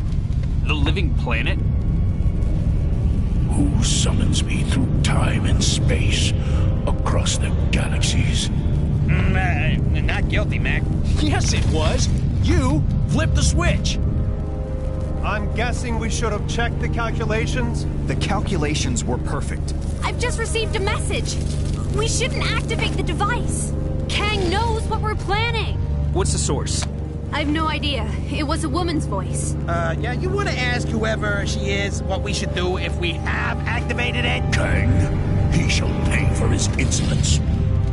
The living planet? Who summons me through time and space across the galaxies? Not guilty, Mac. Yes, it was. You flipped the switch. I'm guessing we should have checked the calculations? The calculations were perfect. I've just received a message. We shouldn't activate the device. Kang knows what we're planning. What's the source? I have no idea. It was a woman's voice. Yeah, you want to ask whoever she is what we should do if we have activated it? Kang, he shall pay for his insolence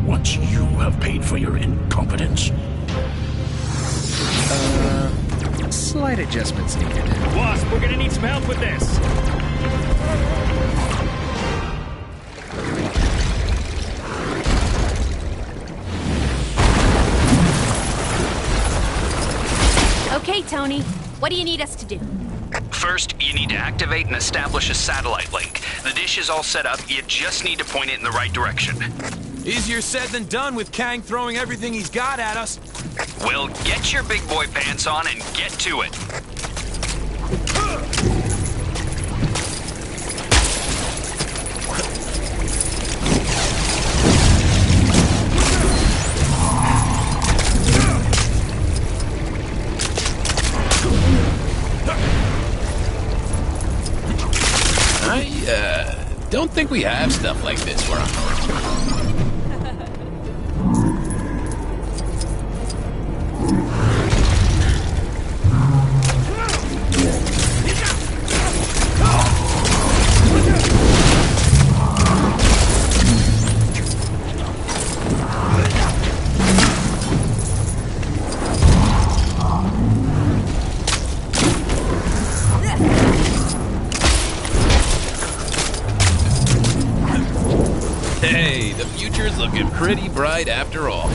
once you have paid for your incompetence. Slight adjustments needed. Wasp, we're gonna need some help with this. Okay, Tony. What do you need us to do? First, you need to activate and establish a satellite link. The dish is all set up, you just need to point it in the right direction. Easier said than done with Kang throwing everything he's got at us. Well, get your big boy pants on and get to it. I don't think we have stuff like this where I'm from. Hey, the future's looking pretty bright after all.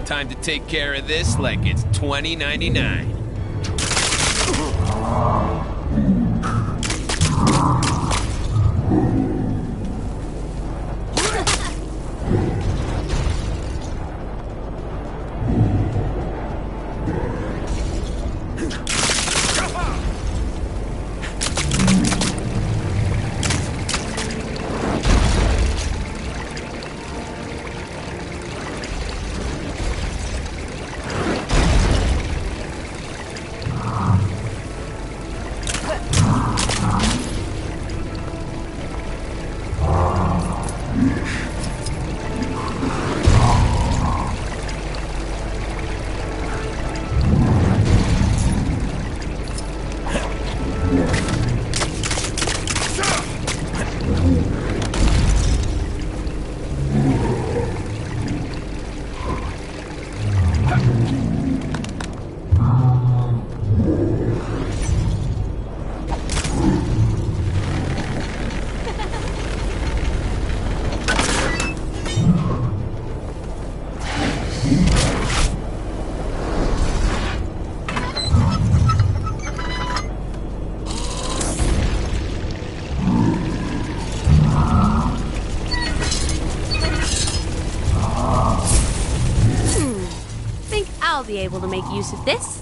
Time to take care of this like it's 2099. I'll be able to make use of this.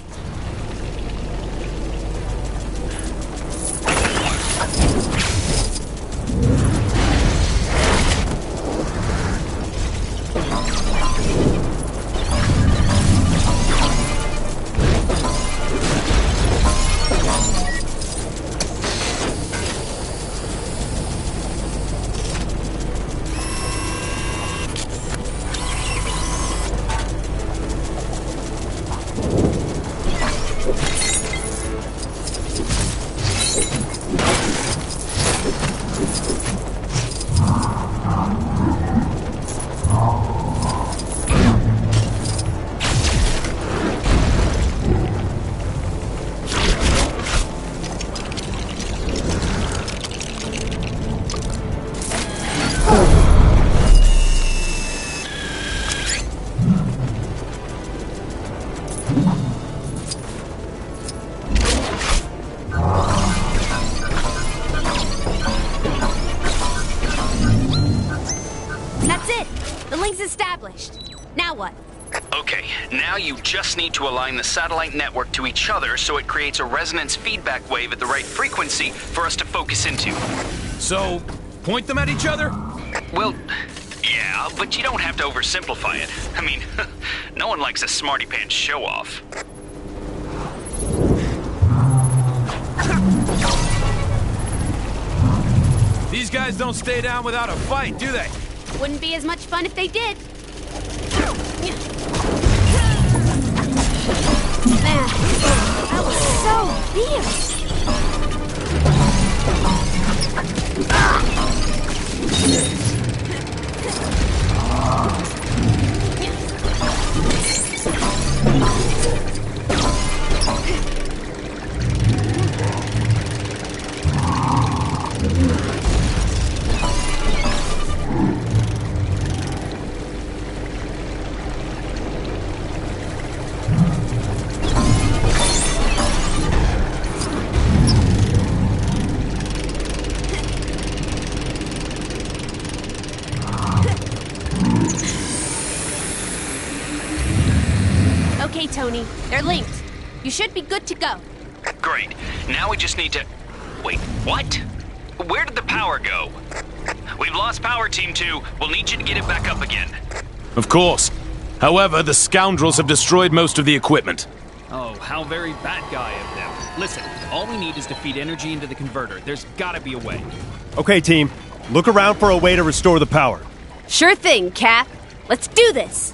established. Now what? Okay, now you just need to align the satellite network to each other so it creates a resonance feedback wave at the right frequency for us to focus into. So, point them at each other? Well, yeah, but you don't have to oversimplify it. I mean, no one likes a smarty pants show-off. These guys don't stay down without a fight, do they? Wouldn't be as much fun if they did. Man, that was so fierce. Okay, Tony, they're linked. You should be good to go. Great. Now we just need to... Wait, what? Where did the power go? We've lost power, Team 2. We'll need you to get it back up again. Of course. However, the scoundrels have destroyed most of the equipment. Oh, how very bad guy of them. Listen, all we need is to feed energy into the converter. There's gotta be a way. Okay, team. Look around for a way to restore the power. Sure thing, Cap. Let's do this.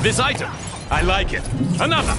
This item, I like it. Another!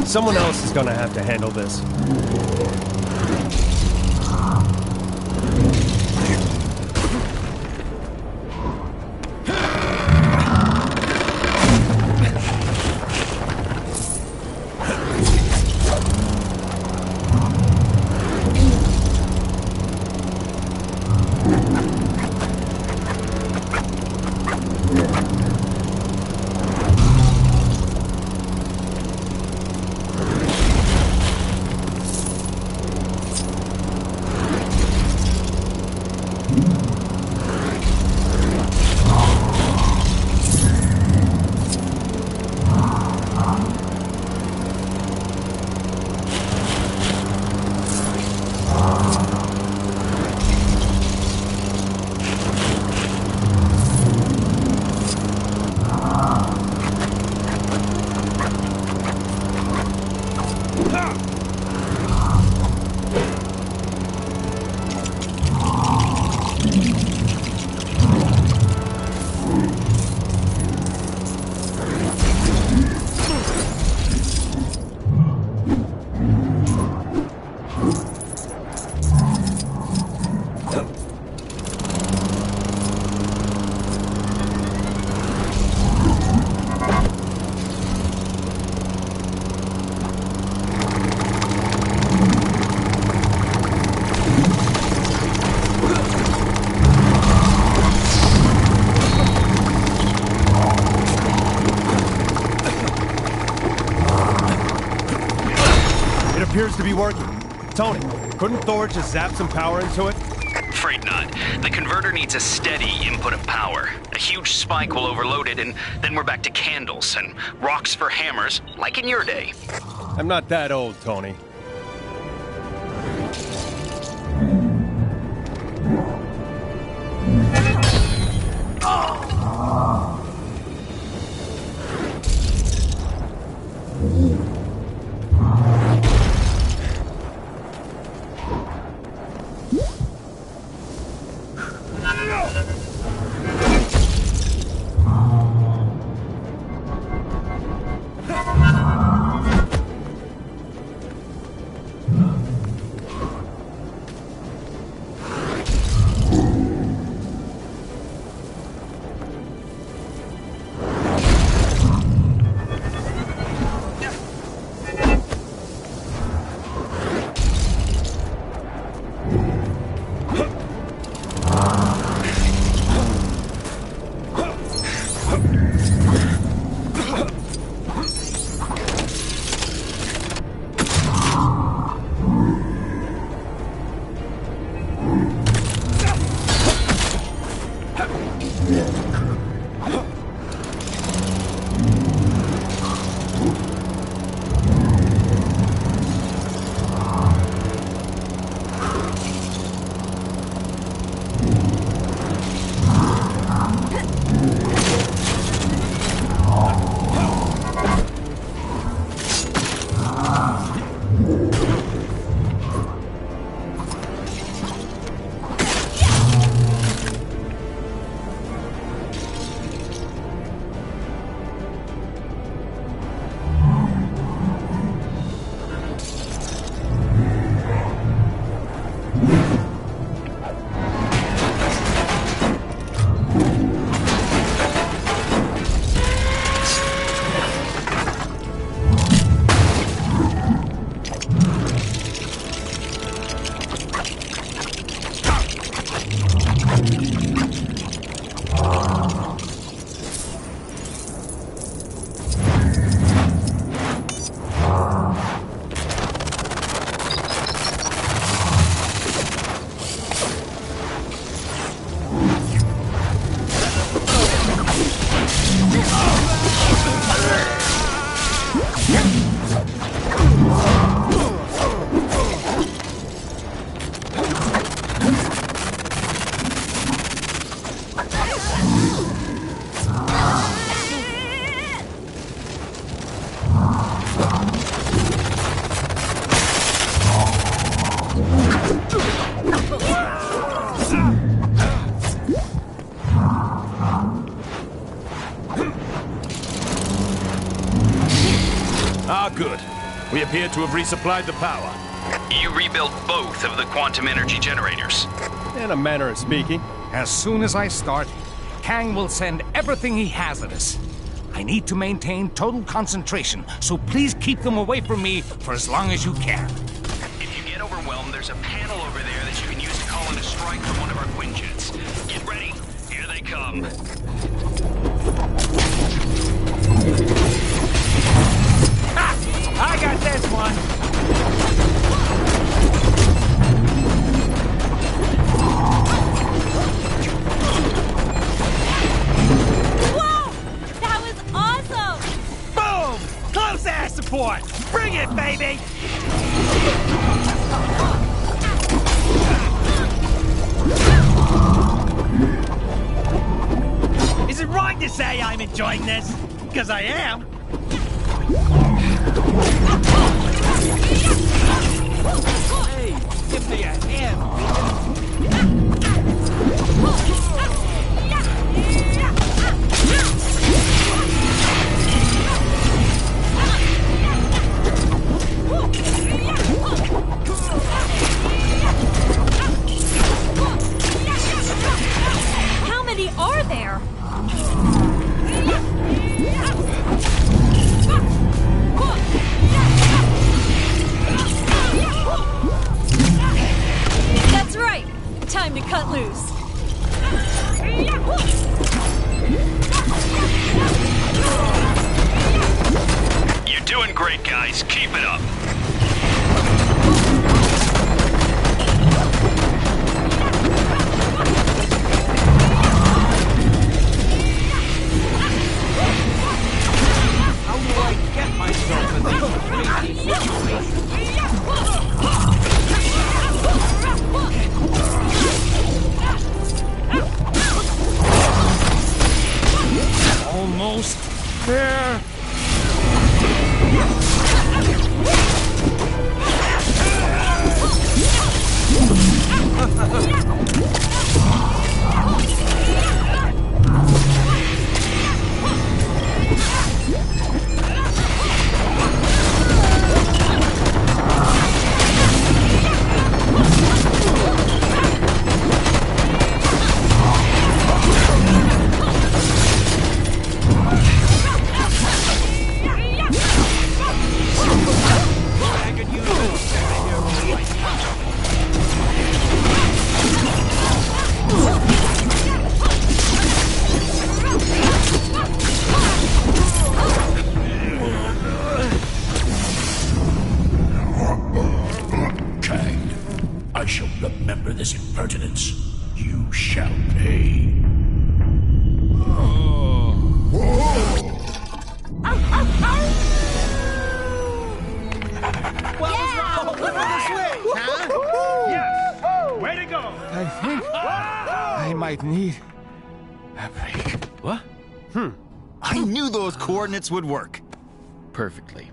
Someone else is gonna have to handle this. Appears to be working. Tony, couldn't Thor just zap some power into it? Afraid not. The converter needs a steady input of power. A huge spike will overload it, and then we're back to candles and rocks for hammers, like in your day. I'm not that old, Tony. Ah, good. We appear to have resupplied the power. You rebuilt both of the quantum energy generators. In a manner of speaking. As soon as I start, Kang will send everything he has at us. I need to maintain total concentration, so please keep them away from me for as long as you can. If you get overwhelmed, there's a panel over there that you can use to call in a strike from one of our Quinjets. Get ready. Here they come. I got this one! Whoa! That was awesome! Boom! Close air support! Bring it, baby! Is it wrong to say I'm enjoying this? Because I am. Hey, give me a hand. How many are there? That's right. Time to cut loose. You're doing great, guys. Keep it up. How do I get myself in this crazy situation? Almost there. I shall remember this impertinence. You shall pay. What was wrong? Flip the switch, huh? Yes! Way to go! I think I might need a break. What? I knew those coordinates would work. Perfectly.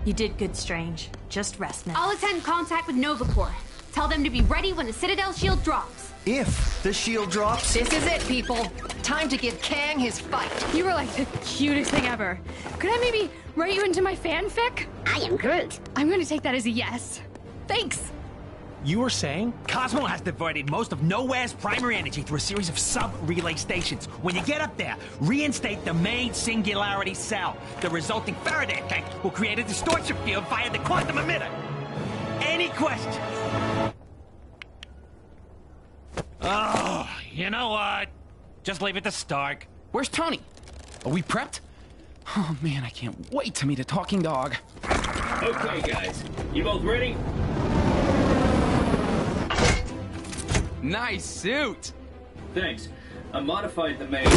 You did good, Strange. Just rest now. I'll attend contact with Nova Corps. Tell them to be ready when the Citadel shield drops. If the shield drops... This is it, people. Time to give Kang his fight. You were like the cutest thing ever. Could I maybe write you into my fanfic? I am Groot. I'm gonna take that as a yes. Thanks. You were saying? Cosmo has diverted most of Nowhere's primary energy through a series of sub-relay stations. When you get up there, reinstate the main singularity cell. The resulting Faraday effect will create a distortion field via the quantum emitter. Any questions? Oh, you know what? Just leave it to Stark. Where's Tony? Are we prepped? Oh man, I can't wait to meet a talking dog. Okay, guys. You both ready? Nice suit! Thanks. I modified the main.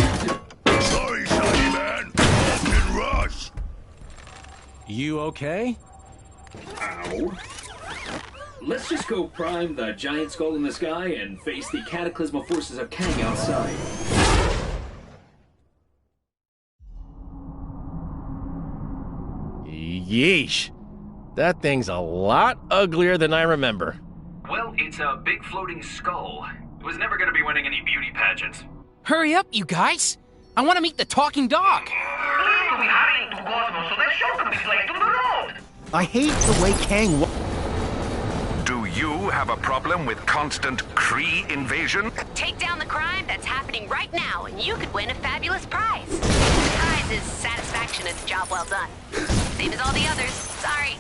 Sorry, Shiny Man. Captain Rush. You okay? Ow. Let's just go prime the giant skull in the sky and face the cataclysmal forces of Kang outside. Yeesh. That thing's a lot uglier than I remember. Well, it's a big floating skull. It was never gonna be winning any beauty pageants. Hurry up, you guys! I want to meet the talking dog! I hate the way Kang Do you have a problem with constant Kree invasion? Take down the crime that's happening right now, and you could win a fabulous prize. The prize is satisfaction at a job well done. Same as all the others. Sorry.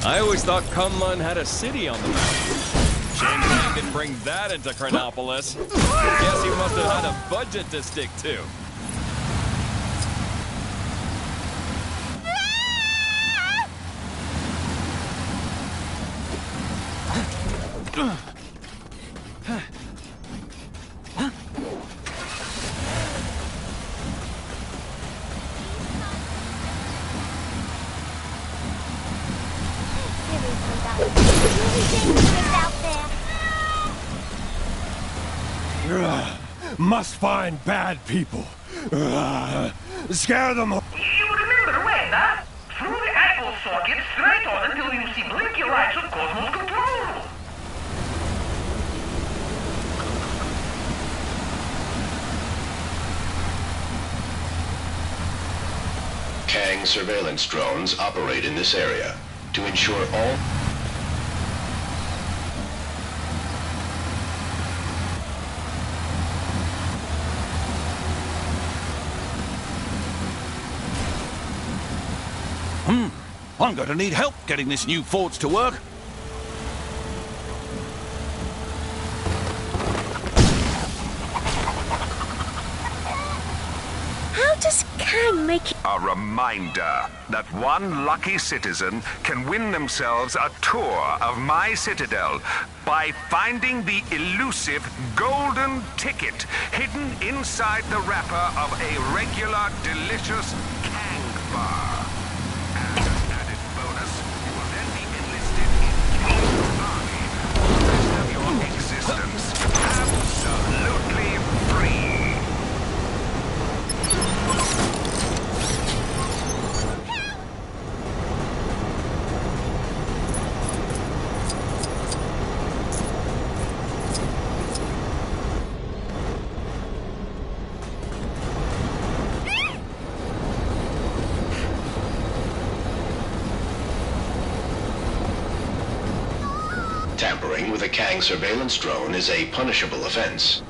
I always thought Kunlun had a city on the map. Shame Kang didn't bring that into Chronopolis. Guess he must have had a budget to stick to. Must find bad people. Scare them. You remember when, huh? Through the eyeball socket, straight on until you see blinky lights of Cosmos control room. Kang surveillance drones operate in this area to ensure all... I'm going to need help getting this new forge to work. How does Kang make it? A reminder that one lucky citizen can win themselves a tour of my citadel by finding the elusive golden ticket hidden inside the wrapper of a regular delicious Kang bar. As an added bonus, you will then be enlisted in Kang's army for the rest of your existence. Absolutely free. Tampering with a Kang surveillance drone is a punishable offense.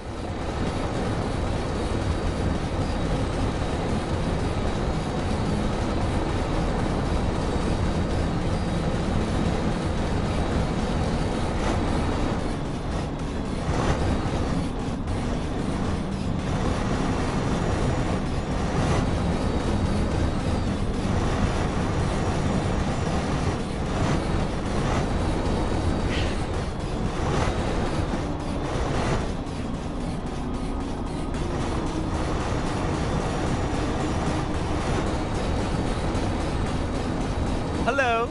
Hello.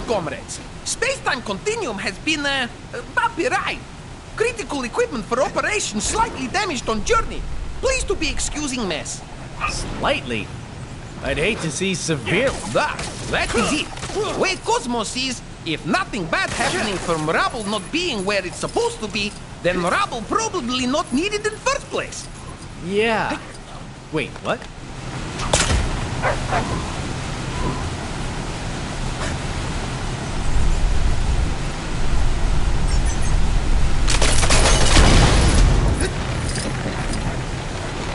Comrades, space-time continuum has been, bumpy ride. Critical equipment for operation slightly damaged on journey. Please to be excusing mess. Slightly? I'd hate to see severe. That is it. Way Cosmos is, if nothing bad happening from rubble not being where it's supposed to be, then rubble probably not needed in first place. Yeah. Wait, what?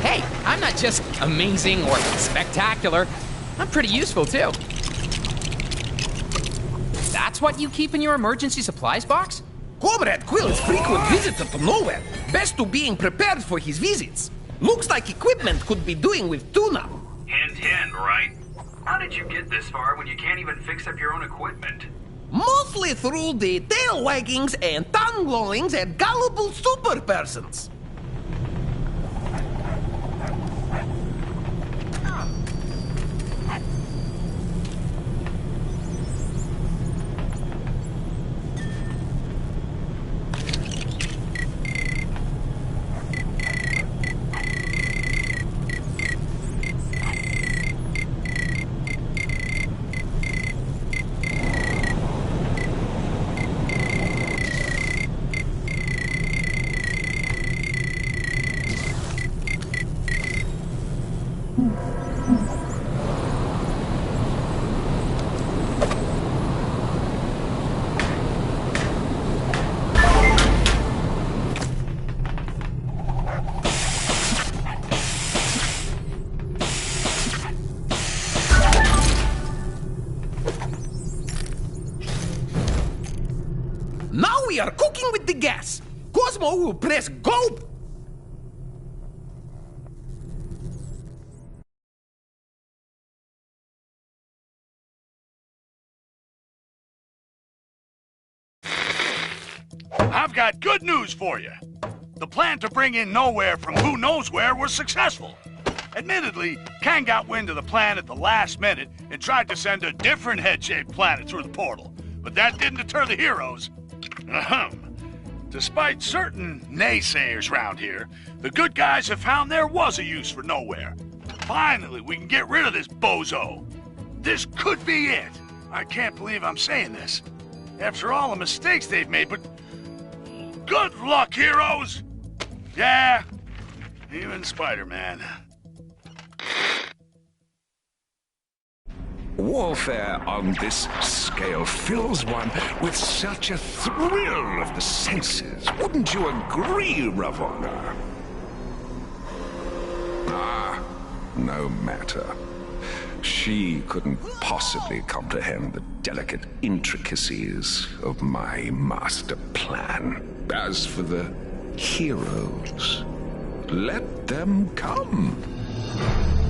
Hey, I'm not just amazing or spectacular. I'm pretty useful, too. That's what you keep in your emergency supplies box? Comrade Quill is frequent visitor to nowhere. Best to being prepared for his visits. Looks like equipment could be doing with tune-up. Hint, right? How did you get this far when you can't even fix up your own equipment? Mostly through the tail waggings and tongue glowings at gullible super persons. Now we are cooking with the gas. Cosmo will press go. I've got good news for you. The plan to bring in Nowhere from who knows where was successful. Admittedly, Kang got wind of the plan at the last minute and tried to send a different head-shaped planet through the portal. But that didn't deter the heroes. Despite certain naysayers round here, the good guys have found there was a use for Nowhere. Finally, we can get rid of this bozo. This could be it. I can't believe I'm saying this. After all the mistakes they've made, but good luck, heroes! Yeah, even Spider-Man. Warfare on this scale fills one with such a thrill of the senses. Wouldn't you agree, Ravonna? Ah, no matter. She couldn't possibly comprehend the delicate intricacies of my master plan. As for the heroes, let them come.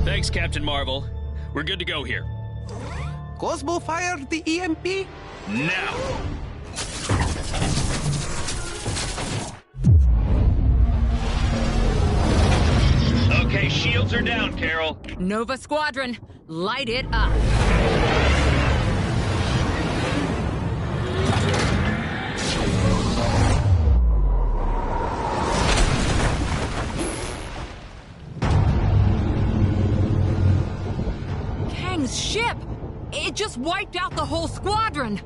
Thanks, Captain Marvel. We're good to go here. Cosmo fired the EMP? Now! Okay, shields are down, Carol. Nova Squadron, light it up. Kang's ship! It just wiped out the whole squadron!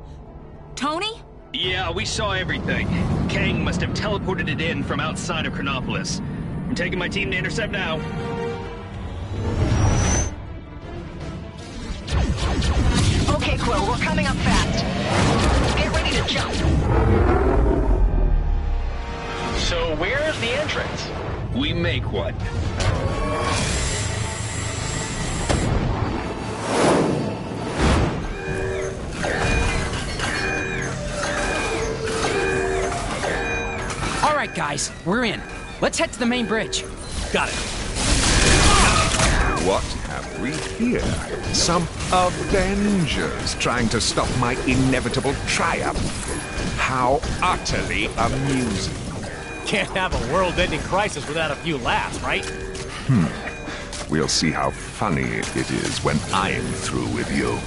Tony? Yeah, we saw everything. Kang must have teleported it in from outside of Chronopolis. I'm taking my team to intercept now. Okay, Quill, we're coming up fast. Get ready to jump. So where's the entrance? We make one. All right, guys, we're in. Let's head to the main bridge. Got it. What have we here? Some Avengers trying to stop my inevitable triumph. How utterly amusing. Can't have a world-ending crisis without a few laughs, right? We'll see how funny it is when I'm through with you.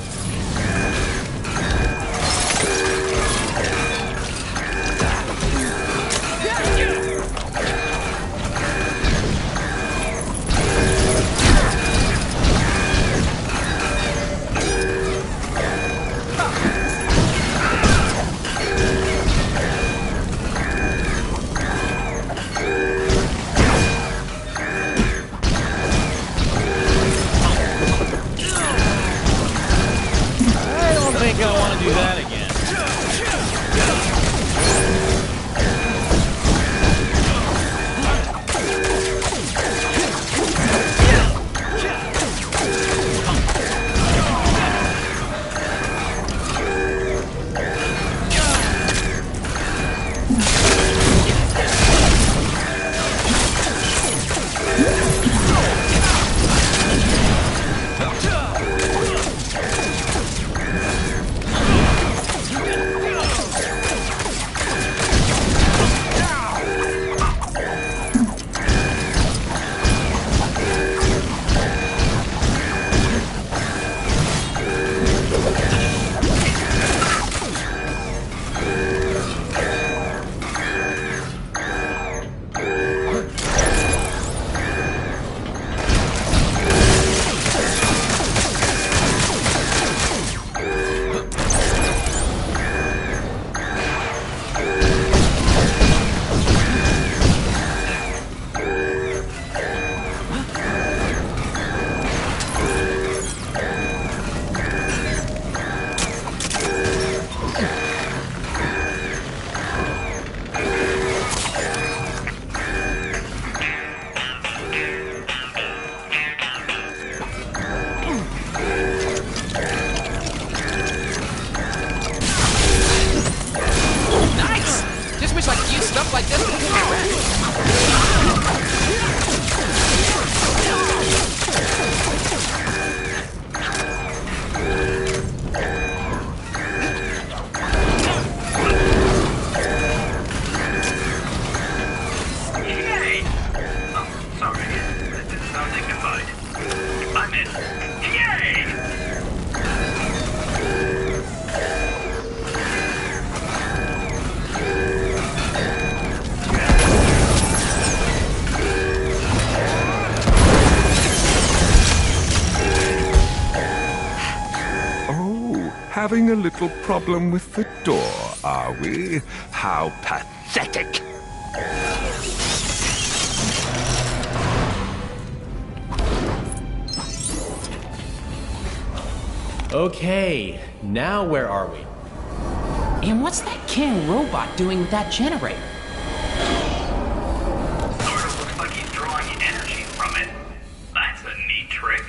Do that again. like this Yay! Oh, sorry. That didn't sound dignified. I'm in. Yay! Having a little problem with the door, are we? How pathetic! Okay, now where are we? And what's that King robot doing with that generator? Sort of looks like he's drawing energy from it. That's a neat trick.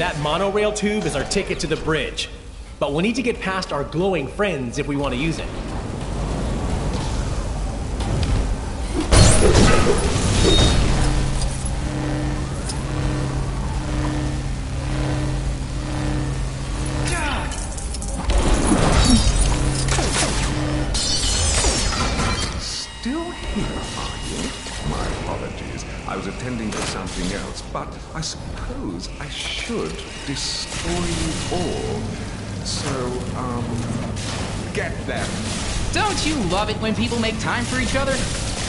That monorail tube is our ticket to the bridge. But we need to get past our glowing friends if we want to use it. Still here, are you? My apologies. I was attending to something else, but I suppose I should destroy you all. So, get them. Don't you love it when people make time for each other?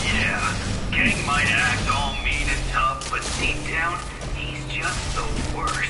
Yeah, Kang might act all mean and tough, but deep down, he's just the worst.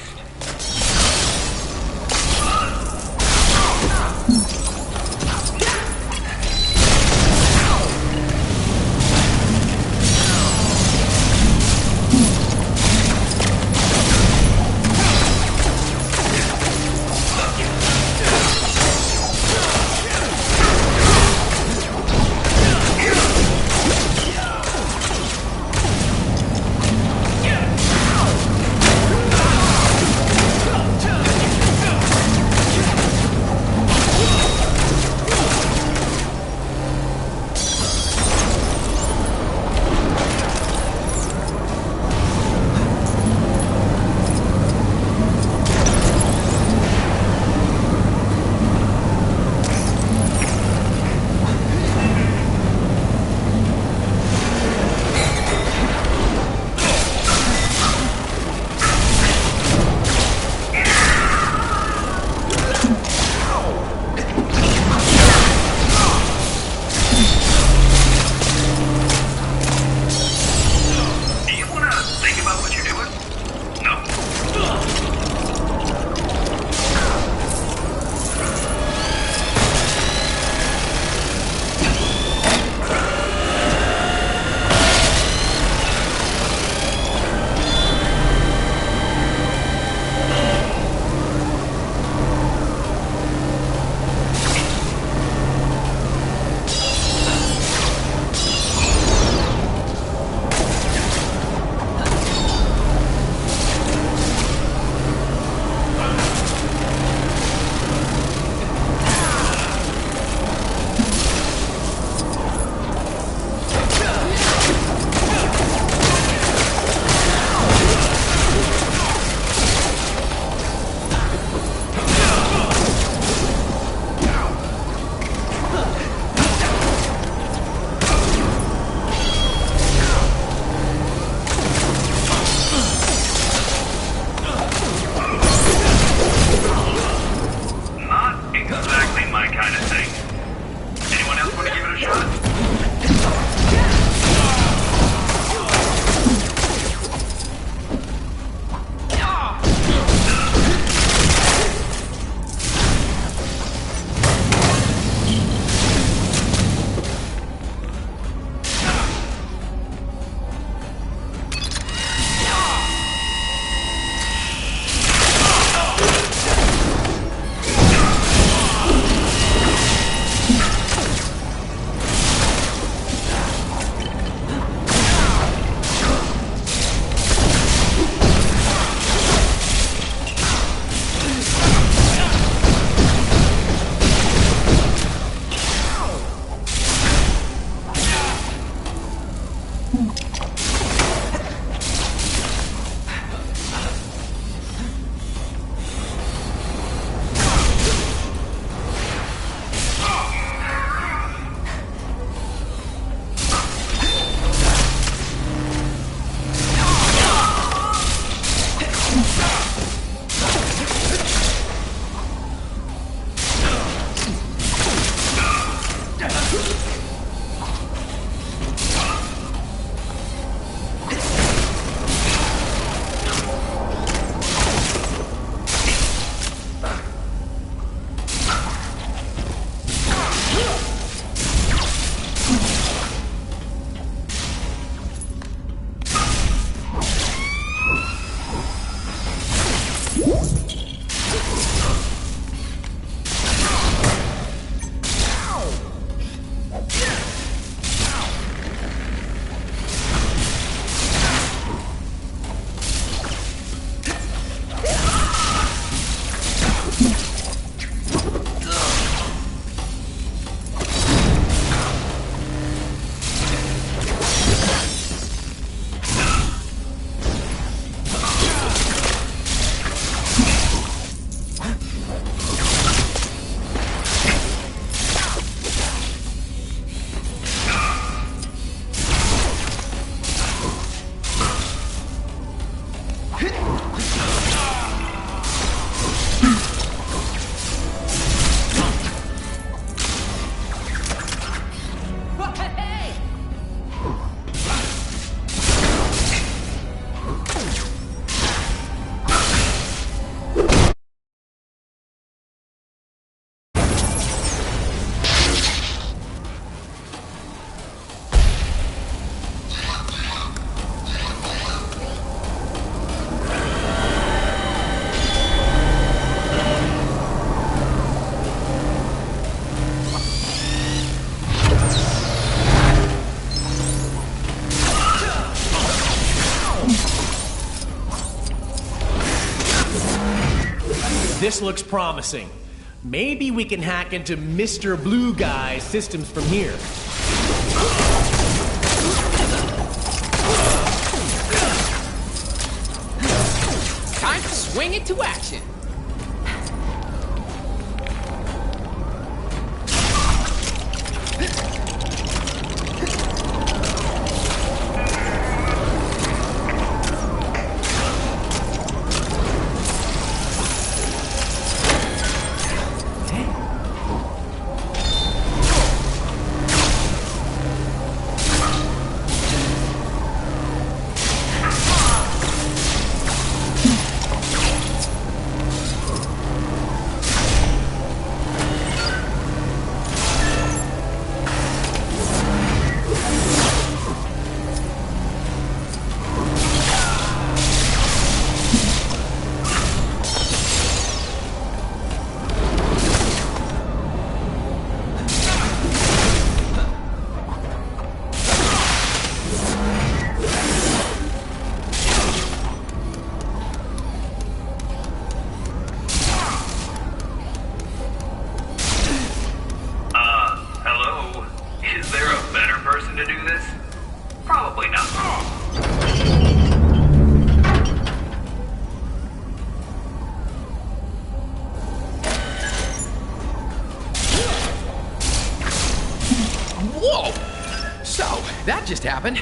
this looks promising. Maybe we can hack into Mr. Blue Guy's systems from here. Time to swing into action. Hello? Is there a better person to do this? Probably not. Whoa! So, that just happened.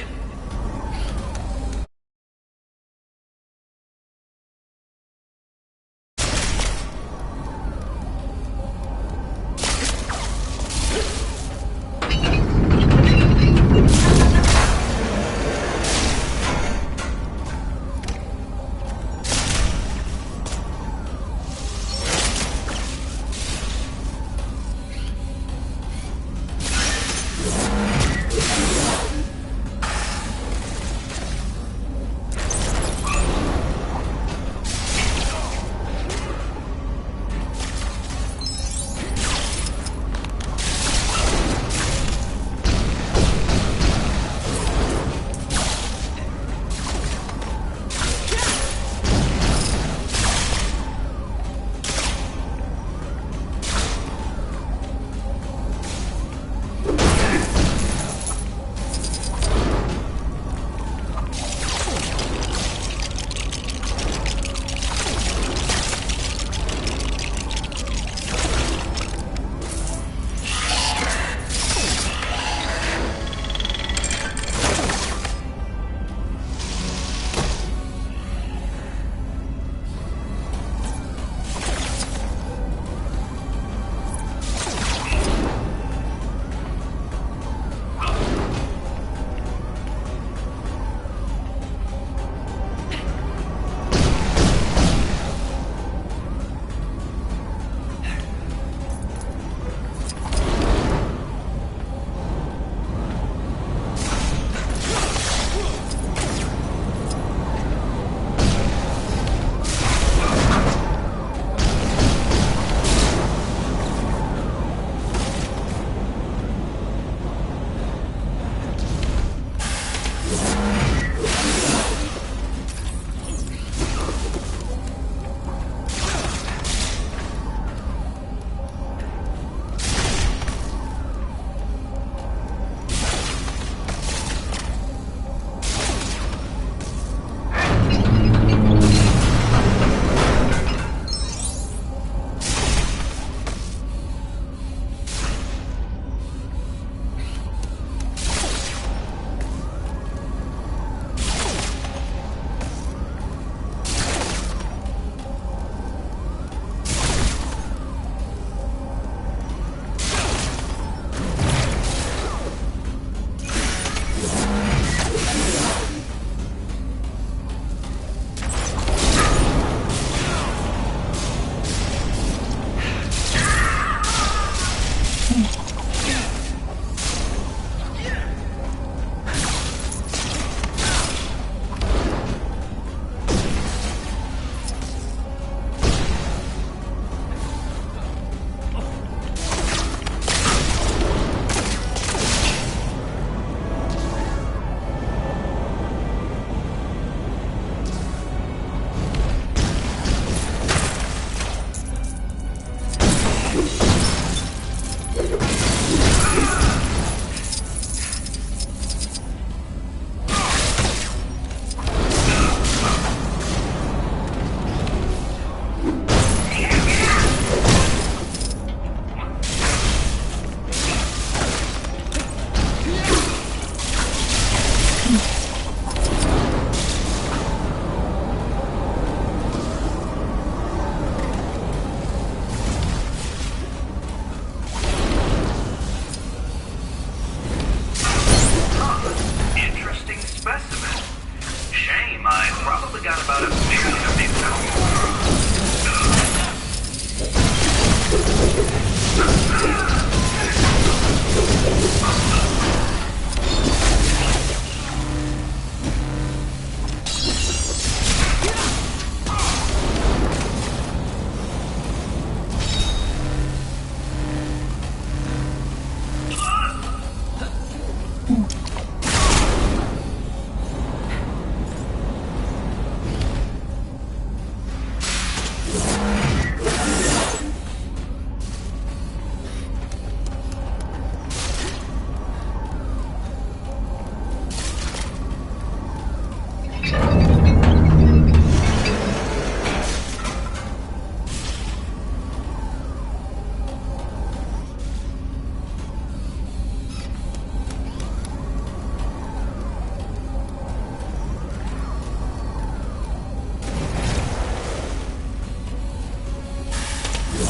I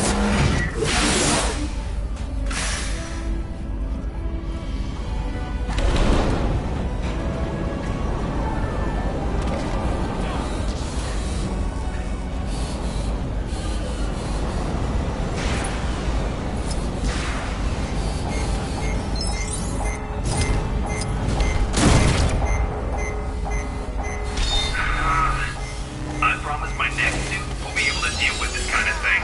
promise my next suit will be able to deal with this kind of thing.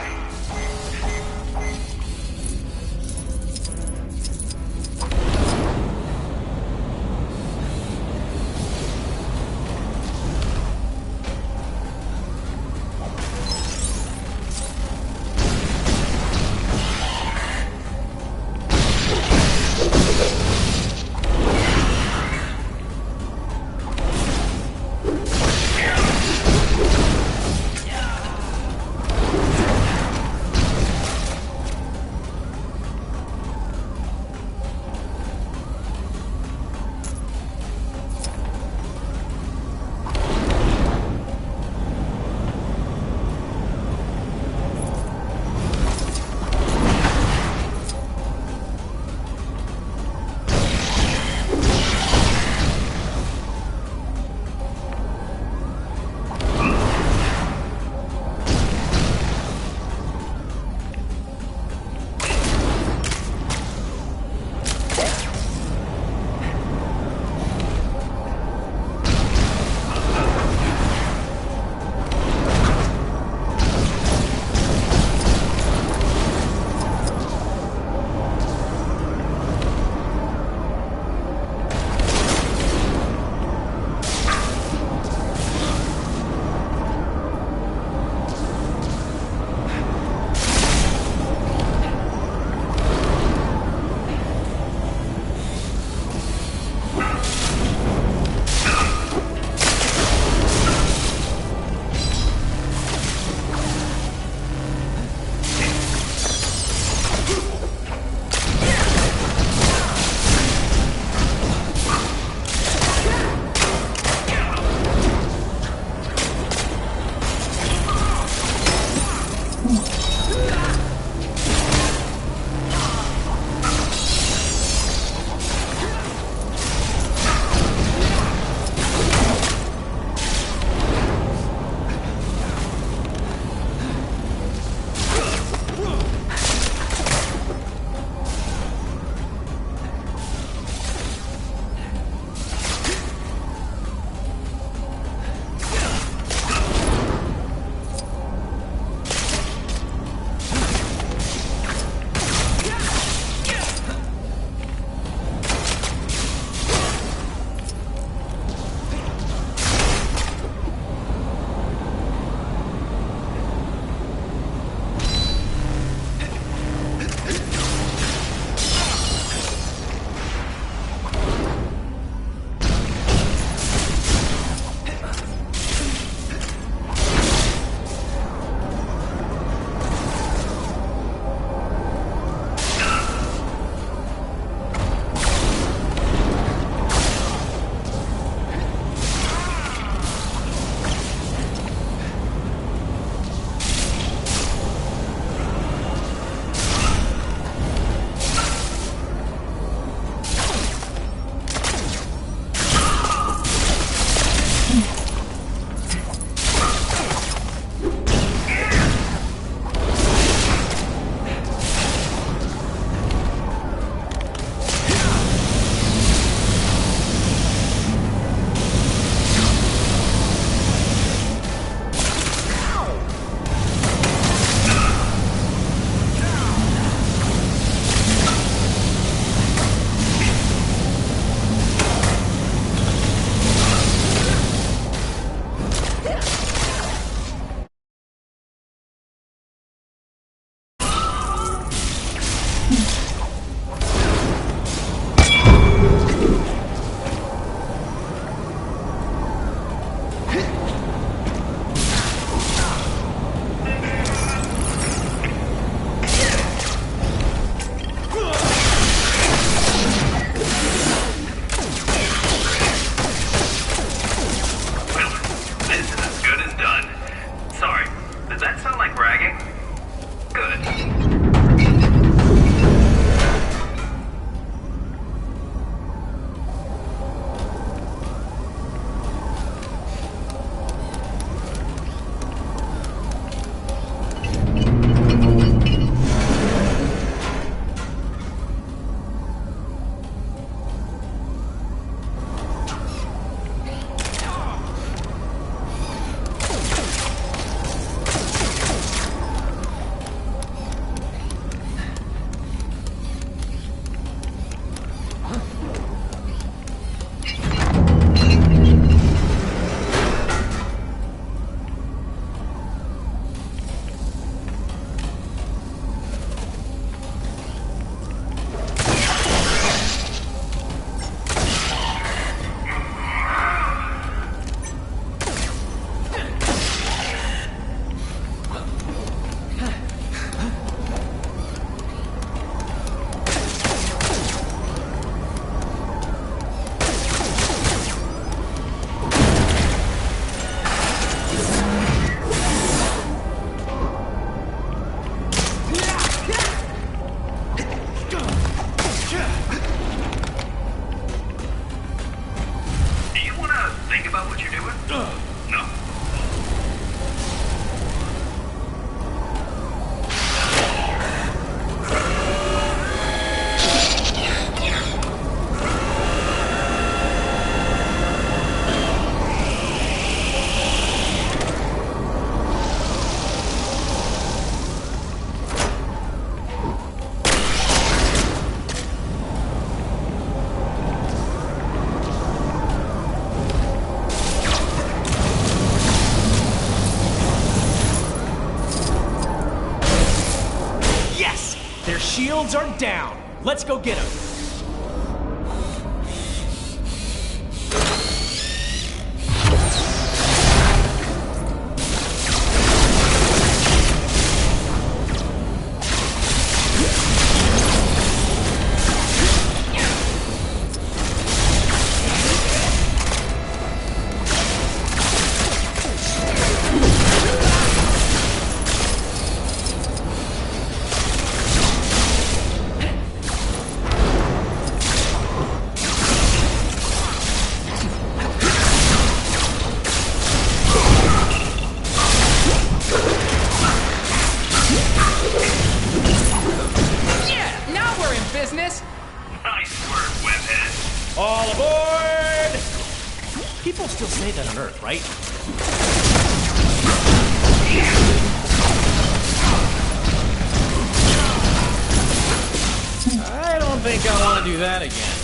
Their shields are down. Let's go get them. All aboard! People still say that on Earth, right? I don't think I want to do that again.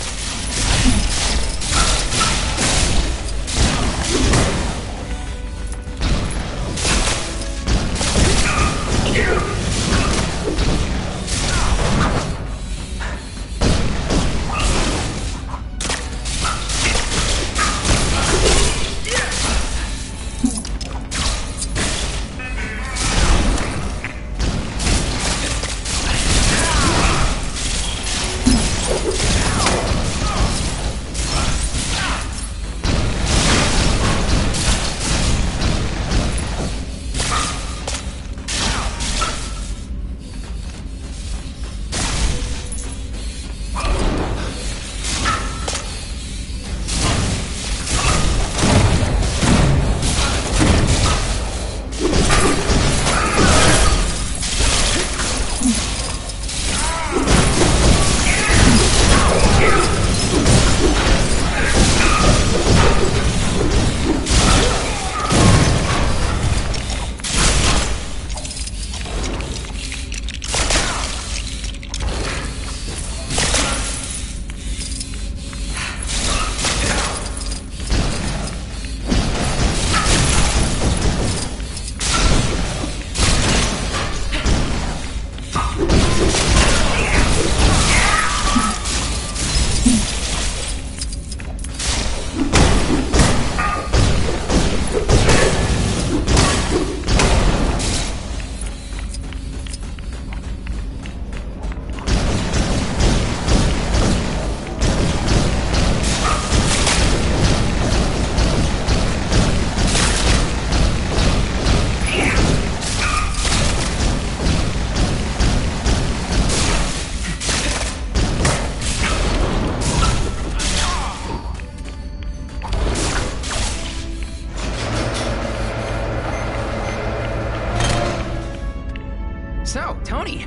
So, Tony,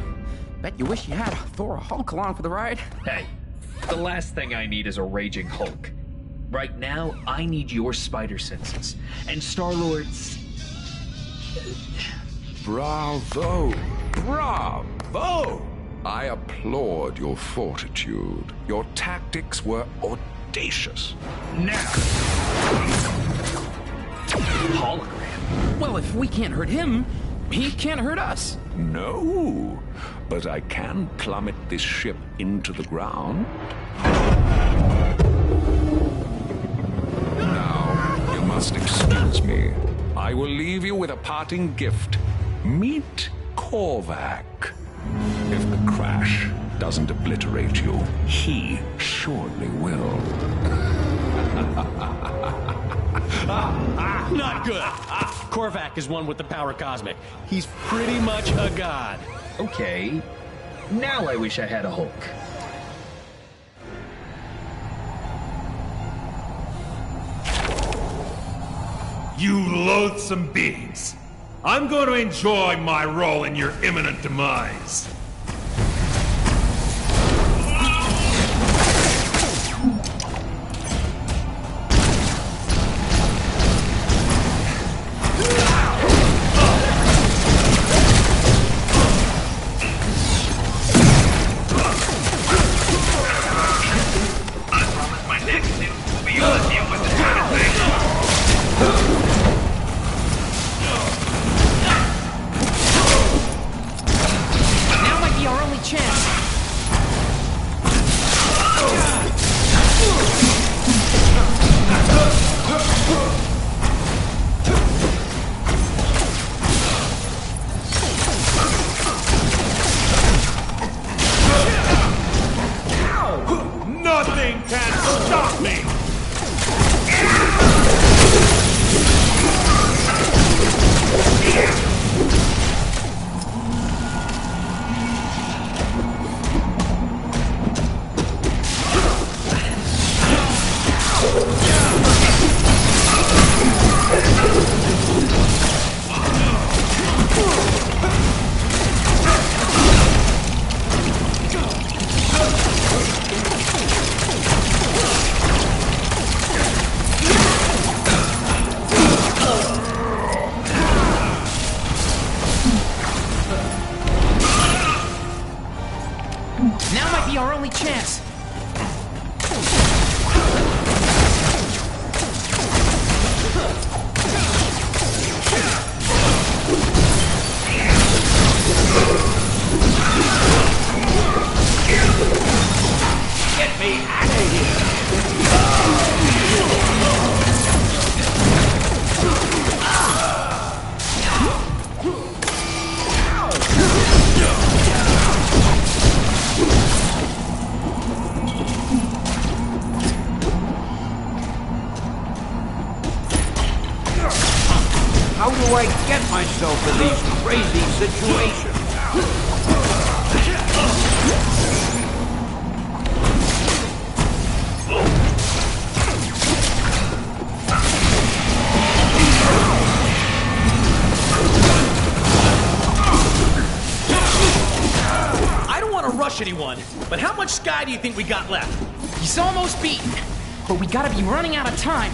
bet you wish you had Thor or Hulk along for the ride? Hey, the last thing I need is a raging Hulk. Right now, I need your spider senses. And Star-Lord's... Bravo! Bravo! I applaud your fortitude. Your tactics were audacious. Now! Hologram. Well, if we can't hurt him, he can't hurt us. No, but I can plummet this ship into the ground. Now, you must excuse me. I will leave you with a parting gift. Meet Korvac. If the crash doesn't obliterate you, he surely will. Not good. Korvac is one with the power cosmic. He's pretty much a god. Okay, now I wish I had a Hulk. You loathsome beings! I'm going to enjoy my role in your imminent demise. Now Now might be our only chance. Get me out of here! How do I get myself in these crazy situations? I don't want to rush anyone, but how much sky do you think we got left? He's almost beaten, but we gotta be running out of time.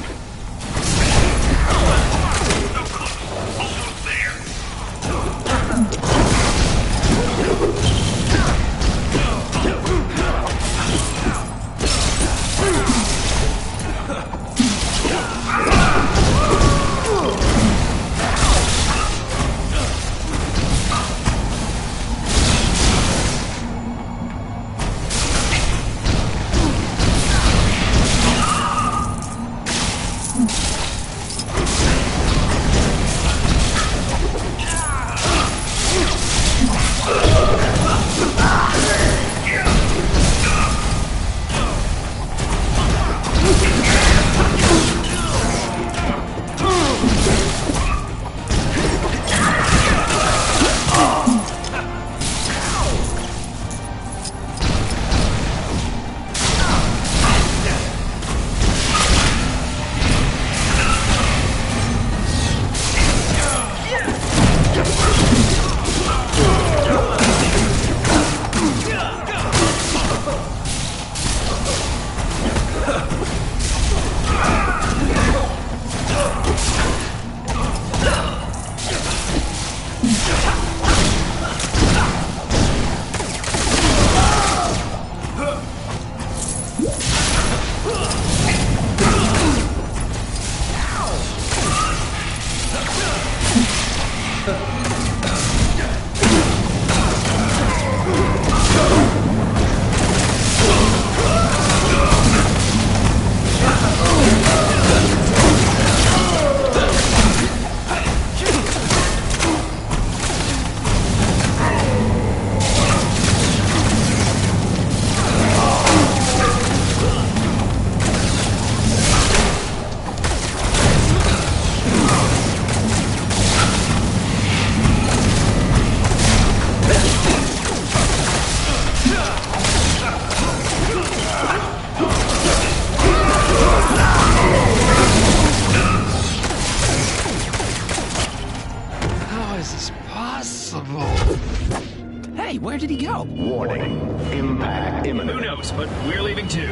Hey, where did he go? Warning. Impact imminent. Who knows, but we're leaving too.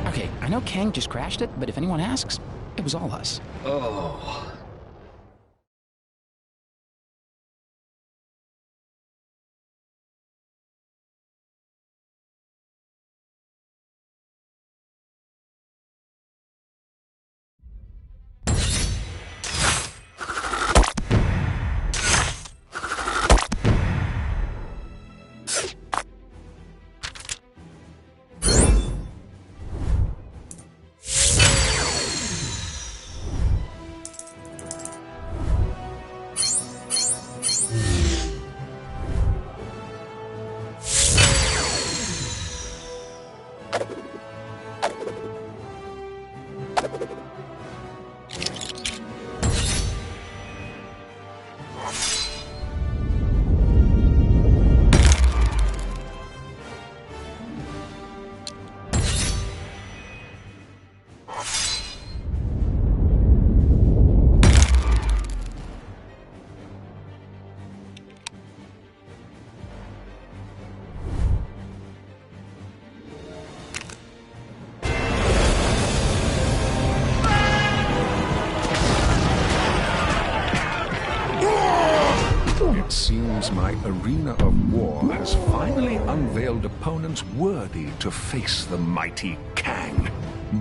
Okay, I know Kang just crashed it, but if anyone asks, it was all us. Oh. seems my arena of war has finally unveiled opponents worthy to face the mighty Kang.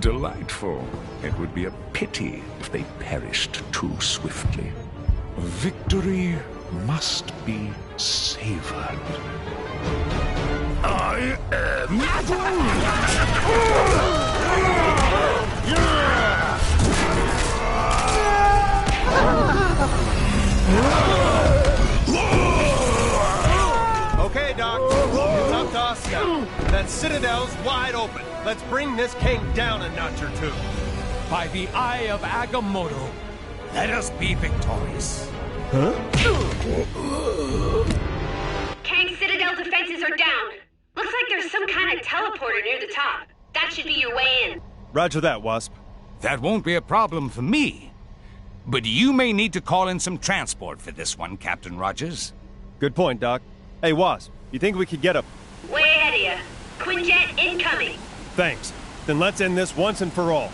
Delightful. It would be a pity if they perished too swiftly. Victory must be savored. I am... Okay, Doc. It's up to us now. That Citadel's wide open. Let's bring this king down a notch or two. By the eye of Agamotto, let us be victorious. Huh? Kang's Citadel defenses are down. Looks like there's some kind of teleporter near the top. That should be your way in. Roger that, Wasp. That won't be a problem for me. But you may need to call in some transport for this one, Captain Rogers. Good point, Doc. Hey, Wasp, you think we could get a... Way ahead of you. Quinjet incoming. Thanks. Then let's end this once and for all.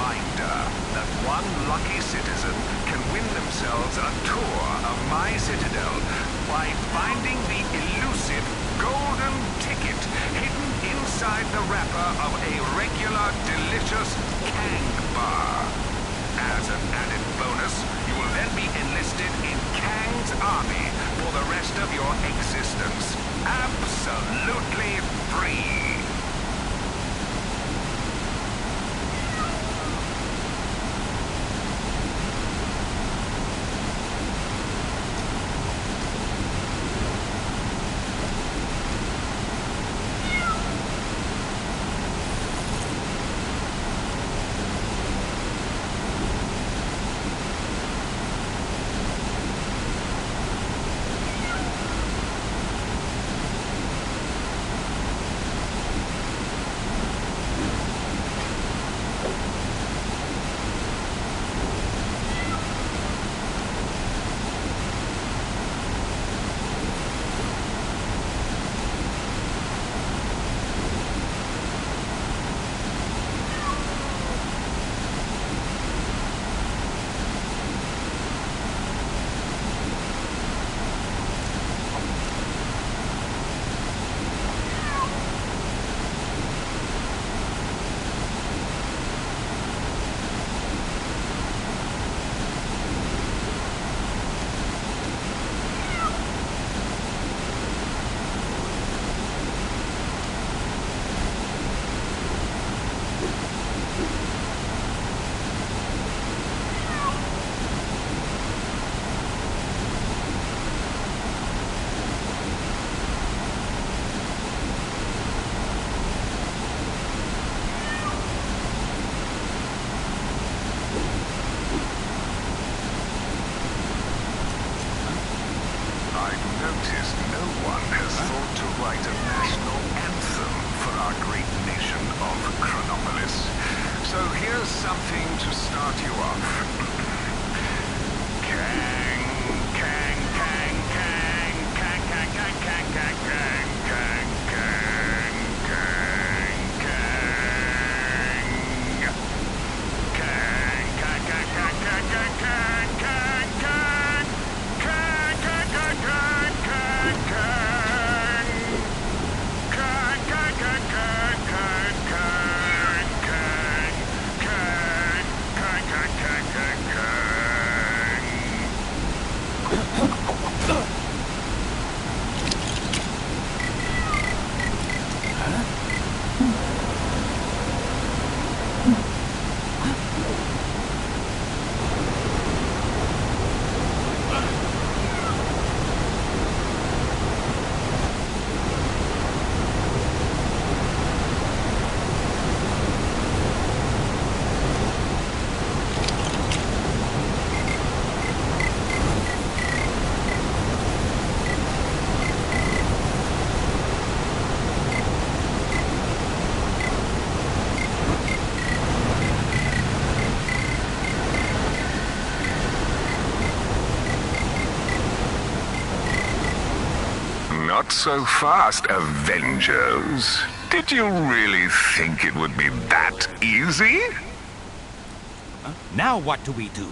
reminder that one lucky citizen can win themselves a tour of my citadel by finding the elusive golden ticket hidden inside the wrapper of a regular delicious Kang bar. As an added bonus, you will then be enlisted in Kang's army for the rest of your existence. Absolutely free. Not so fast, Avengers. Did you really think it would be that easy? Now what do we do?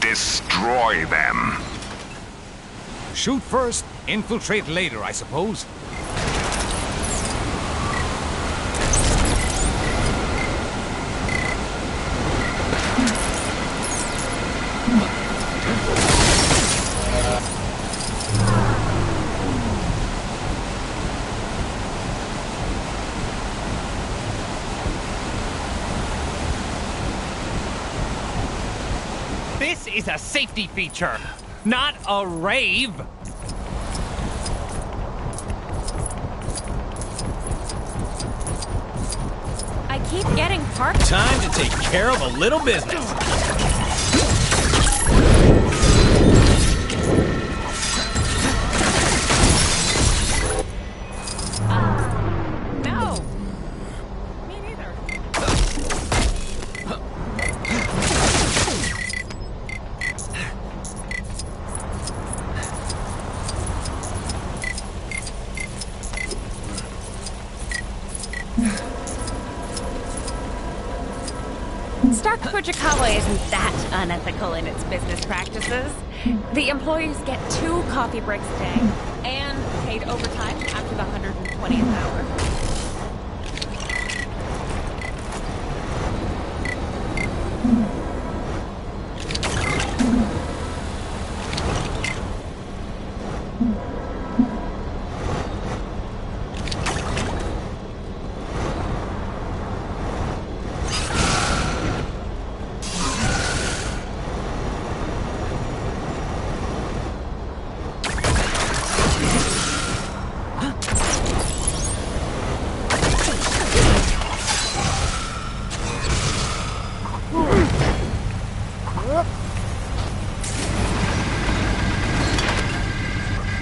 Destroy them. Shoot first, infiltrate later, I suppose. This is a safety feature, not a rave. I keep getting parked. Time to take care of a little business. No. Me neither. Stark Fujikawa isn't that unethical in its business practices. The employees get 2 coffee breaks a day and paid overtime after the 120th hour.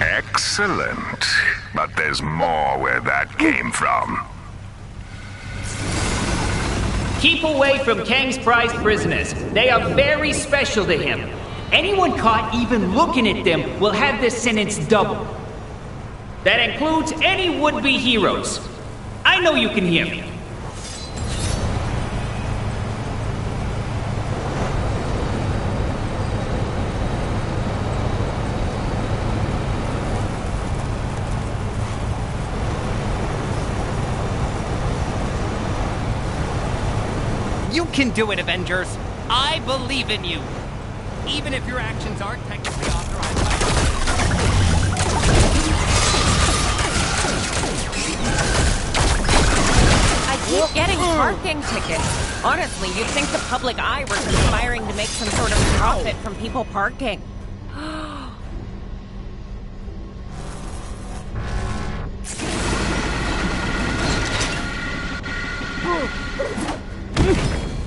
Excellent. But there's more where that came from. Keep away from Kang's prized prisoners. They are very special to him. Anyone caught even looking at them will have their sentence doubled. That includes any would-be heroes. I know you can hear me. You can do it, Avengers! I believe in you! Even if your actions aren't technically authorized by... I keep getting parking tickets. Honestly, you'd think the public eye were conspiring to make some sort of profit from people parking.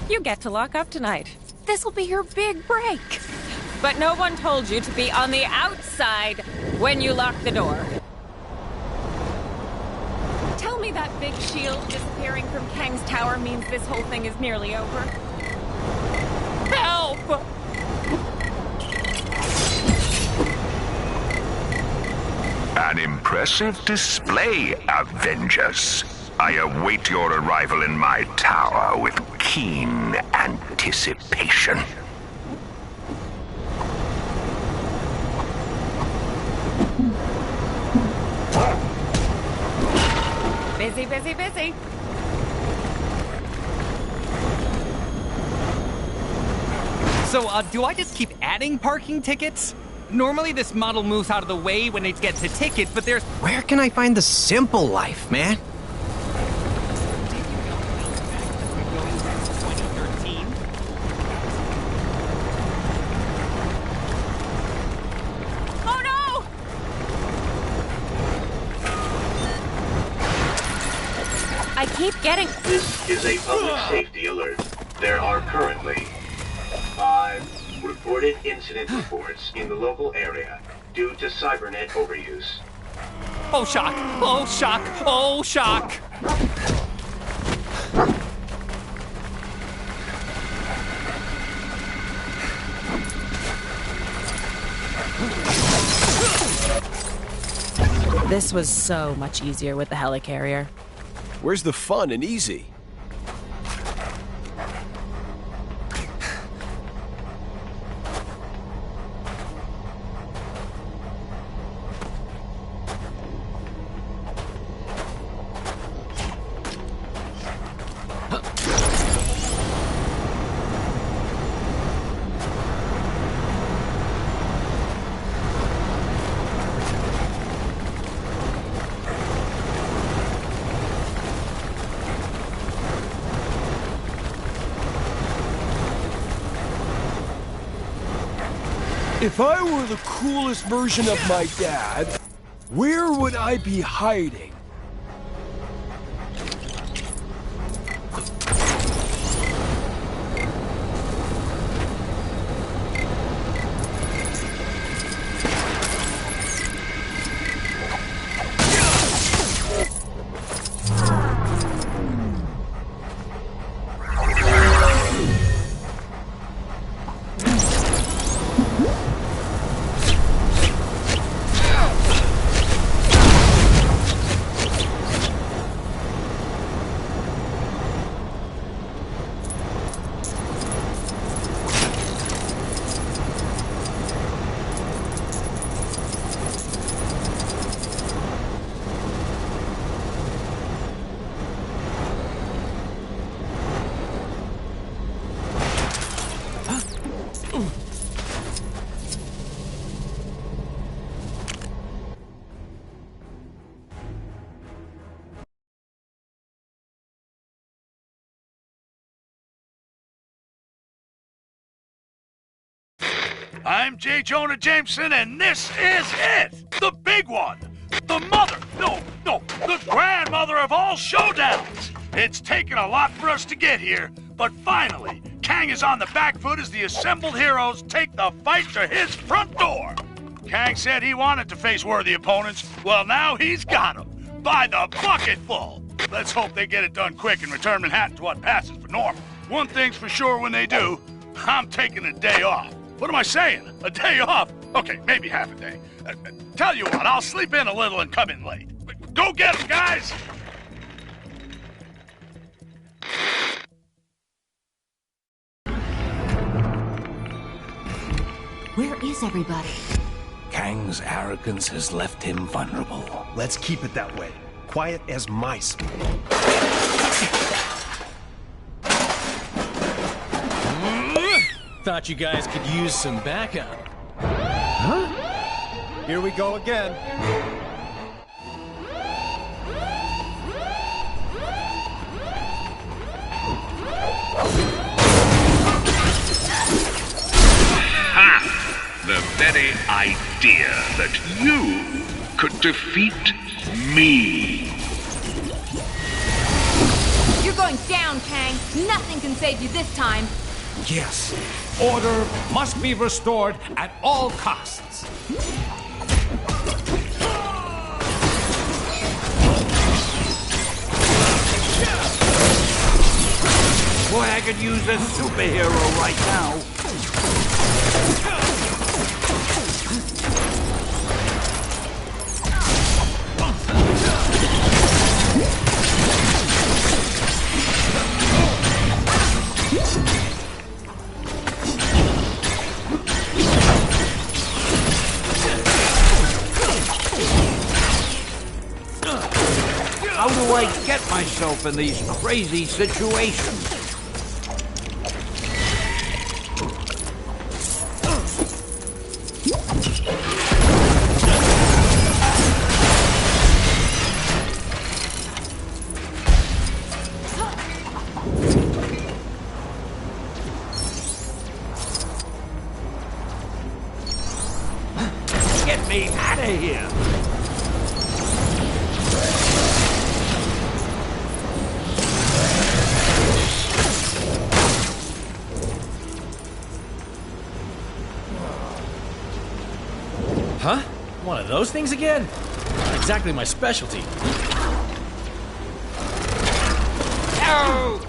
You get to lock up tonight. This'll be your big break. But no one told you to be on the outside when you lock the door. Tell me that big shield disappearing from Kang's tower means this whole thing is nearly over. Help! An impressive display, Avengers. I await your arrival in my tower with keen anticipation. Busy, busy, busy. So, do I just keep adding parking tickets? Normally this model moves out of the way when it gets a ticket, but there's... Where can I find the simple life, man? I keep getting... This is a public safety alert. There are currently 5 reported incident reports in the local area due to cybernet overuse. Oh, shock! Oh, shock! Oh, shock! This was so much easier with the helicarrier. Where's the fun and easy? If I were the coolest version of my dad, where would I be hiding? I'm J. Jonah Jameson, and this is it! The big one! The grandmother of all showdowns! It's taken a lot for us to get here, but finally, Kang is on the back foot as the assembled heroes take the fight to his front door. Kang said he wanted to face worthy opponents. Well, now he's got them. By the bucketful! Let's hope they get it done quick and return Manhattan to what passes for normal. One thing's for sure when they do, I'm taking a day off. What am I saying? A day off? Okay, maybe half a day. Tell you what, I'll sleep in a little and come in late. Go get them, guys! Where is everybody? Kang's arrogance has left him vulnerable. Let's keep it that way. Quiet as mice. Thought you guys could use some backup. Huh? Here we go again. Ha! The very idea that you could defeat me. You're going down, Kang. Nothing can save you this time. Yes, order must be restored at all costs. Boy, I could use a superhero right now. How do I get myself in these crazy situations? Get me out of here! Huh? One of those things again? Not exactly my specialty. Ow!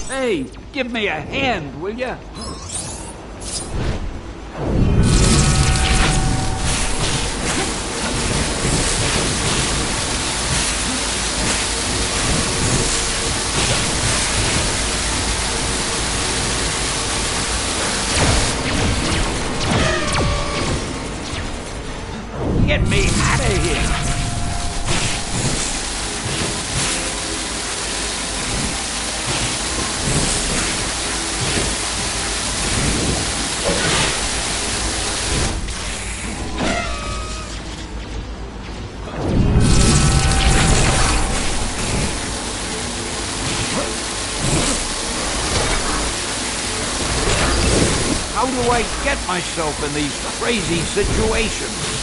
Hey, give me a hand, will ya? Get me out of here! How do I get myself in these crazy situations?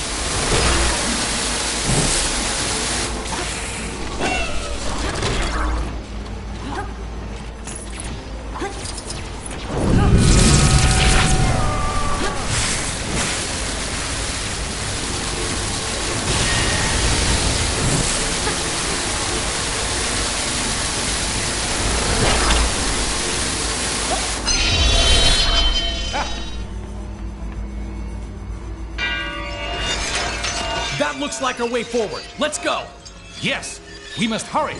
That looks like our way forward. Let's go. Yes, we must hurry.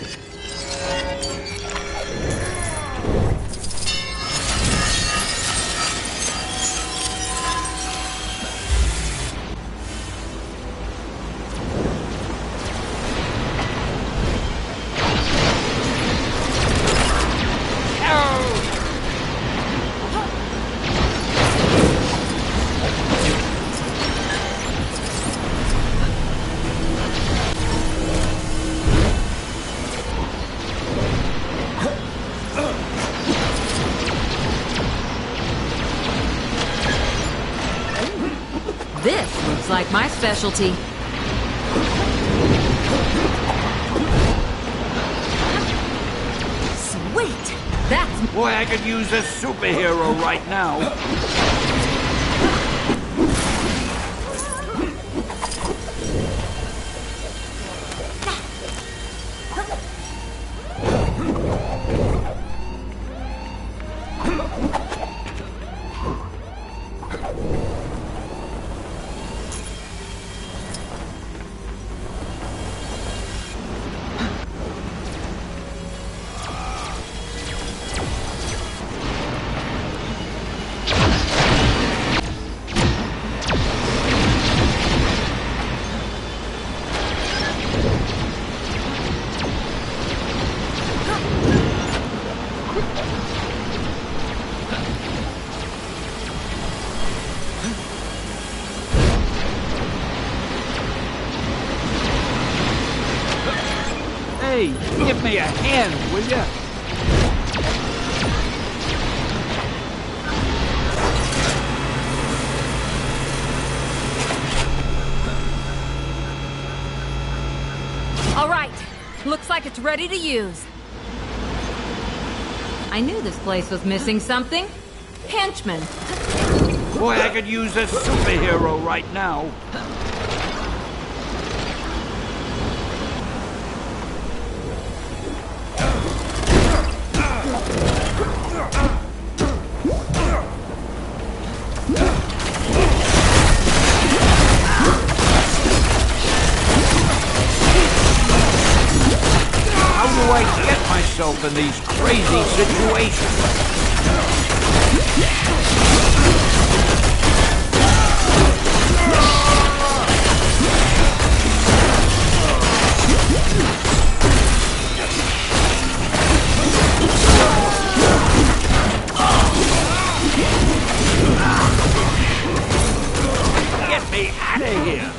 This looks like my specialty. Sweet! That's... Boy, I could use a superhero right now. Hey, give me a hand, will ya? All right. Looks like it's ready to use. I knew this place was missing something. Henchman. Boy, I could use a superhero right now. How do I get myself in these crazy situations? Get me out of here!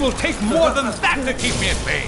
will take more than that to keep me at bay.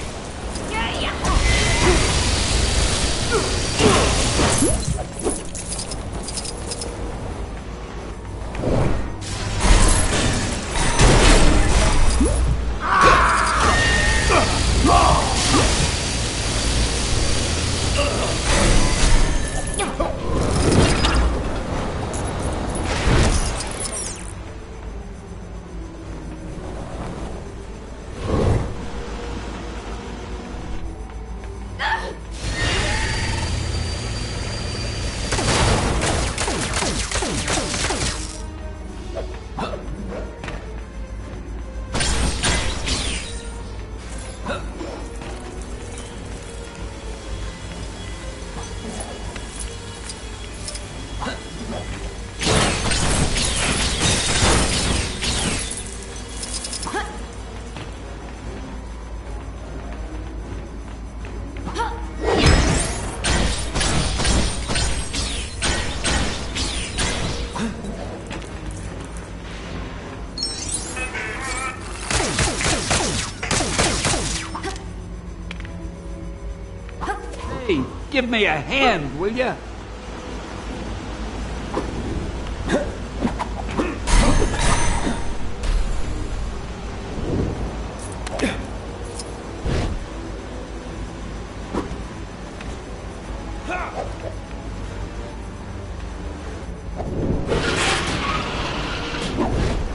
Give me a hand, will ya?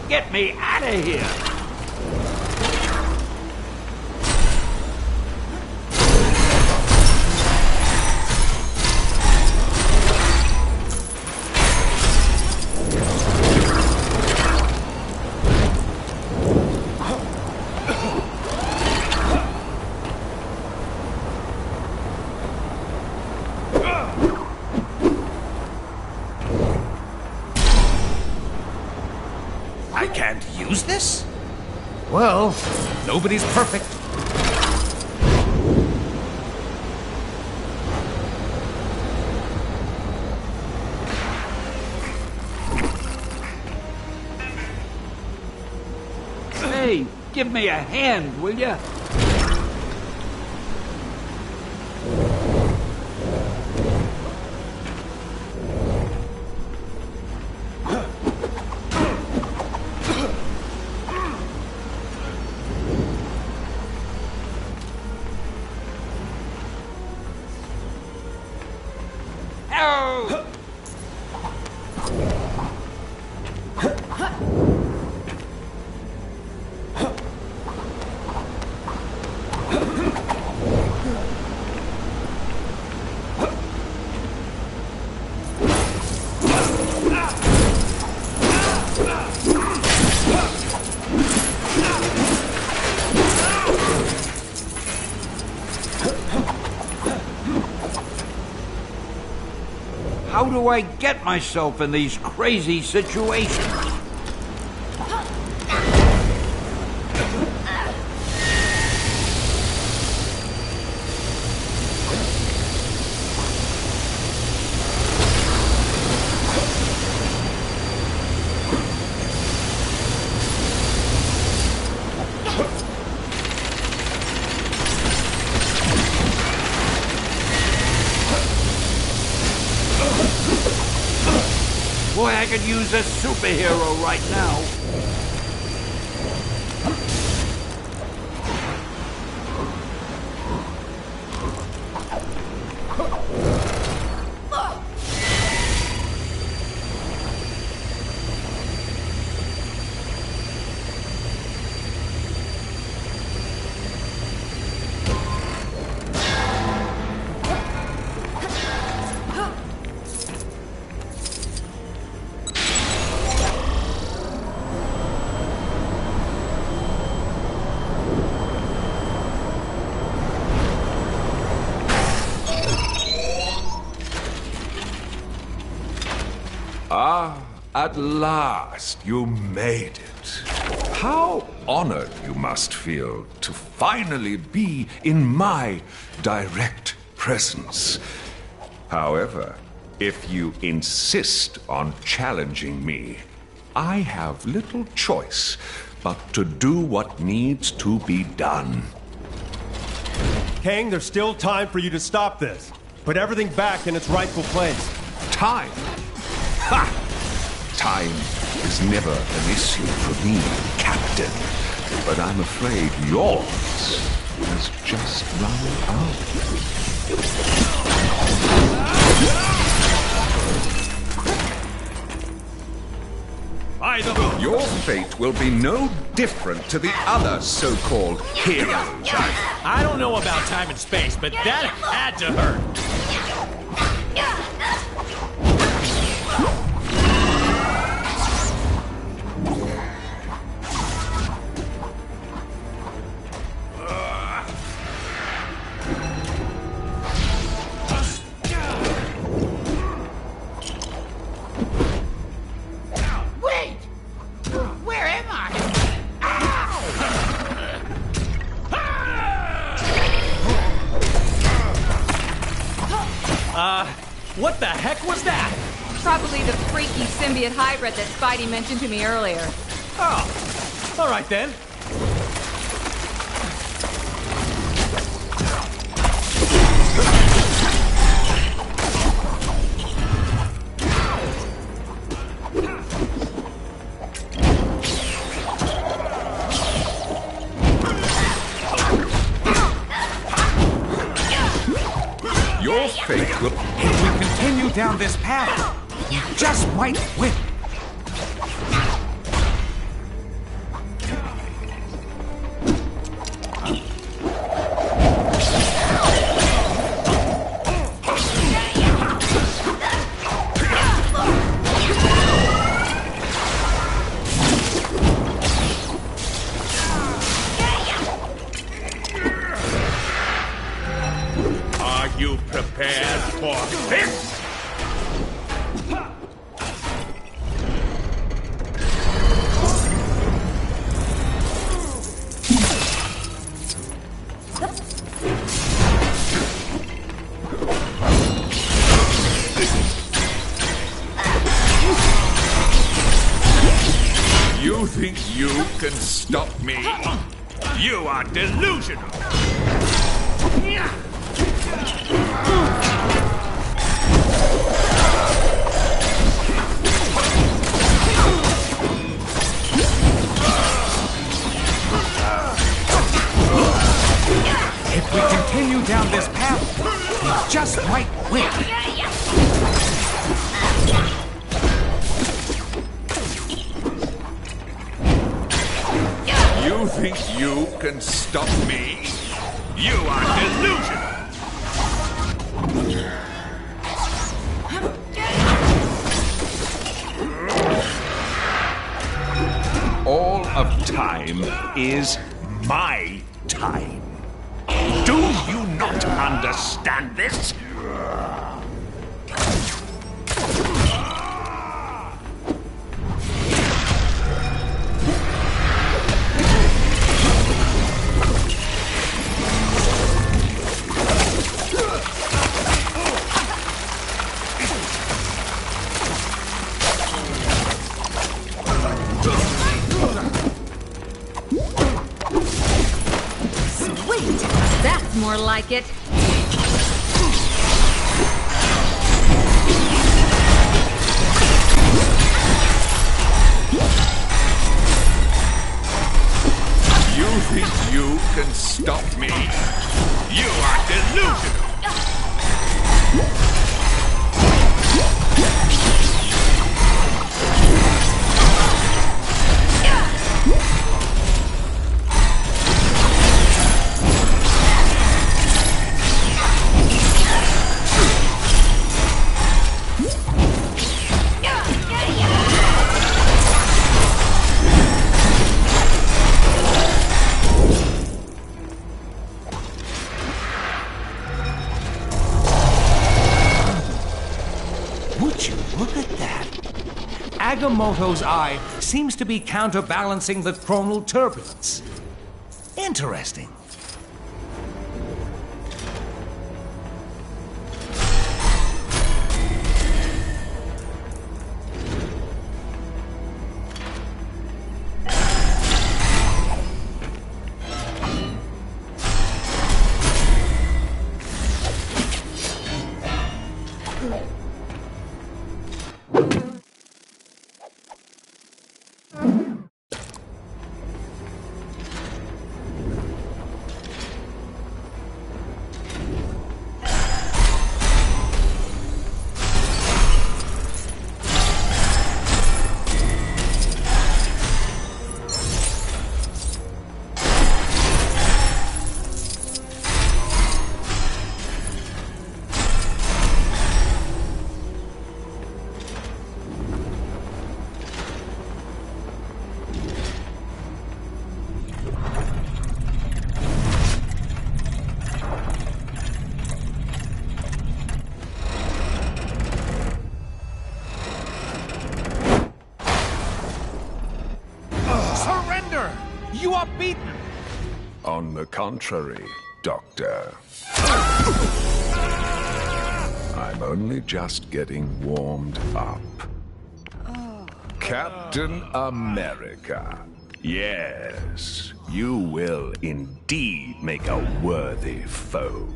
Get me out of here! I can't use this? Well, nobody's perfect. Hey, give me a hand, will ya? How do I get myself in these crazy situations? Boy, I could use a superhero right now. Ah, at last you made it. How honored you must feel to finally be in my direct presence. However, if you insist on challenging me, I have little choice but to do what needs to be done. Kang, there's still time for you to stop this. Put everything back in its rightful place. Time? Ha! Time is never an issue for me, Captain. But I'm afraid yours has just run out. Your fate will be no different to the other so-called heroes. I don't know about time and space, but that had to hurt. What the heck was that? Probably the freaky symbiote hybrid that Spidey mentioned to me earlier. Oh, all right then. Your fate will... If we continue down this path, you just might win. Are you prepared for this? You think you can stop me? You are delusional! If we continue down this path, we just might win. You think you can stop me? You are delusional! All of time is my time. Do you not understand this? Sweet! That's more like it. You think you can stop me? You are delusional! Would you look at that? Agamotto's eye seems to be counterbalancing the chronal turbulence. Interesting. You are beaten! On the contrary, Doctor. I'm only just getting warmed up. Captain America. Yes, you will indeed make a worthy foe.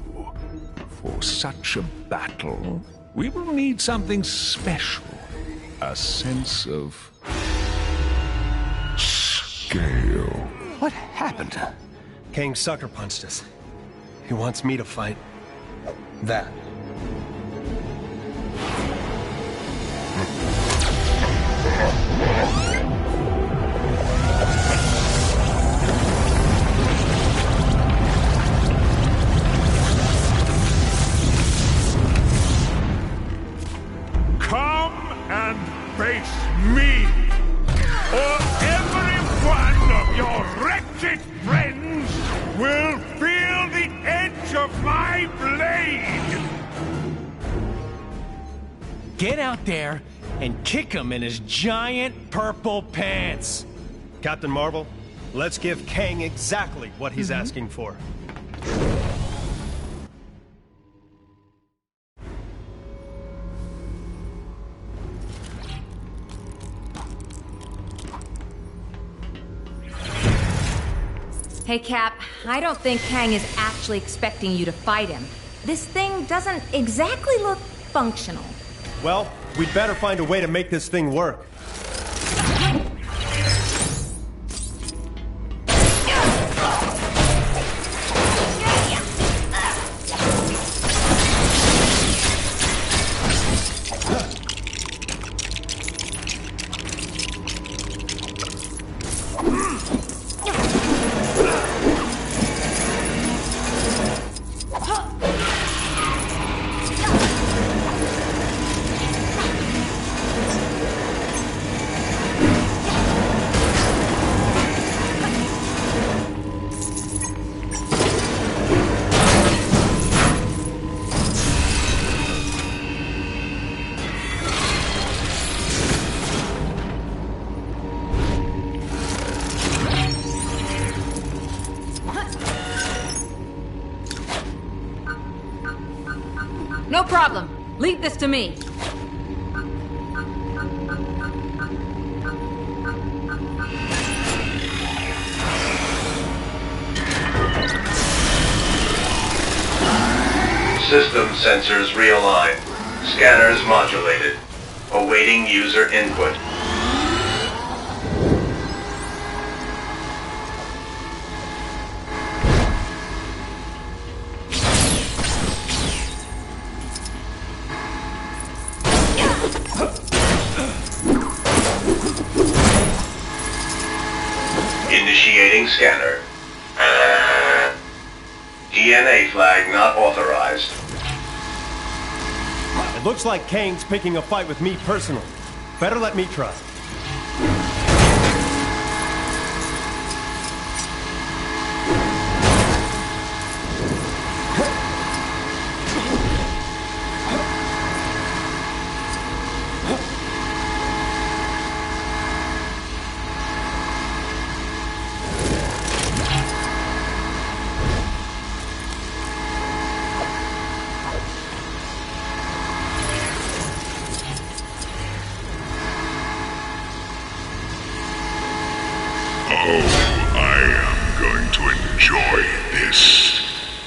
For such a battle, we will need something special. A sense of scale. What happened? Kang sucker punched us. He wants me to fight that. Come and face me, or every one of your wretched friends will feel the edge of my blade! Get out there and kick him in his giant purple pants! Captain Marvel, let's give Kang exactly what he's asking for. Hey, Cap, I don't think Kang is actually expecting you to fight him. This thing doesn't exactly look functional. Well, we'd better find a way to make this thing work. No problem. Leave this to me. System sensors realigned. Scanners modulated. Awaiting user input. Initiating scanner. DNA flag not authorized. It looks like Kang's picking a fight with me personally. Better let me try.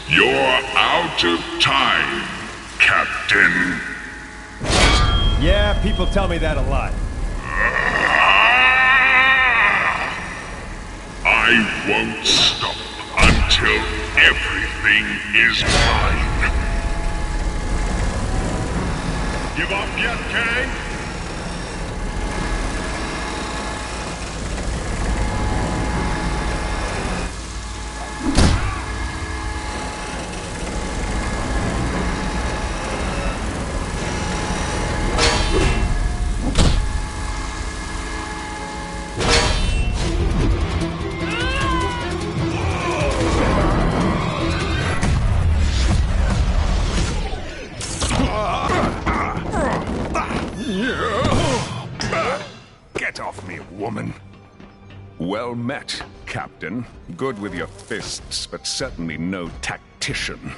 You're out of time, Captain. Yeah, people tell me that a lot. I won't stop until everything is mine. Give up yet, Kang? Get off me, woman. Well met, Captain. Good with your fists, but certainly no tactician.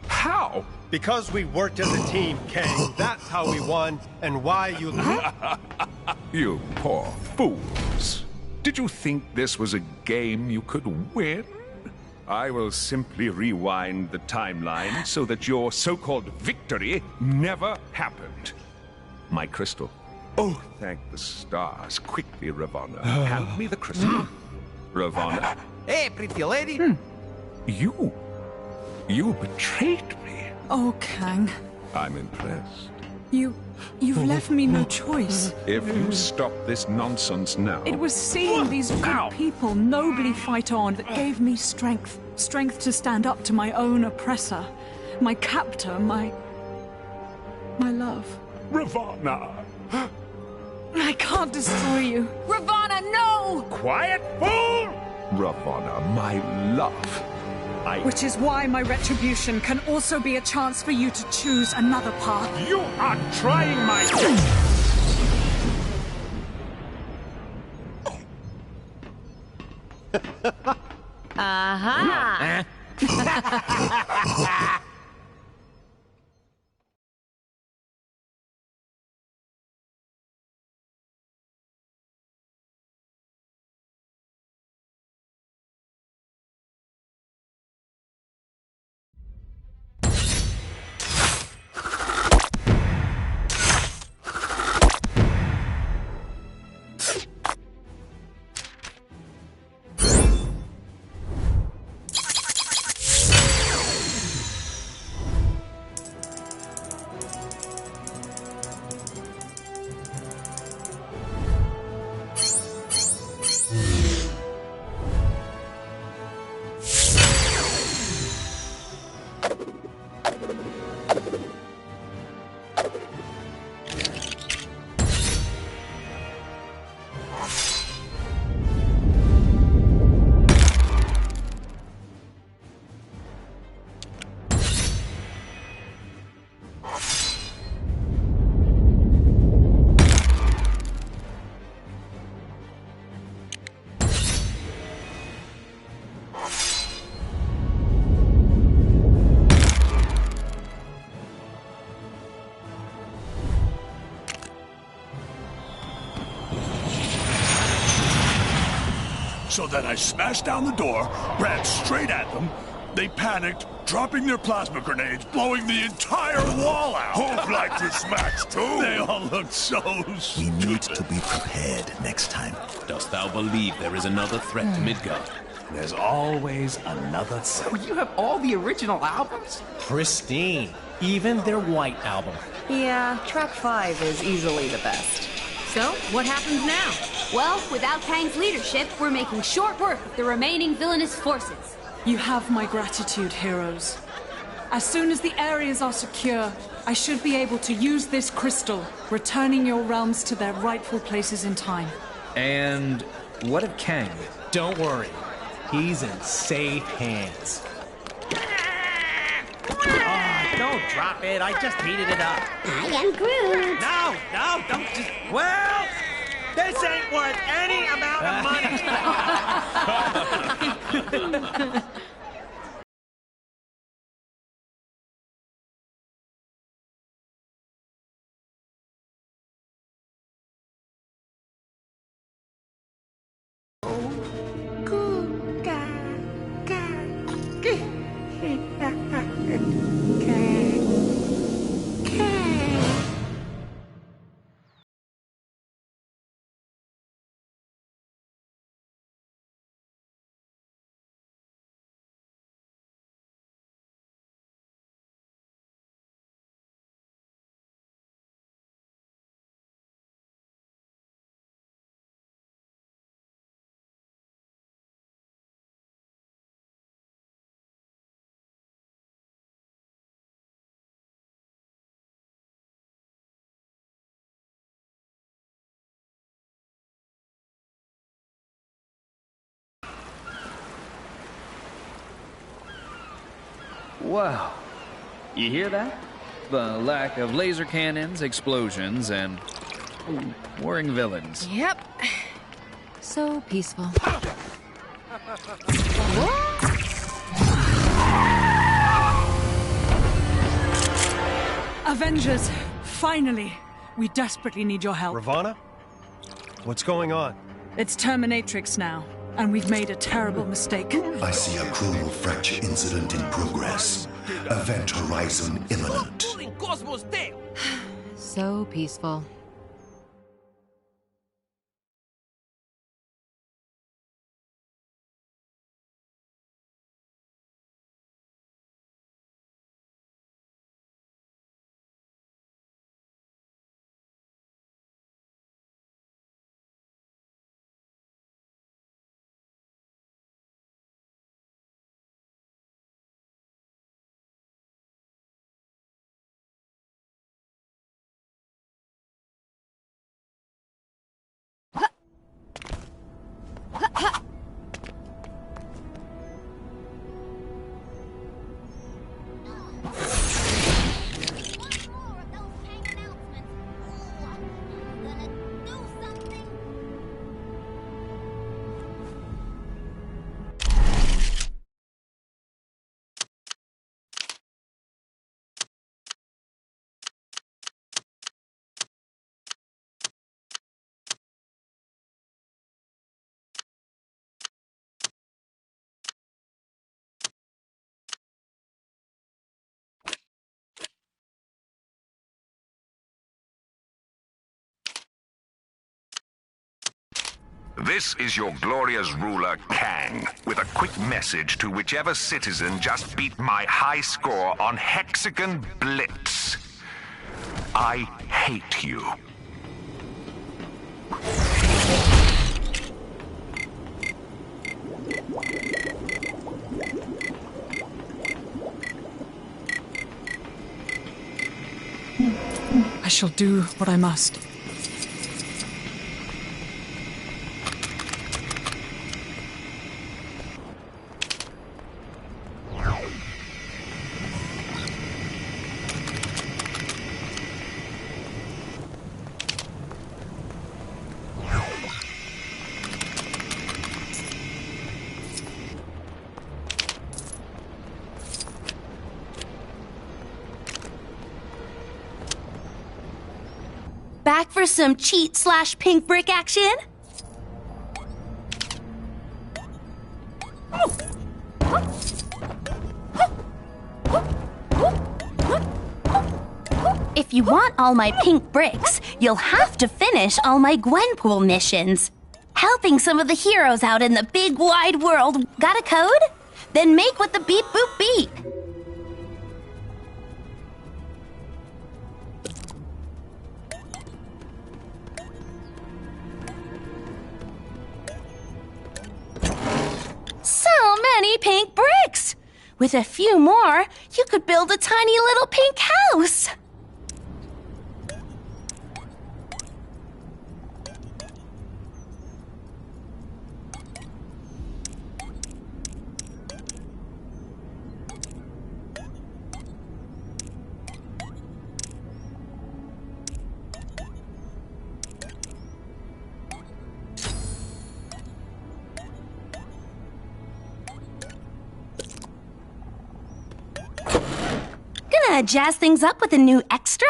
How? Because we worked as a team, Kang. That's how we won, and why you... You poor fools. Did you think this was a game you could win? I will simply rewind the timeline so that your so-called victory never happened. My crystal. Oh, thank the stars. Quickly, Ravonna. Hand me the crystal. Ravonna. Hey, pretty lady. You betrayed me. Oh, Kang. I'm impressed. You've left me no choice. If you stop this nonsense now... It was seeing these good people nobly fight on that gave me strength. Strength to stand up to my own oppressor. My captor, my love. Ravonna! I can't destroy you. Ravonna, no! Quiet, fool! Ravonna, my love. Which is why my retribution can also be a chance for you to choose another path. You are trying my... Aha! So then I smashed down the door, ran straight at them. They panicked, dropping their plasma grenades, blowing the entire wall out. Who'd like to smash too? They all looked so stupid. We need to be prepared next time. Dost thou believe there is another threat to Midgard? There's always another threat. You have all the original albums? Pristine. Even their White album. Yeah, track 5 is easily the best. So, what happens now? Well, without Kang's leadership, we're making short work of the remaining villainous forces. You have my gratitude, heroes. As soon as the areas are secure, I should be able to use this crystal, returning your realms to their rightful places in time. And what of Kang? Don't worry. He's in safe hands. Oh, don't drop it. I just heated it up. I am Groot. No, don't just... Well, this ain't worth any amount of money. Wow. You hear that? The lack of laser cannons, explosions, and warring villains. Yep. So peaceful. Avengers, finally! We desperately need your help. Ravana? What's going on? It's Terminatrix now, and we've made a terrible mistake. I see a cruel fracture incident in progress. Event horizon imminent. So peaceful. This is your glorious ruler, Kang, with a quick message to whichever citizen just beat my high score on Hexagon Blitz. I hate you. I shall do what I must. Back for some cheat/pink brick action? If you want all my pink bricks, you'll have to finish all my Gwenpool missions. Helping some of the heroes out in the big wide world. Got a code? Then make with the beep boop beep. So many pink bricks! With a few more, you could build a tiny little pink house. Gonna jazz things up with a new extra?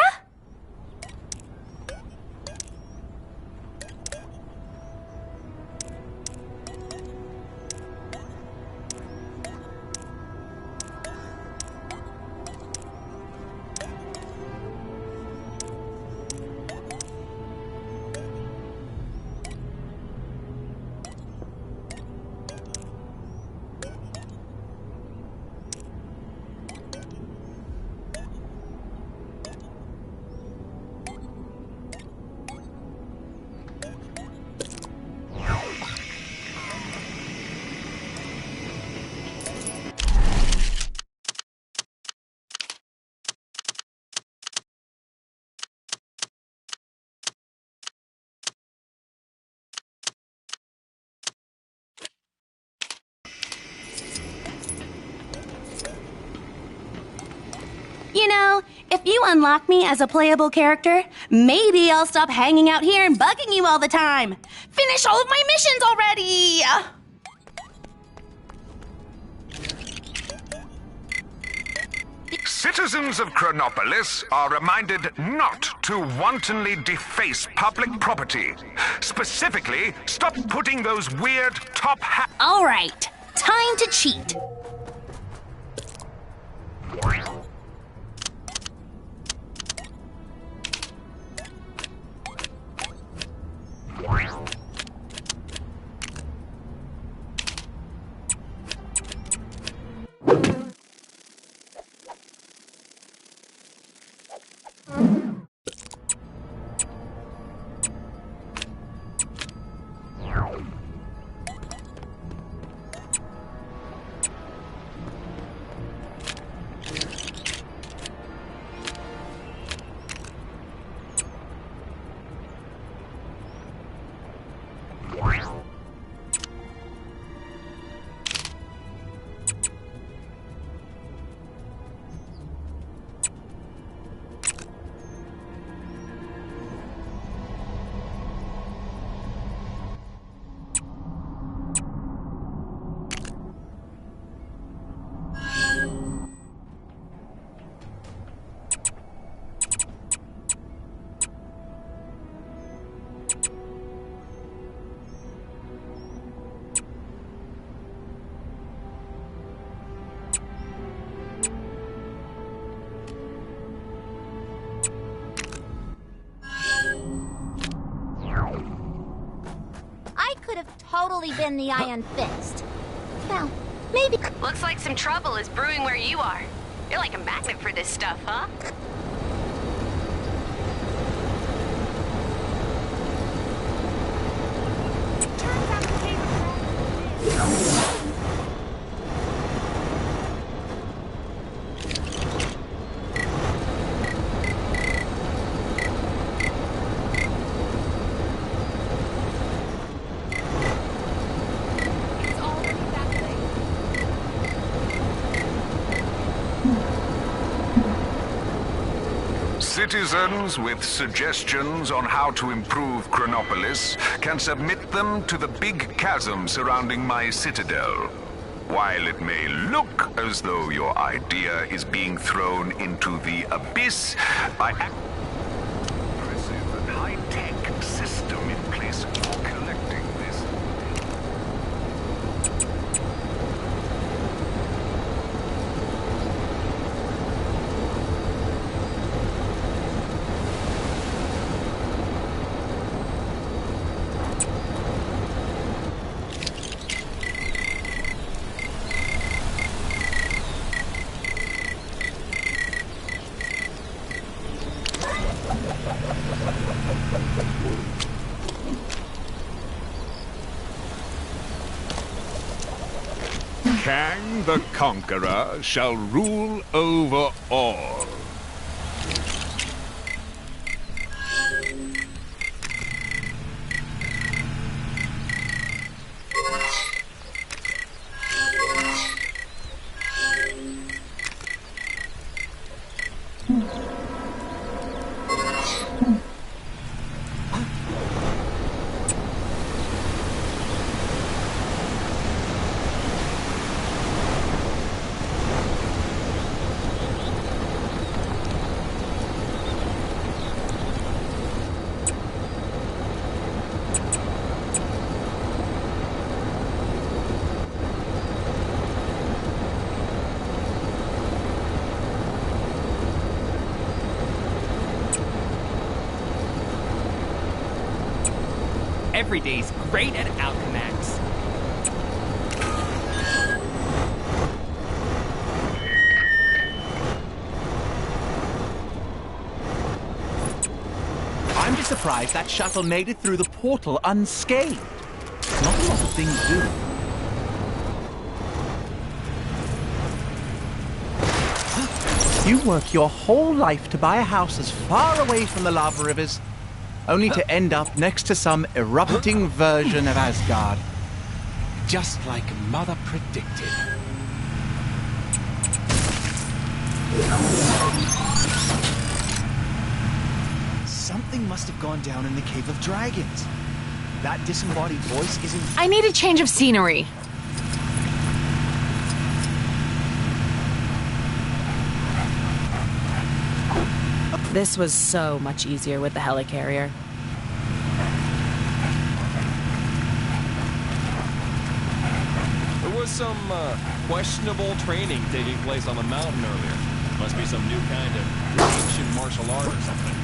You know, If you unlock me as a playable character, maybe I'll stop hanging out here and bugging you all the time. Finish all of my missions already! Citizens of Chronopolis are reminded not to wantonly deface public property. Specifically, stop putting those weird top hat... All right, time to cheat. Totally been the Iron Fist. Well, maybe... Looks like some trouble is brewing where you are. You're like a magnet for this stuff, huh? Citizens with suggestions on how to improve Chronopolis can submit them to the big chasm surrounding my citadel. While it may look as though your idea is being thrown into the abyss, I have an impressive and high-tech system in place for collecting this. Kang the Conqueror shall rule over all. Every day's great at Alchemax. I'm just surprised that shuttle made it through the portal unscathed. Not a lot of things do. You work your whole life to buy a house as far away from the lava rivers, only to end up next to some erupting version of Asgard. Just like Mother predicted. Something must have gone down in the Cave of Dragons. That disembodied voice isn't... I need a change of scenery. This was so much easier with the helicarrier. There was some questionable training taking place on the mountain earlier. Must be some new kind of ancient martial art or something.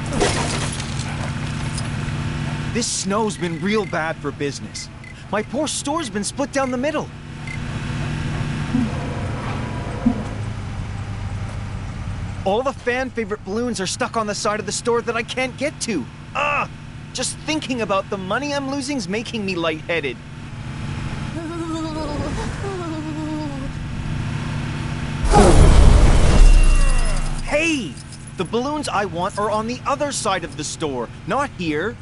This snow's been real bad for business. My poor store's been split down the middle. All the fan-favorite balloons are stuck on the side of the store that I can't get to. Ugh! Just thinking about the money I'm losing's making me lightheaded. Hey! The balloons I want are on the other side of the store, not here.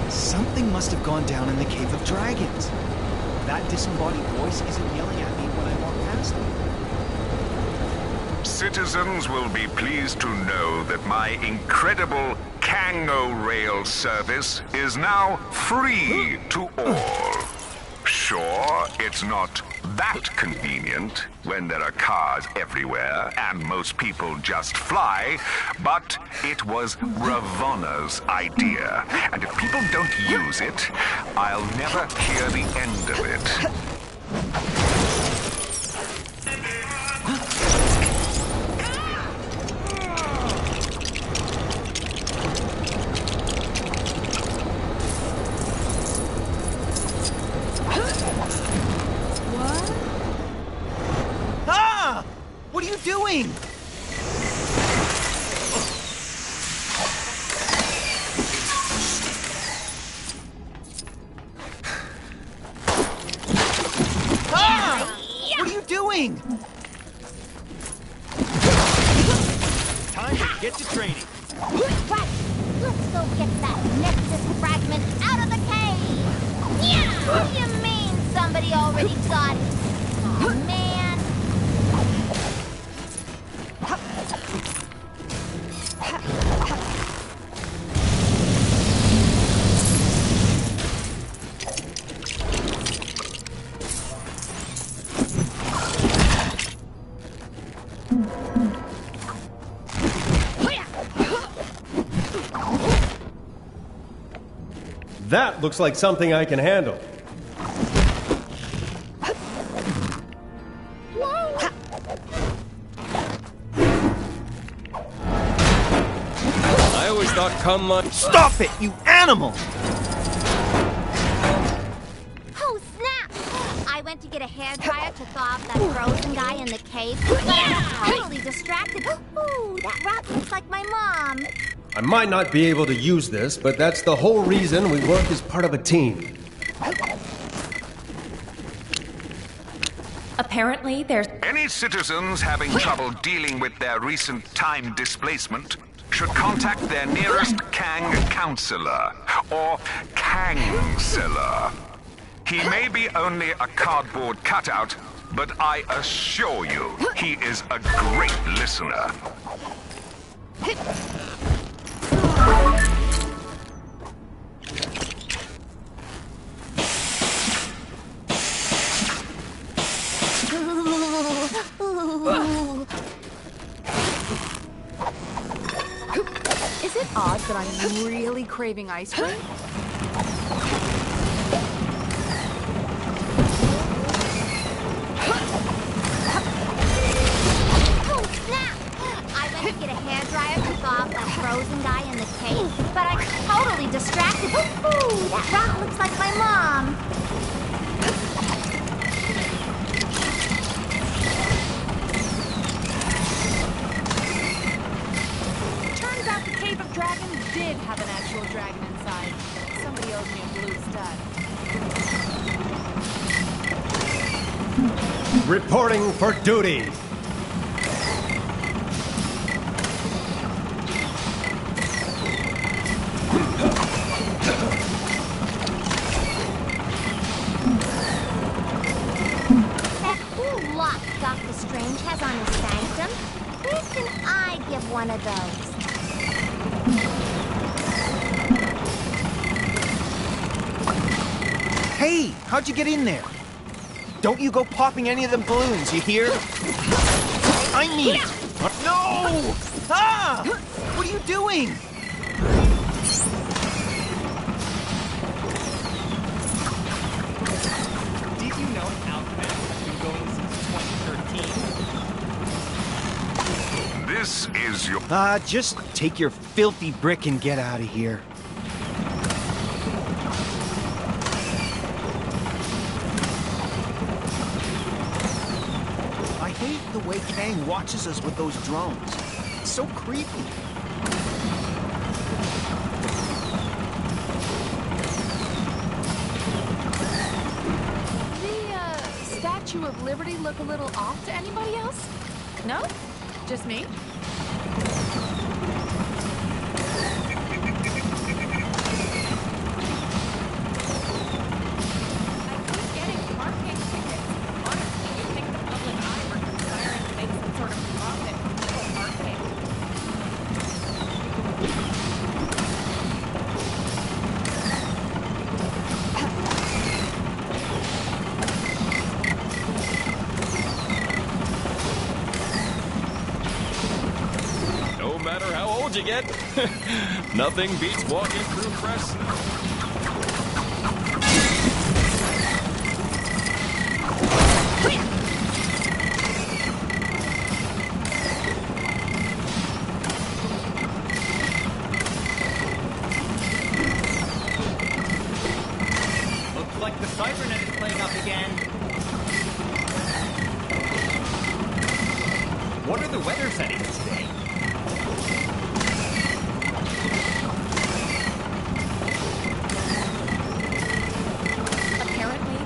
Something must have gone down in the Cave of Dragons. That disembodied voice isn't yelling at me when I walk past him. Citizens will be pleased to know that my incredible Kango Rail service is now free to all. Sure, it's not that convenient when there are cars everywhere and most people just fly, but it was Ravonna's idea. And if people don't use it, I'll never hear the end of it. What are you doing? Ah! What are you doing? Time to get to training. Right, let's go get that Nexus fragment out of the cave. Yeah! What do you mean somebody already got it? Oh, man. That looks like something I can handle. I always thought come on. Stop it, you animal! Oh, snap! I went to get a hairdryer to thaw off that frozen guy in the cave, but I was totally distracted. Ooh, that rock looks like my mom. I might not be able to use this, but that's the whole reason we work as part of a team. Apparently, there's... Any citizens having trouble dealing with their recent time displacement should contact their nearest Kang counselor, or Kangseller. He may be only a cardboard cutout, but I assure you, he is a great listener. Is it odd that I'm really craving ice cream? Oh, snap! I went to get a hairdryer to thaw off that frozen guy in the cave, but I was totally distracted. Ooh, that rock looks like my mom. Turns out the Cave of Dragons did have an actual dragon inside. Somebody owes me a blue stud. Reporting for duty. Kang's on his sanctum. Where can I give one of those? Hey, how'd you get in there? Don't you go popping any of them balloons, you hear? I mean it! No! Ah! What are you doing? Did you know Alphabet has been going since 2013? This is your... Just take your filthy brick and get out of here. I hate the way Kang watches us with those drones. It's so creepy. Statue of Liberty look a little off to anybody else? No? Just me? You get? Nothing beats walking through fresh snow. Looks like the cybernet is playing up again. What are the weather settings today?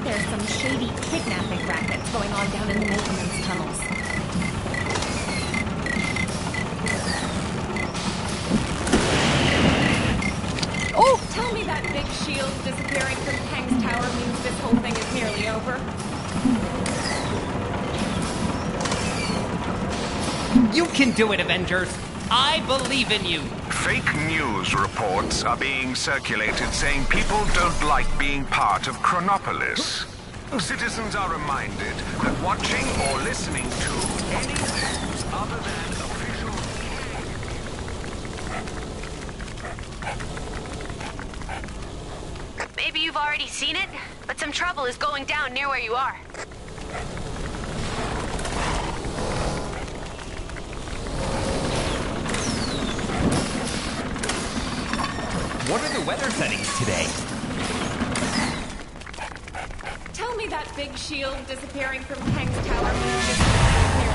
There's some shady kidnapping rackets going on down in the maintenance tunnels. Oh, tell me that big shield disappearing from Kang's tower means this whole thing is nearly over. You can do it, Avengers. I believe in you. Fake news reports are being circulated saying people don't like being part of Chronopolis. Citizens are reminded that watching or listening to any news other than official... Maybe you've already seen it, but some trouble is going down near where you are. What are the weather settings today? Tell me that big shield disappearing from Kang's tower means this whole thing is nearly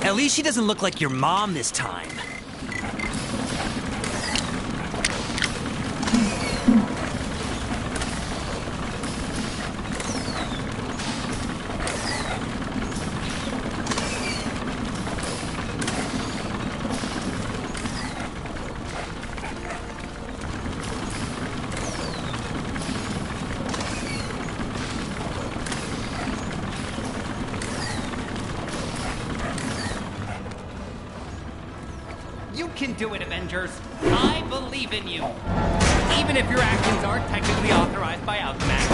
At least she doesn't look like your mom this time. You can do it, Avengers. I believe in you. Even if your actions aren't technically authorized by Alchemax.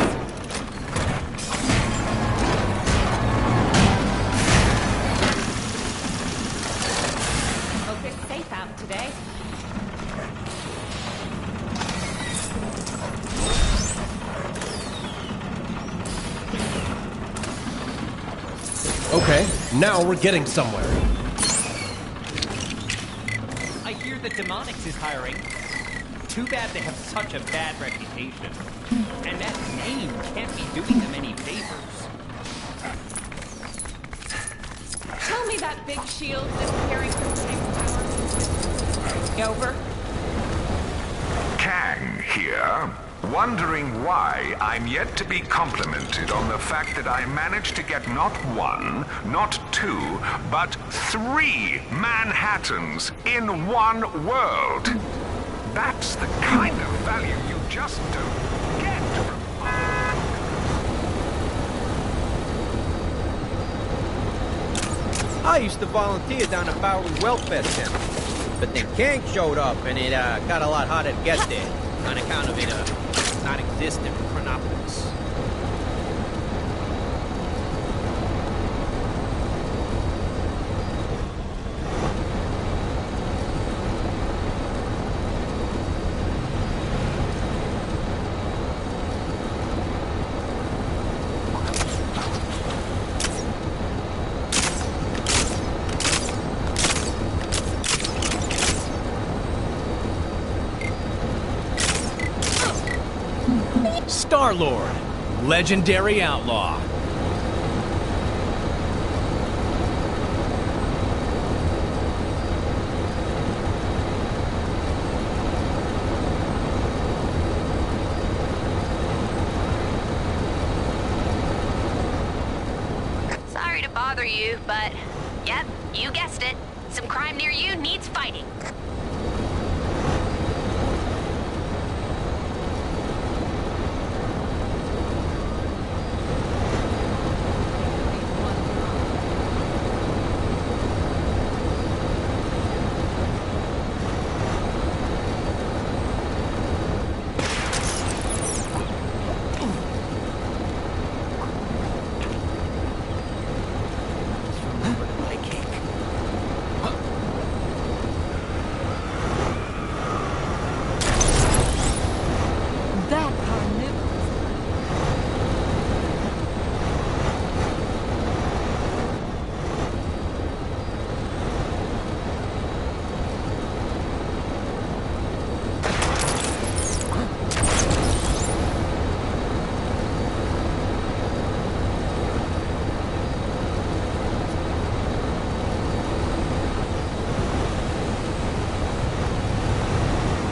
Hope it's safe out today. Okay, now we're getting somewhere. I hear that Demonix is hiring. Too bad they have such a bad reputation. And that name can't be doing them any favors. Tell me that big shield disappearing from Kang's tower. Over. Kang here. Wondering why I'm yet to be complimented on the fact that I managed to get not one, not two, but 3 Manhattans in one world. That's the kind of value you just don't get. I used to volunteer down at Bowery Welfare Center. But then Kang showed up and it got a lot harder to get there on account of it non-existent Chronopolis. Star-Lord, legendary outlaw. Sorry to bother you, but yep, you guessed it. Some crime near you needs fighting.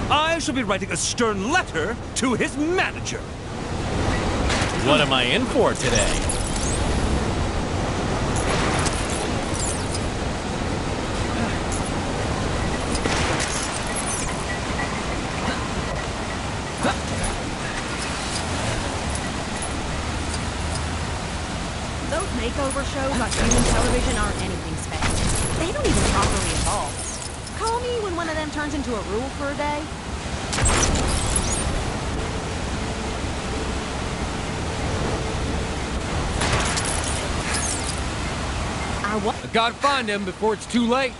I shall be writing a stern letter to his manager. What am I in for today? Those makeover shows on human television aren't anything special. They don't even properly evolve. Call me when one of them turns into a rule for a day. I gotta find him before it's too late.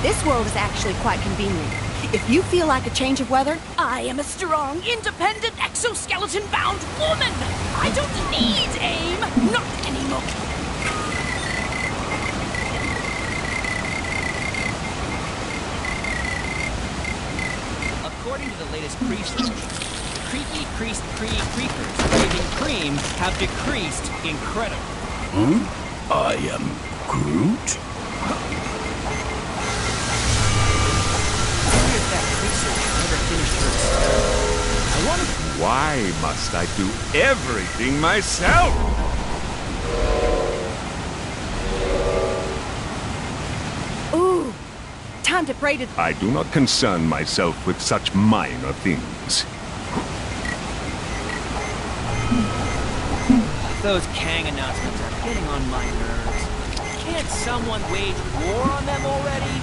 This world is actually quite convenient. If you feel like a change of weather, I am a strong, independent, exoskeleton-bound woman! I don't need aim! Not anymore! According to the latest research, creepy creased creepers craving cream have decreased incredibly. I am Groot? Why must I do everything myself? Ooh, time to pray to... I do not concern myself with such minor things. Those Kang announcements are getting on my nerves. Can't someone wage war on them already?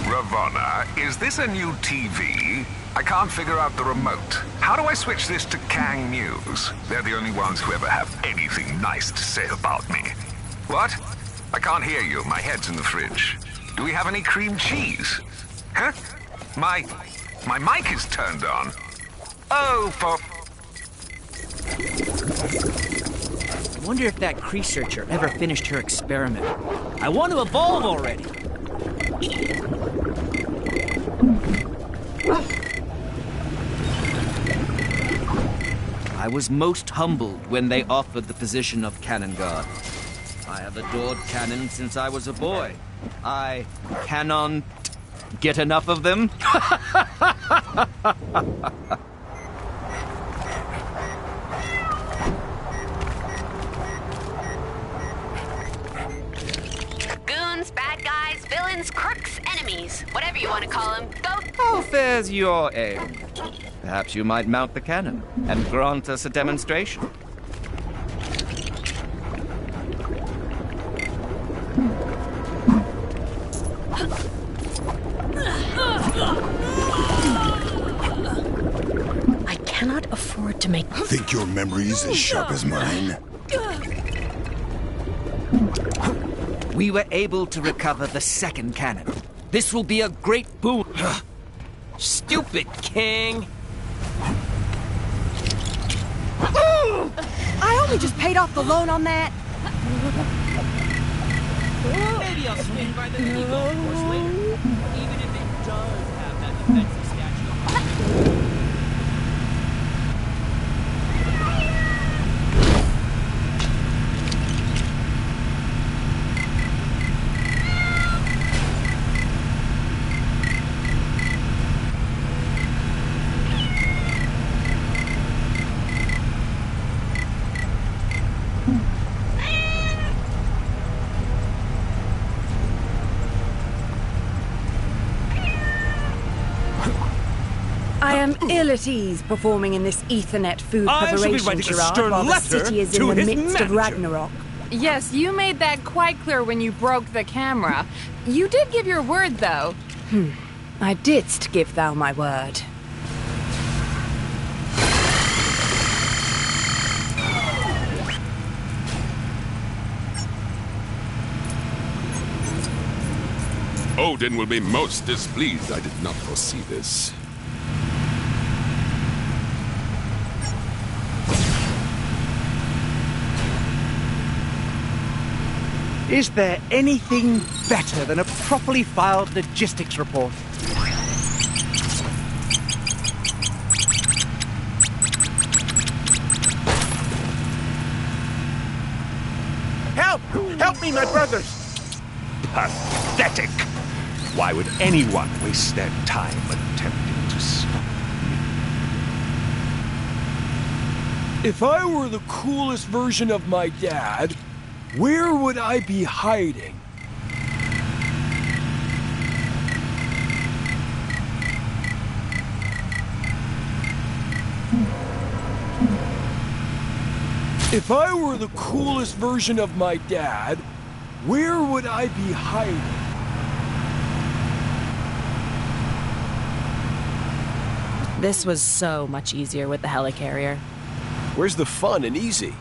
Ravonna, is this a new TV? I can't figure out the remote. How do I switch this to Kang News? They're the only ones who ever have anything nice to say about me. What? I can't hear you. My head's in the fridge. Do we have any cream cheese? Huh? My mic is turned on. Oh, for... I wonder if that researcher ever finished her experiment. I want to evolve already. I was most humbled when they offered the position of cannon guard. I have adored cannon since I was a boy. I cannot Get enough of them? Goons, bad guys, villains, crooks, enemies, whatever you want to call them. Go. How fares your aim? Perhaps you might mount the cannon and grant us a demonstration. I cannot afford to make... Think your memory's as sharp as mine? We were able to recover the second cannon. This will be a great boon. Stupid king! I only just paid off the loan on that. Maybe I'll swing by the mini golf course later, even if it does have that defensive statue. I am ill at ease performing in this Ethernet food I shall be preparation writing a charade stern while the letter city is to in the his midst of manager. Ragnarok. Yes, you made that quite clear when you broke the camera. You did give your word, though. I didst give thou my word. Odin will be most displeased. I did not foresee this. Is there anything better than a properly filed logistics report? Help! Help me, my brothers! Pathetic! Why would anyone waste their time attempting to stop me? If I were the coolest version of my dad, where would I be hiding? If I were the coolest version of my dad, where would I be hiding? This was so much easier with the helicarrier. Where's the fun and easy?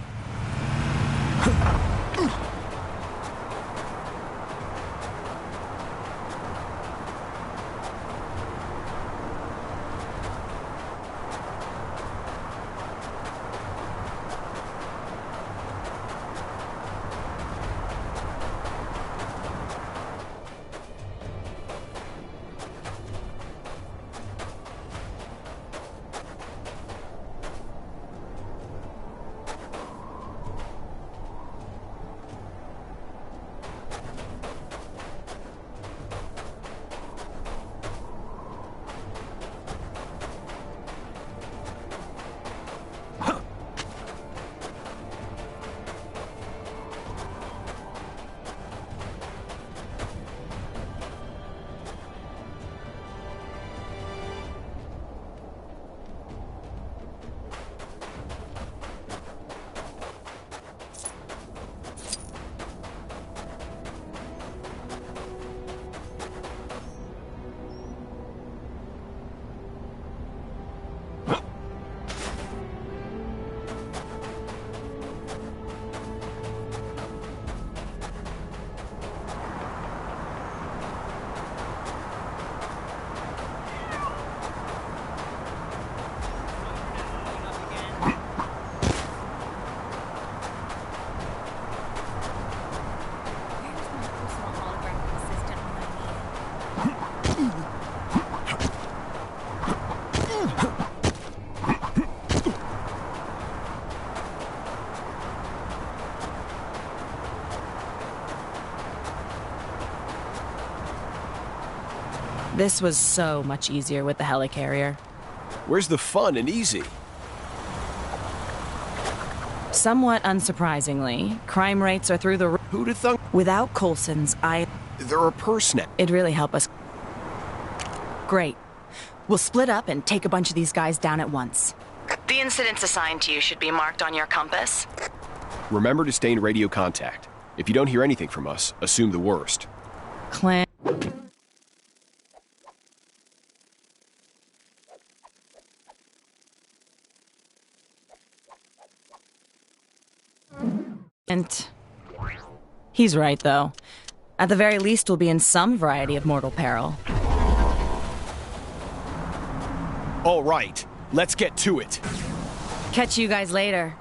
This was so much easier with the helicarrier. Where's the fun and easy? Somewhat unsurprisingly, crime rates are through the roof. Who'd have thunk? Without Coulson's, They're a purse now. It'd really help us. Great. We'll split up and take a bunch of these guys down at once. The incidents assigned to you should be marked on your compass. Remember to stay in radio contact. If you don't hear anything from us, assume the worst. Clan. And he's right, though. At the very least, we'll be in some variety of mortal peril. All right, let's get to it. Catch you guys later.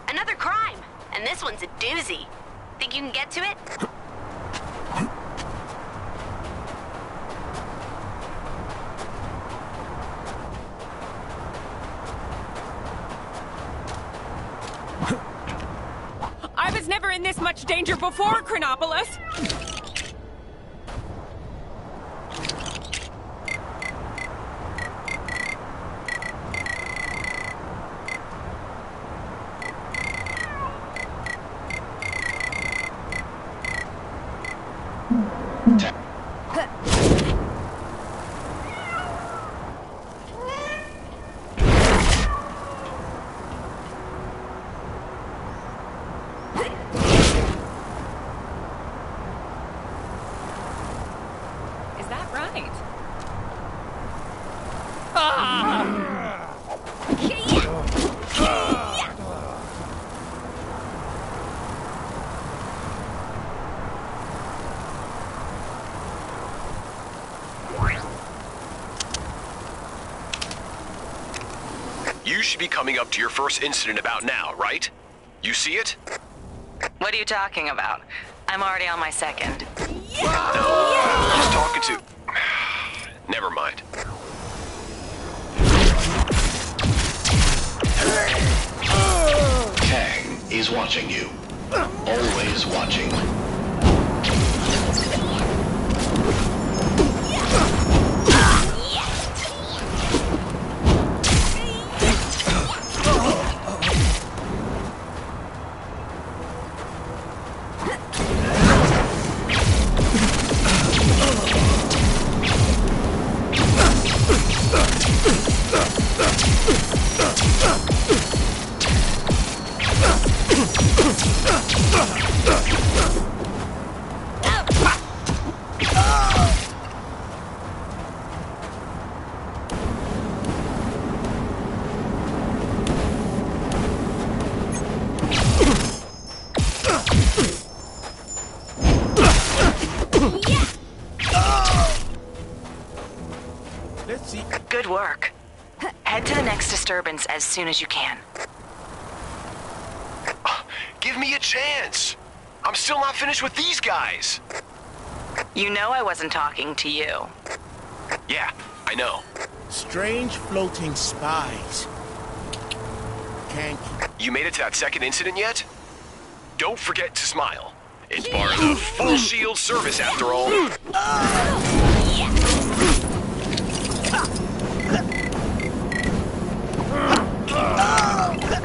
Another crime, and this one's a doozy. Think you can get to it? I was never in this much danger before, Chronopolis! Is that right? You should be coming up to your first incident about now, right? You see it? What are you talking about? I'm already on my second. No, just talking to... Never mind. Kang is watching you. Always watching. Good work. Head to the next disturbance as soon as you can. Give me a chance. I'm still not finished with these guys. You know I wasn't talking to you. Yeah, I know. Strange floating spies. You made it to that second incident yet? Don't forget to smile. It's part of the full shield service after all.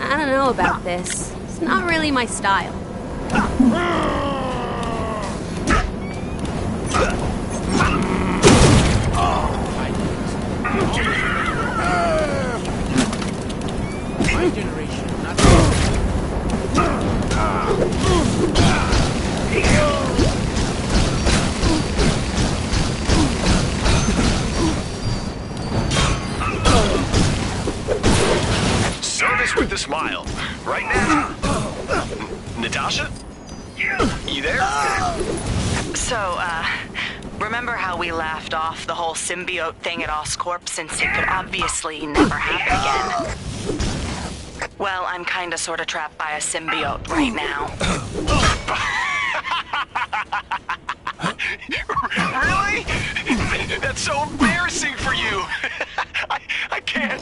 I don't know about this. It's not really my style. My generation, not Service with a smile. Right now. Natasha? You there? So, remember how we laughed off the whole symbiote thing at Oscorp since it could obviously never happen again? Well, I'm kinda sorta trapped by a symbiote right now. It's so embarrassing for you. I can't.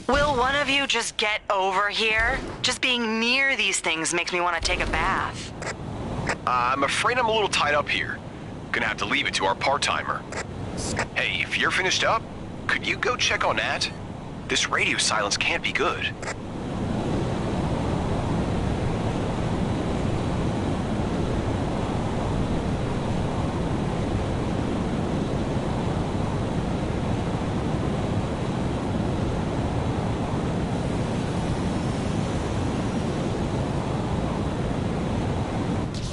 Will one of you just get over here? Just being near these things makes me want to take a bath. I'm afraid I'm a little tied up here. Gonna have to leave it to our part-timer. Hey, if you're finished up, could you go check on Nat? This radio silence can't be good.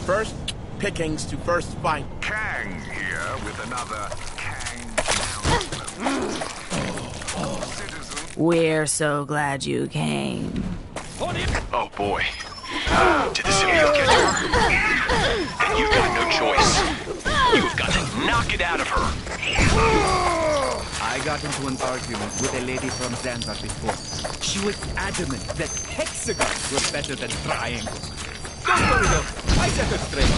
First pickings to first find. Kang here with another Kang announcement. We're so glad you came. Oh boy. Did the symbiote get to her? And you've got no choice. You've got to knock it out of her. I got into an argument with a lady from Xandar before. She was adamant that hexagons were better than triangles. Don't worry though, I set her straight.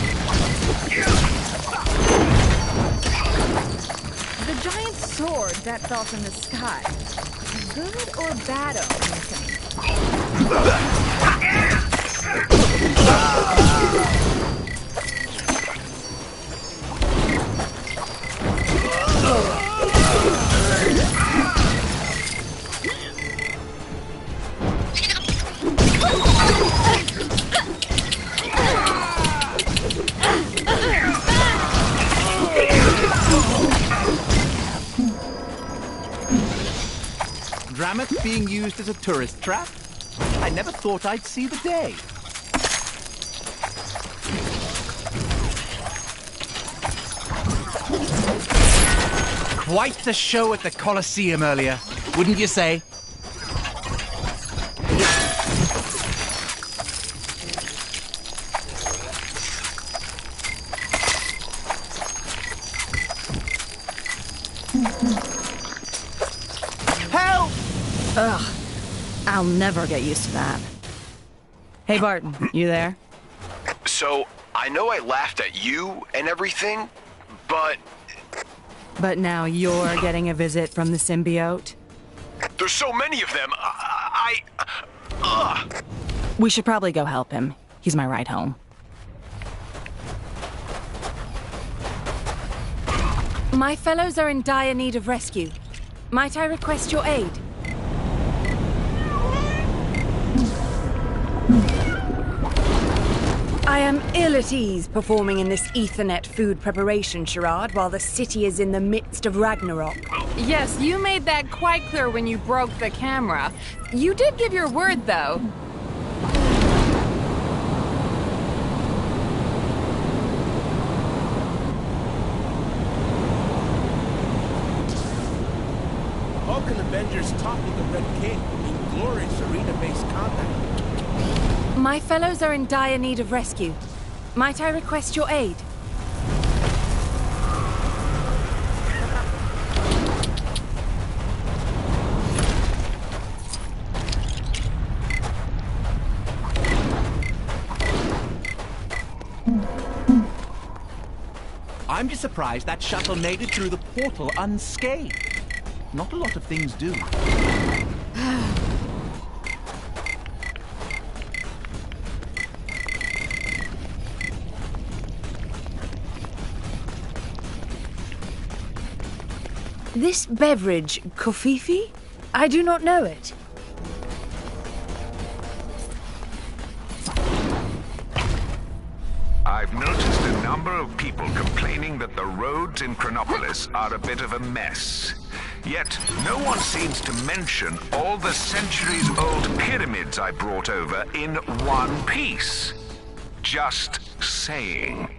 The giant sword that fell from the sky. Good or bad omen, you think? Dramak being used as a tourist trap? I never thought I'd see the day. Quite the show at the Colosseum earlier, wouldn't you say? Help! Ugh. I'll never get used to that. Hey, Barton, you there? So, I know I laughed at you and everything, but But now you're getting a visit from the symbiote? there's so many of them. We should probably go help him. He's my ride home. My fellows are in dire need of rescue. Might I request your aid? I am ill at ease performing in this Ethernet food preparation charade while the city is in the midst of Ragnarok. Yes, you made that quite clear when you broke the camera. You did give your word, though. How can Avengers topple the Red King in glorious arena-based combat? My fellows are in dire need of rescue. Might I request your aid? I'm just surprised that shuttle made it through the portal unscathed. Not a lot of things do. This beverage, Kofifi? I do not know it. I've noticed a number of people complaining that the roads in Chronopolis are a bit of a mess. Yet, no one seems to mention all the centuries-old pyramids I brought over in one piece. Just saying.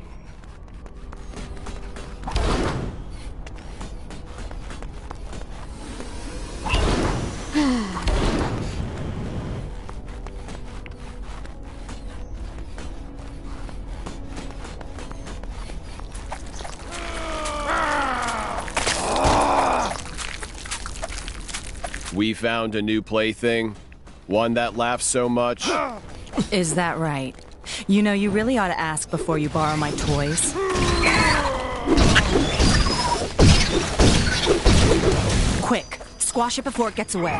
We found a new plaything. One that laughs so much. Is that right? You know, you really ought to ask before you borrow my toys. squash it before it gets away.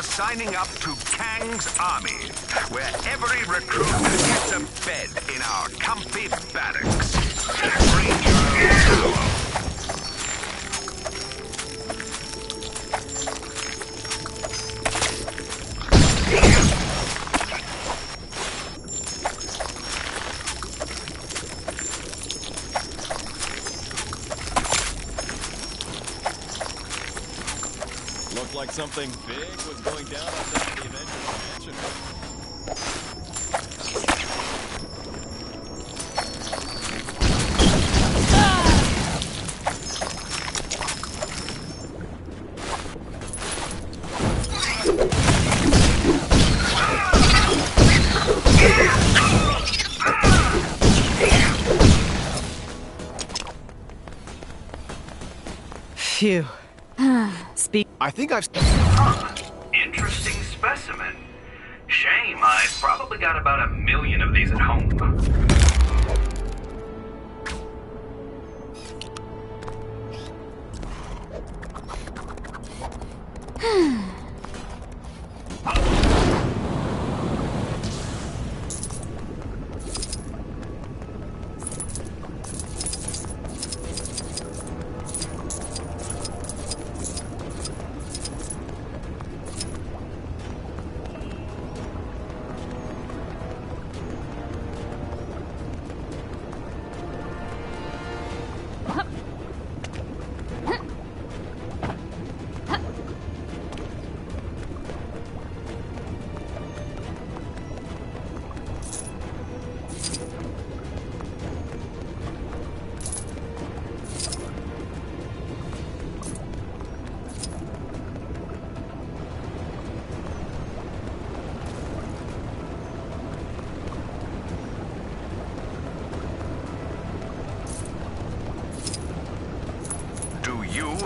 Signing up to Kang's army, where every recruit gets a bed in our comfy barracks. Bring your own towel. Looked like something big was going down on top of the Avengers Mansion. Phew. I think I've... Interesting specimen. Shame, I've probably got about 1 million of these at home.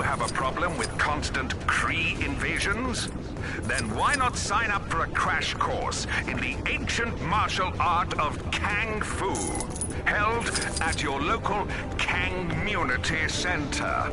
Have a problem with constant Kree invasions? Then why not sign up for a crash course in the ancient martial art of Kang Fu, held at your local Kangmunity Center?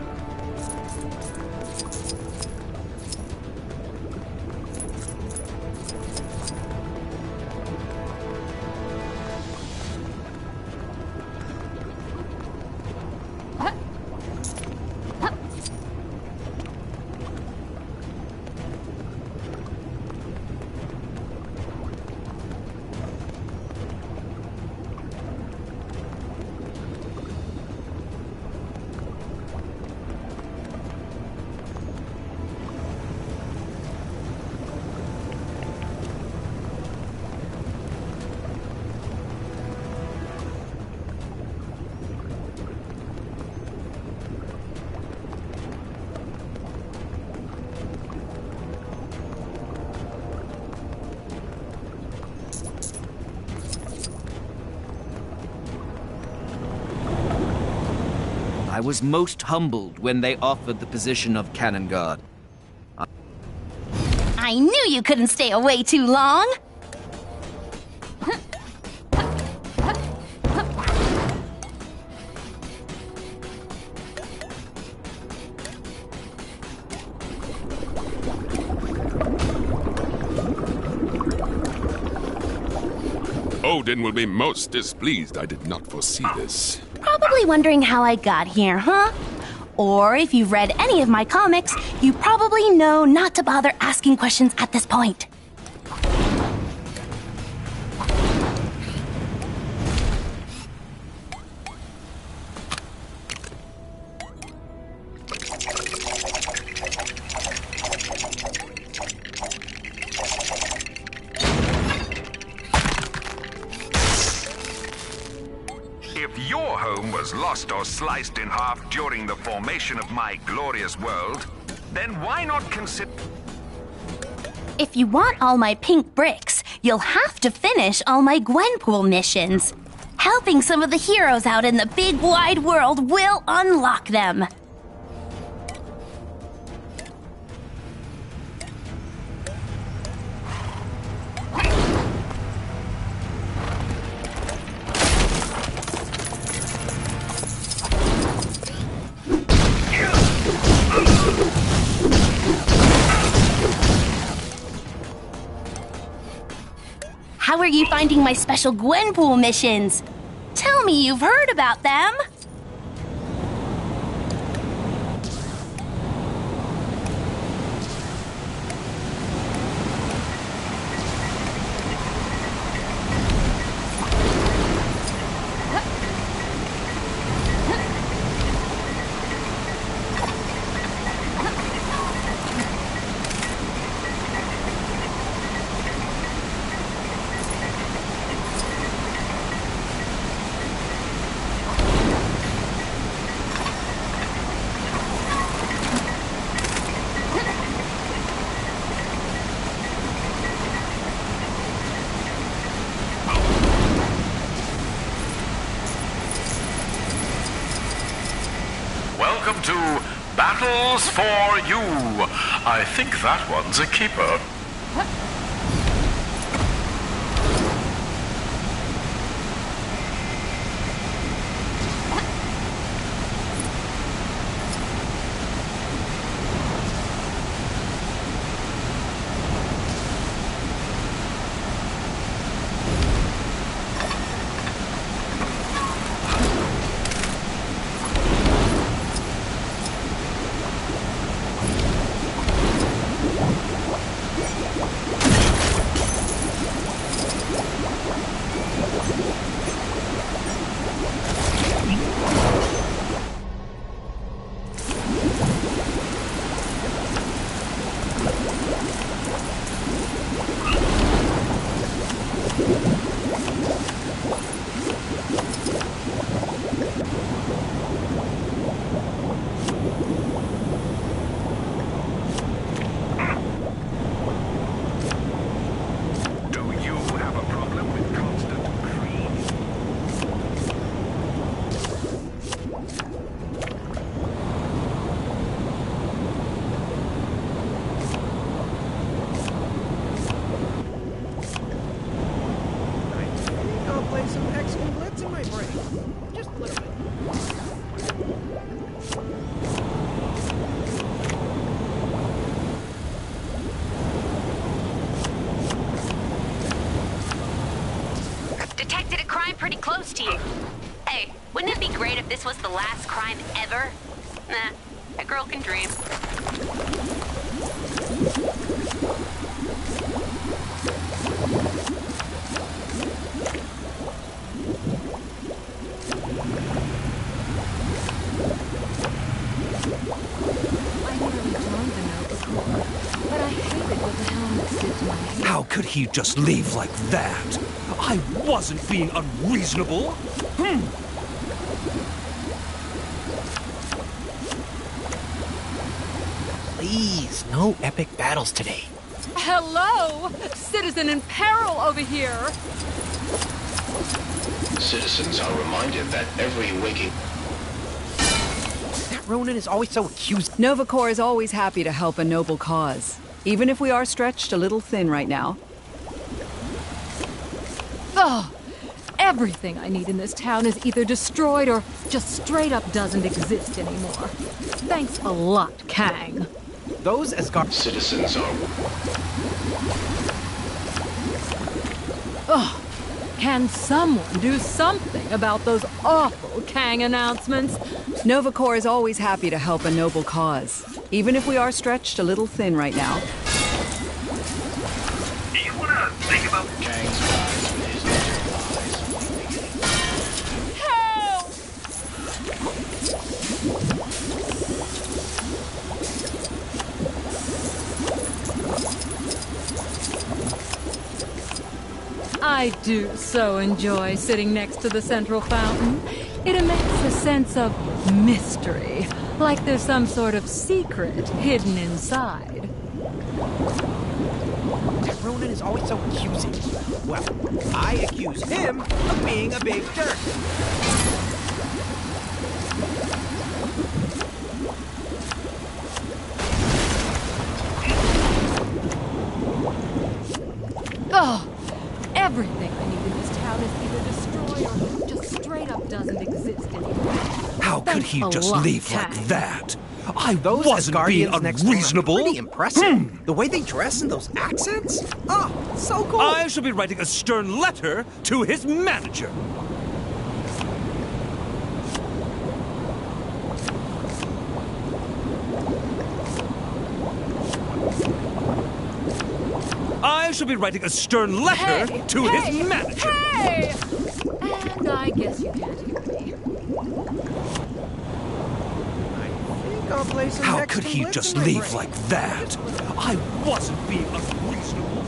I was most humbled when they offered the position of cannon guard. I knew you couldn't stay away too long! Odin will be most displeased. I did not foresee this. Probably wondering how I got here, huh? Or if you've read any of my comics, you probably know not to bother asking questions at this point. If your home was lost or sliced in half during the formation of my glorious world, then why not consider... If you want all my pink bricks, you'll have to finish all my Gwenpool missions. Helping some of the heroes out in the big wide world will unlock them. How are you finding my special Gwenpool missions? Tell me you've heard about them. Welcome to Battles for You. I think that one's a keeper. Detected a crime pretty close to you. Hey, wouldn't it be great if this was the last crime ever? Nah, a girl can dream. How could he just leave like that? I wasn't being unreasonable. Please, no epic battles today. Hello? Citizen in peril over here. Citizens are reminded that every waking... That Ronin is always so accused. Nova Corps is always happy to help a noble cause, even if we are stretched a little thin right now. Oh, everything I need in this town is either destroyed or just straight up doesn't exist anymore. Thanks a lot, Kang. Those Asgard citizens are... Oh, Can someone do something about those awful Kang announcements? Nova Corps is always happy to help a noble cause, even if we are stretched a little thin right now. Do you want to think about Kang's rise with his Help! I do so enjoy sitting next to the central fountain. It emits a sense of mystery, like there's some sort of secret hidden inside. That Ronan is always so accusing. Well, I accuse him of being a big jerk. Oh, everything I need in this town is either destroyed or just straight up doesn't exist anymore. How could he just leave like that? I Those wasn't being Asgardians next door are unreasonable. pretty impressive. The way they dress and those accents? Oh, so cool. I shall be writing a stern letter to his manager. I shall be writing a stern letter to his manager. Hey! And I guess you can't hear me. I'll play some How next could to he Blitz just in my leave brain. like that? I wasn't being unreasonable.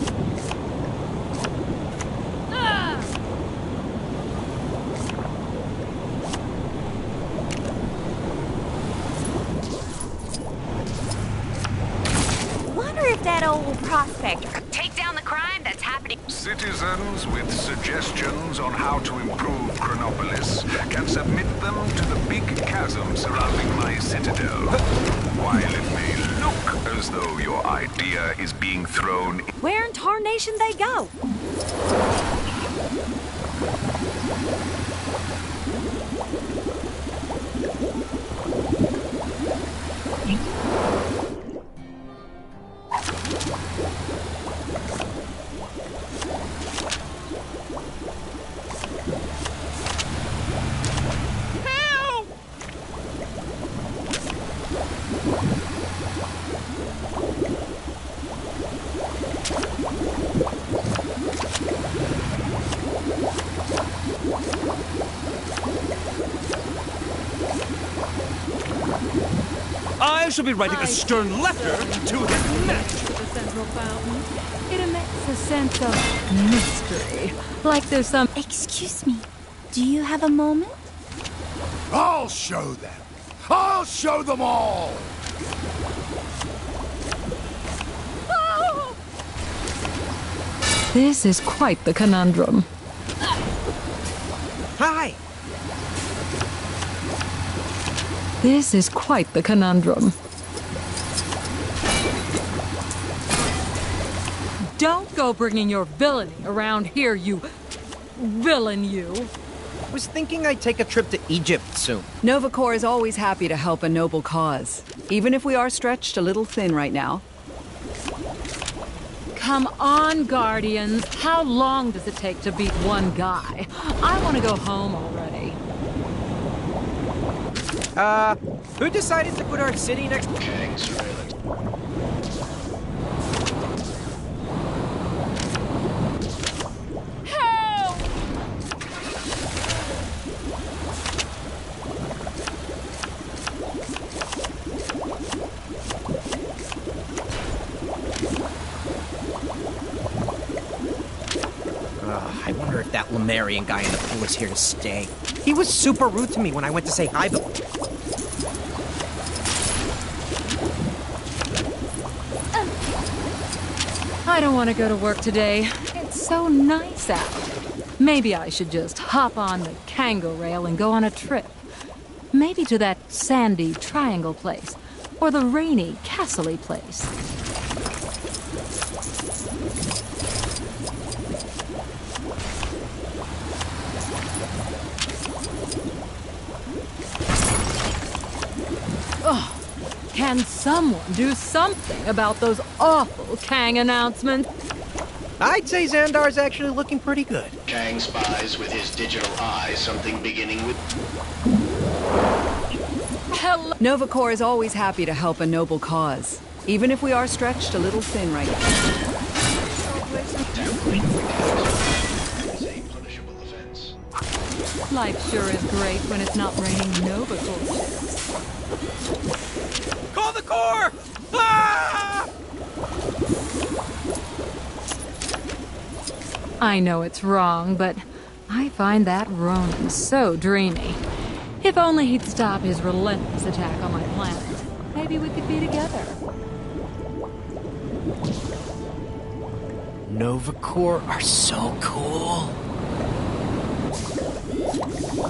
Wonder if that old prospector. Take down the crime that's happening. Citizens with suggestions on how to improve Chronopolis can submit them to the big chasm surrounding my citadel. While it may look as though your idea is being thrown... Where in tarnation they go? I shall be writing a stern letter to his manager. The central fountain. It emits a sense of mystery, like there's some... Excuse me, do you have a moment? I'll show them. I'll show them all. This is quite the conundrum. Hi. This is quite the conundrum. Don't go bringing your villainy around here, you villain, you. Was thinking I'd take a trip to Egypt soon. Nova Corps is always happy to help a noble cause, even if we are stretched a little thin right now. Come on, Guardians. How long does it take to beat one guy? I want to go home already. Who decided to put our city next to Kang's trailer? I wonder if that Lemurian guy in the pool is here to stay. He was super rude to me when I went to say hi, though. I don't want to go to work today. It's so nice out. Maybe I should just hop on the Kango rail and go on a trip. Maybe to that sandy triangle place, or the rainy castle-y place. Oh, can someone do something about those awful Kang announcements? I'd say Xandar's actually looking pretty good. Kang spies with his digital eye something beginning with... Hello. Nova Corps is always happy to help a noble cause, even if we are stretched a little thin right now. Life sure is great when it's not raining Nova Corps ships. Call the Corps! Ah! I know it's wrong, but I find that Ronan so dreamy. If only he'd stop his relentless attack on my planet, maybe we could be together. Nova Corps are so cool.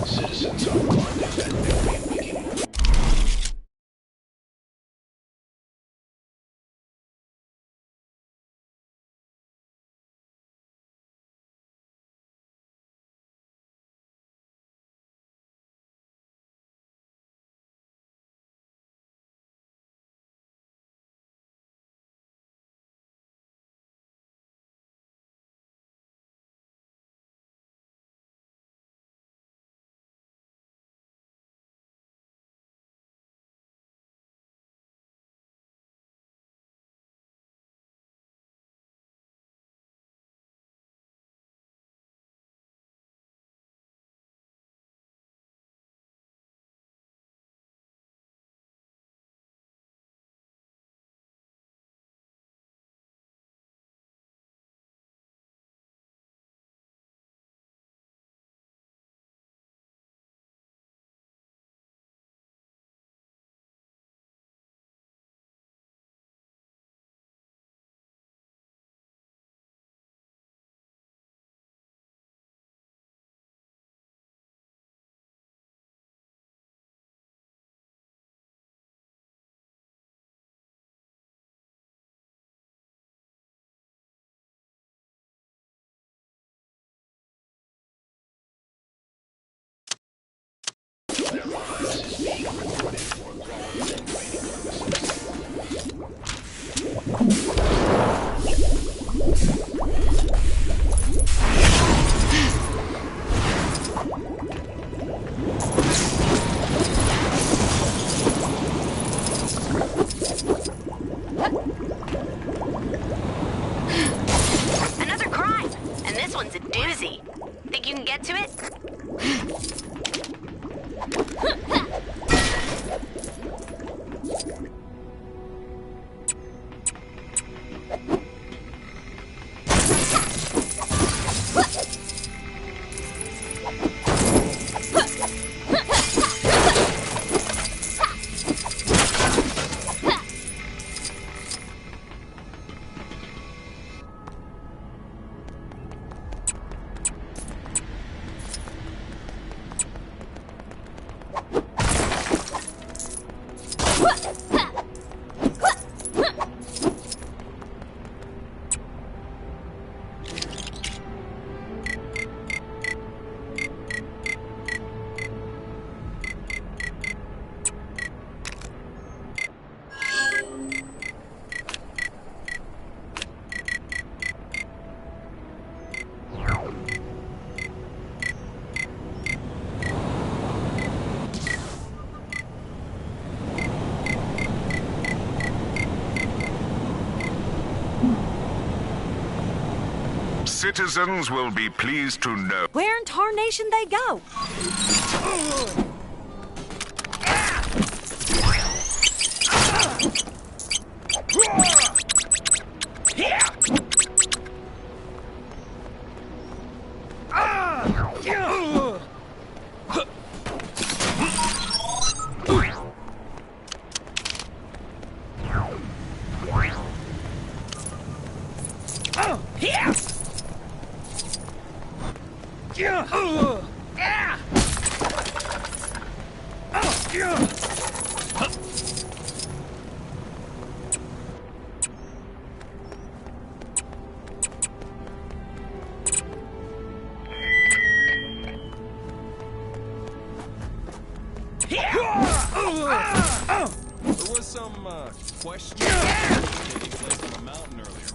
Citizens are reminded that every waking their lives is being recorded for quality and training Another crime, and this one's a doozy. Think you can get to it? Citizens will be pleased to know. Where in tarnation they go? There was some question taking place on the mountain earlier.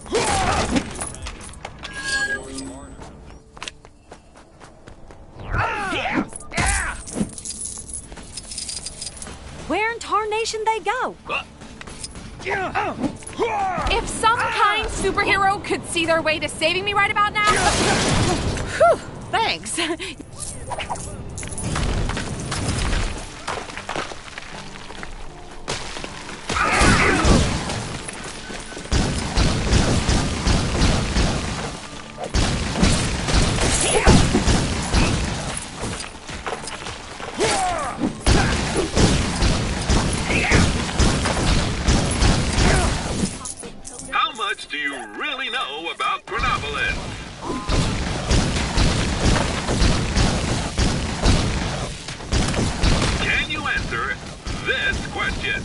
tarnation they go. If some kind superhero could see their way to saving me right about now... Whew, thanks. How much do you really know about Chronopolis? Can you answer this question?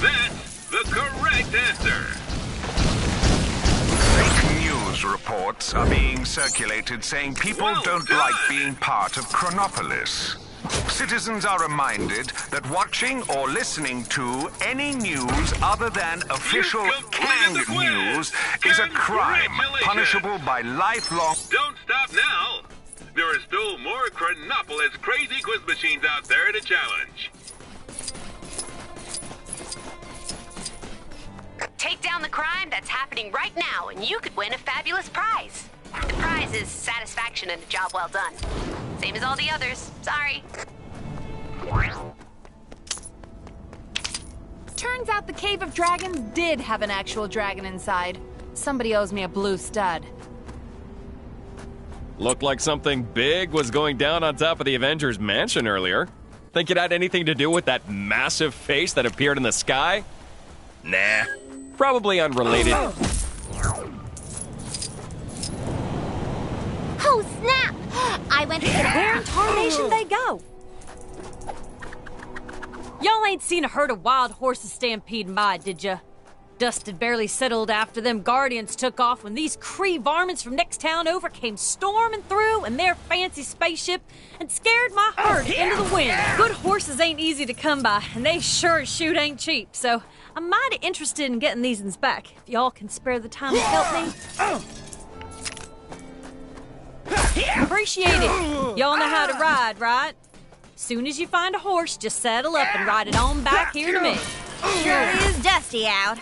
That's the correct answer. Fake news reports are being circulated saying people don't like being part of Chronopolis. Citizens are reminded that watching or listening to any news other than official Kang news is a crime, punishable by lifelong... Don't stop now! There are still more Chronopolis crazy quiz machines out there to challenge. Take down the crime that's happening right now, and you could win a fabulous prize. The prize is satisfaction and a job well done. Same as all the others. Sorry. Turns out the Cave of Dragons did have an actual dragon inside. Somebody owes me a blue stud. Looked like something big was going down on top of the Avengers mansion earlier. Think it had anything to do with that massive face that appeared in the sky? Nah. Probably unrelated. Oh, snap! I went to... Where in tarnation they go? Y'all ain't seen a herd of wild horses stampeding by, did ya? Dust had barely settled after them Guardians took off when these Kree varmints from next town over came storming through in their fancy spaceship and scared my herd into the wind. Good horses ain't easy to come by, and they sure as shoot ain't cheap, so I'm mighty interested in getting these uns back. If y'all can spare the time to help me. Appreciate it. Y'all know how to ride, right? Soon as you find a horse, just saddle up and ride it on back here to me. Sure is dusty out.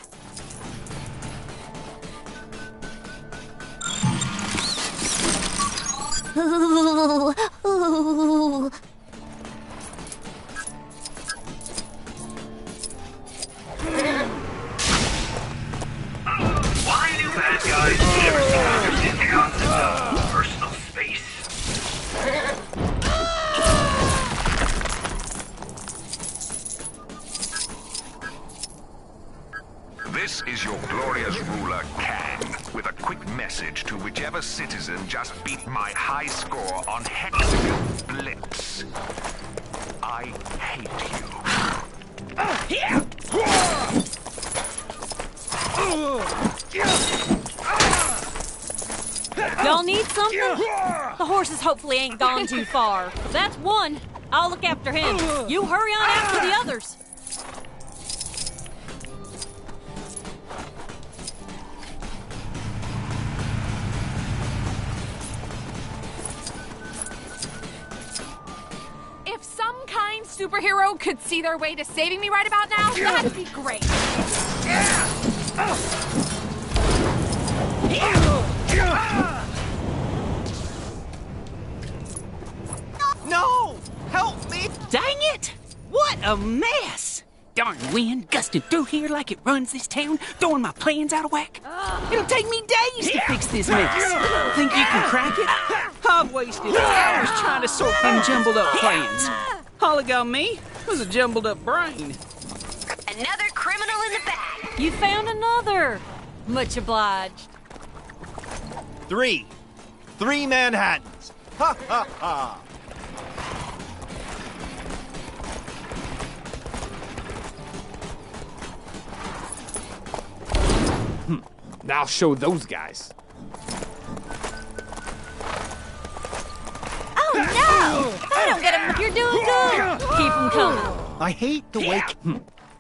Ooh, ooh. Why do bad guys never seem to understand the concept of personal space? This is your glorious ruler, Kang, with a quick message to whichever citizen just beat my high score on Hexagon Blitz. I hate you. Y'all need something? The horses hopefully ain't gone too far. That's one. I'll look after him. You hurry on after the others. If some kind superhero could see their way to saving me right about now, that'd be great. No! Help me! Dang it! What a mess! Darn wind gusting through here like it runs this town, throwing my plans out of whack. It'll take me days to fix this mess. Think you can crack it? I've wasted hours trying to sort them jumbled up plans. All it got me was a jumbled up brain. Another criminal in the bag. You found another. Much obliged. 3 Manhattans. Ha ha ha. I'll show those guys. Oh no! I don't get them. You're doing good. Keep them coming. I hate the way...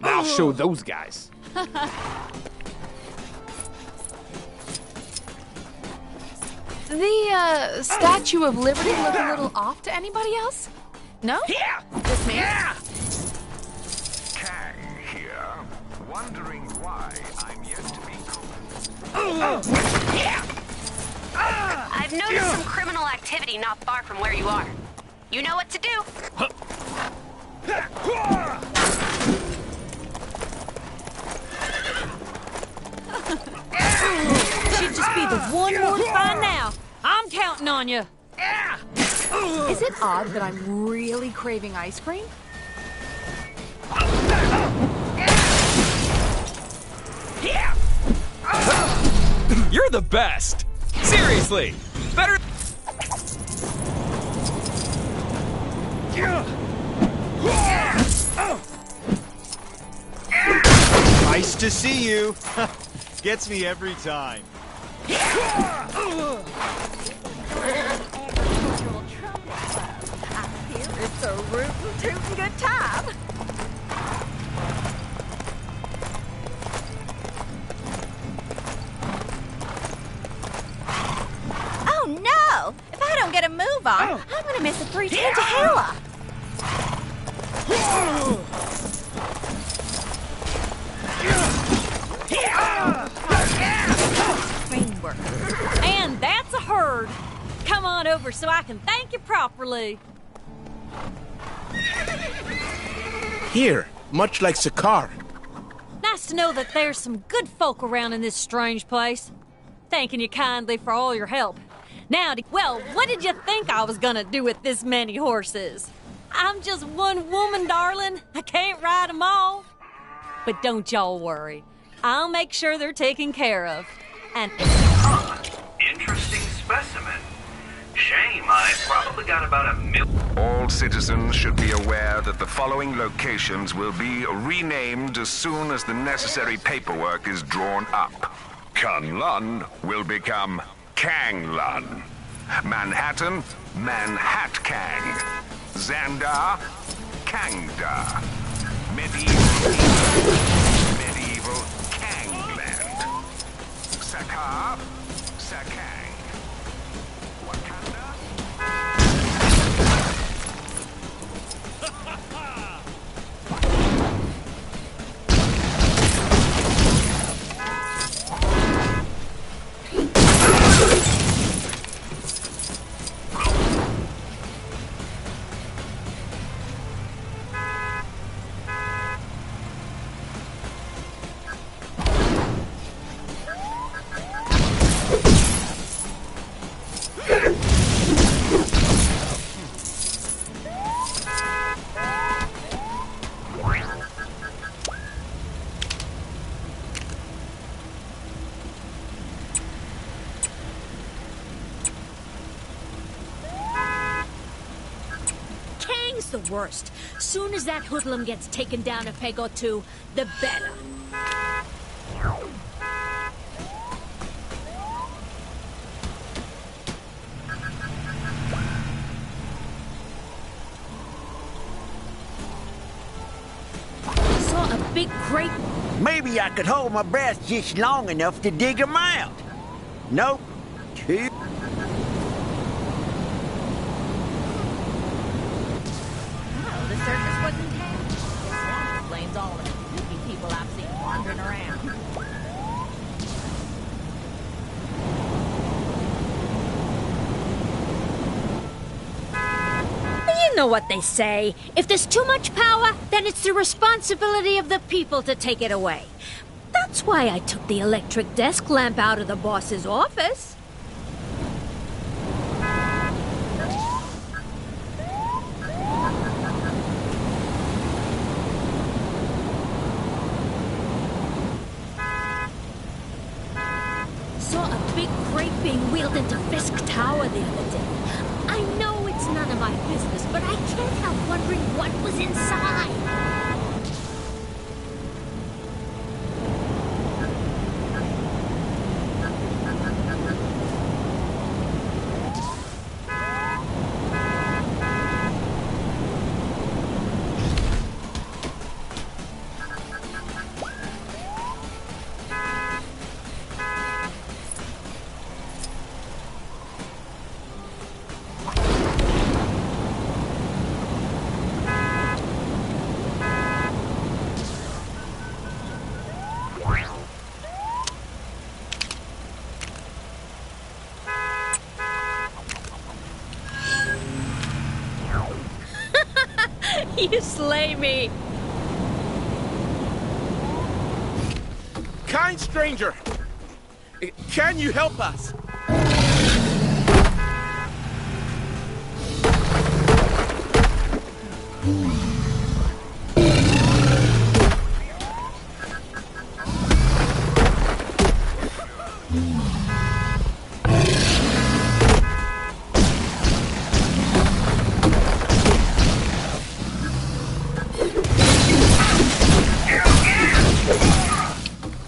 I'll show those guys. The Statue of Liberty look a little off to anybody else? No? Just me? Kang here, wondering why I'm yet to be I've noticed some criminal activity not far from where you are. You know what to do. Should just be the one more to find now. I'm counting on you. Is it odd that I'm really craving ice cream? You're the best! Seriously! Better. Nice to see you. Gets me every time. It's a rootin' tootin' good time. Oh no! If I don't get a move on, I'm gonna miss a 310 to Hela. And that's a herd. Come on over so I can thank you properly. Here, much like Sakar. Nice to know that there's some good folk around in this strange place. Thanking you kindly for all your help. Now, well, what did you think I was gonna do with this many horses? I'm just one woman, darling. I can't ride them all. But don't y'all worry. I'll make sure they're taken care of. And Interesting specimen. Shame, I probably got about 1 million. All citizens should be aware that the following locations will be renamed as soon as the necessary paperwork is drawn up. Kunlun will become Kanglun. Manhattan, Manhatkang. Xandar, Kangda. Medieval Kangland. Sakar, Sakang. Kang's the worst. Soon as that hoodlum gets taken down a peg or two, the better. Saw a big crate. Maybe I could hold my breath just long enough to dig him out. Nope. Too. The circus was in town. This one explains all of the spooky people I've seen wandering around. You know what they say. If there's too much power, then it's the responsibility of the people to take it away. That's why I took the electric desk lamp out of the boss's office. Saw a big crate being wheeled into Fisk Tower the other day. I know it's none of my business, but I can't help wondering what was inside. You slay me. Kind stranger, can you help us?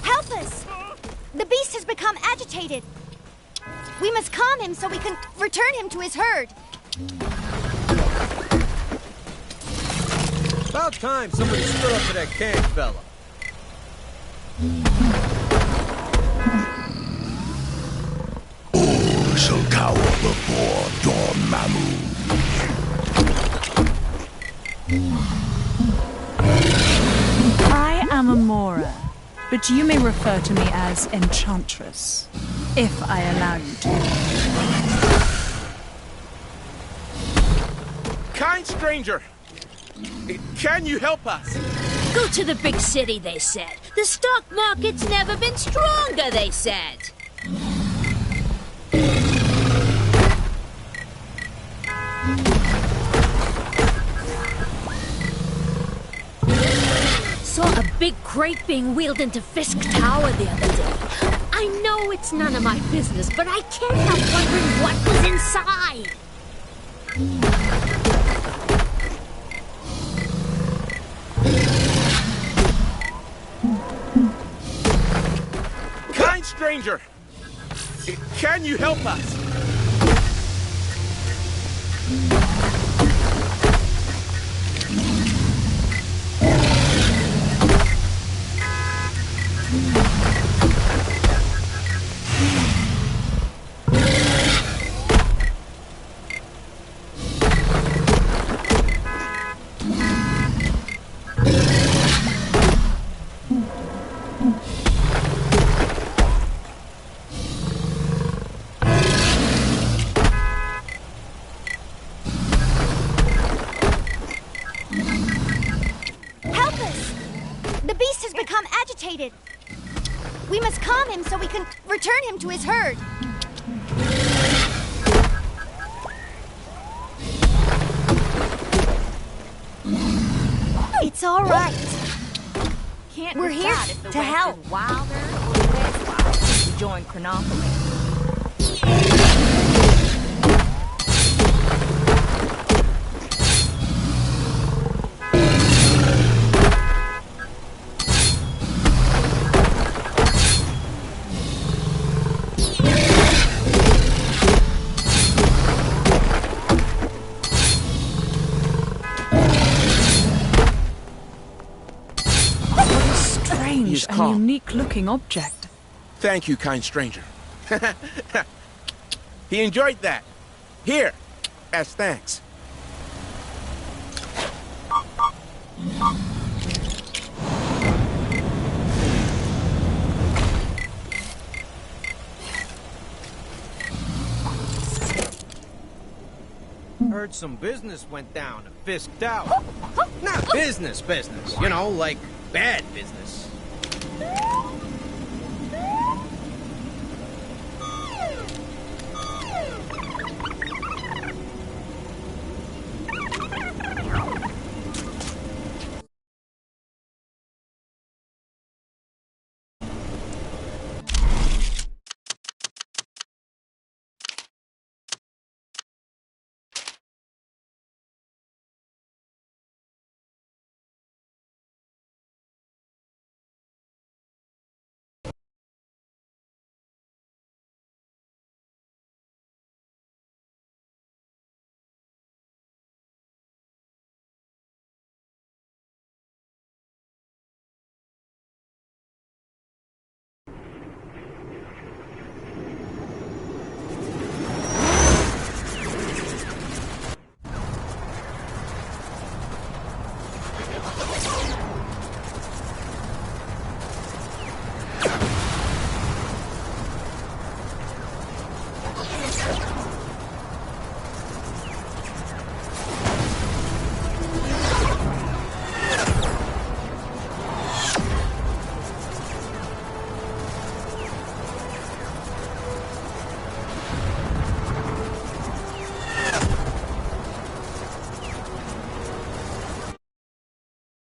Help us! The beast has become agitated. We must calm him so we can return him to his herd. About time somebody stood up to that Kang fella. All shall cower before Dormammu. I am Amora, but you may refer to me as Enchantress, if I allow you to. Kind stranger, can you help us? Go to the big city, they said. The stock market's never been stronger, they said. Saw a big crate being wheeled into Fisk Tower the other day. I know it's none of my business, but I can't help wondering what was inside. Kind stranger, can you help us? Help us! The beast has become agitated. We must calm him so we can return him to his herd. It's all right. We're here to help. Wilder or West Wild to join Chronopolis. Strange and unique-looking object. Thank you, kind stranger. He enjoyed that. Here, as thanks. Heard some business went down at Fisk Tower. Not business, you know, like bad business.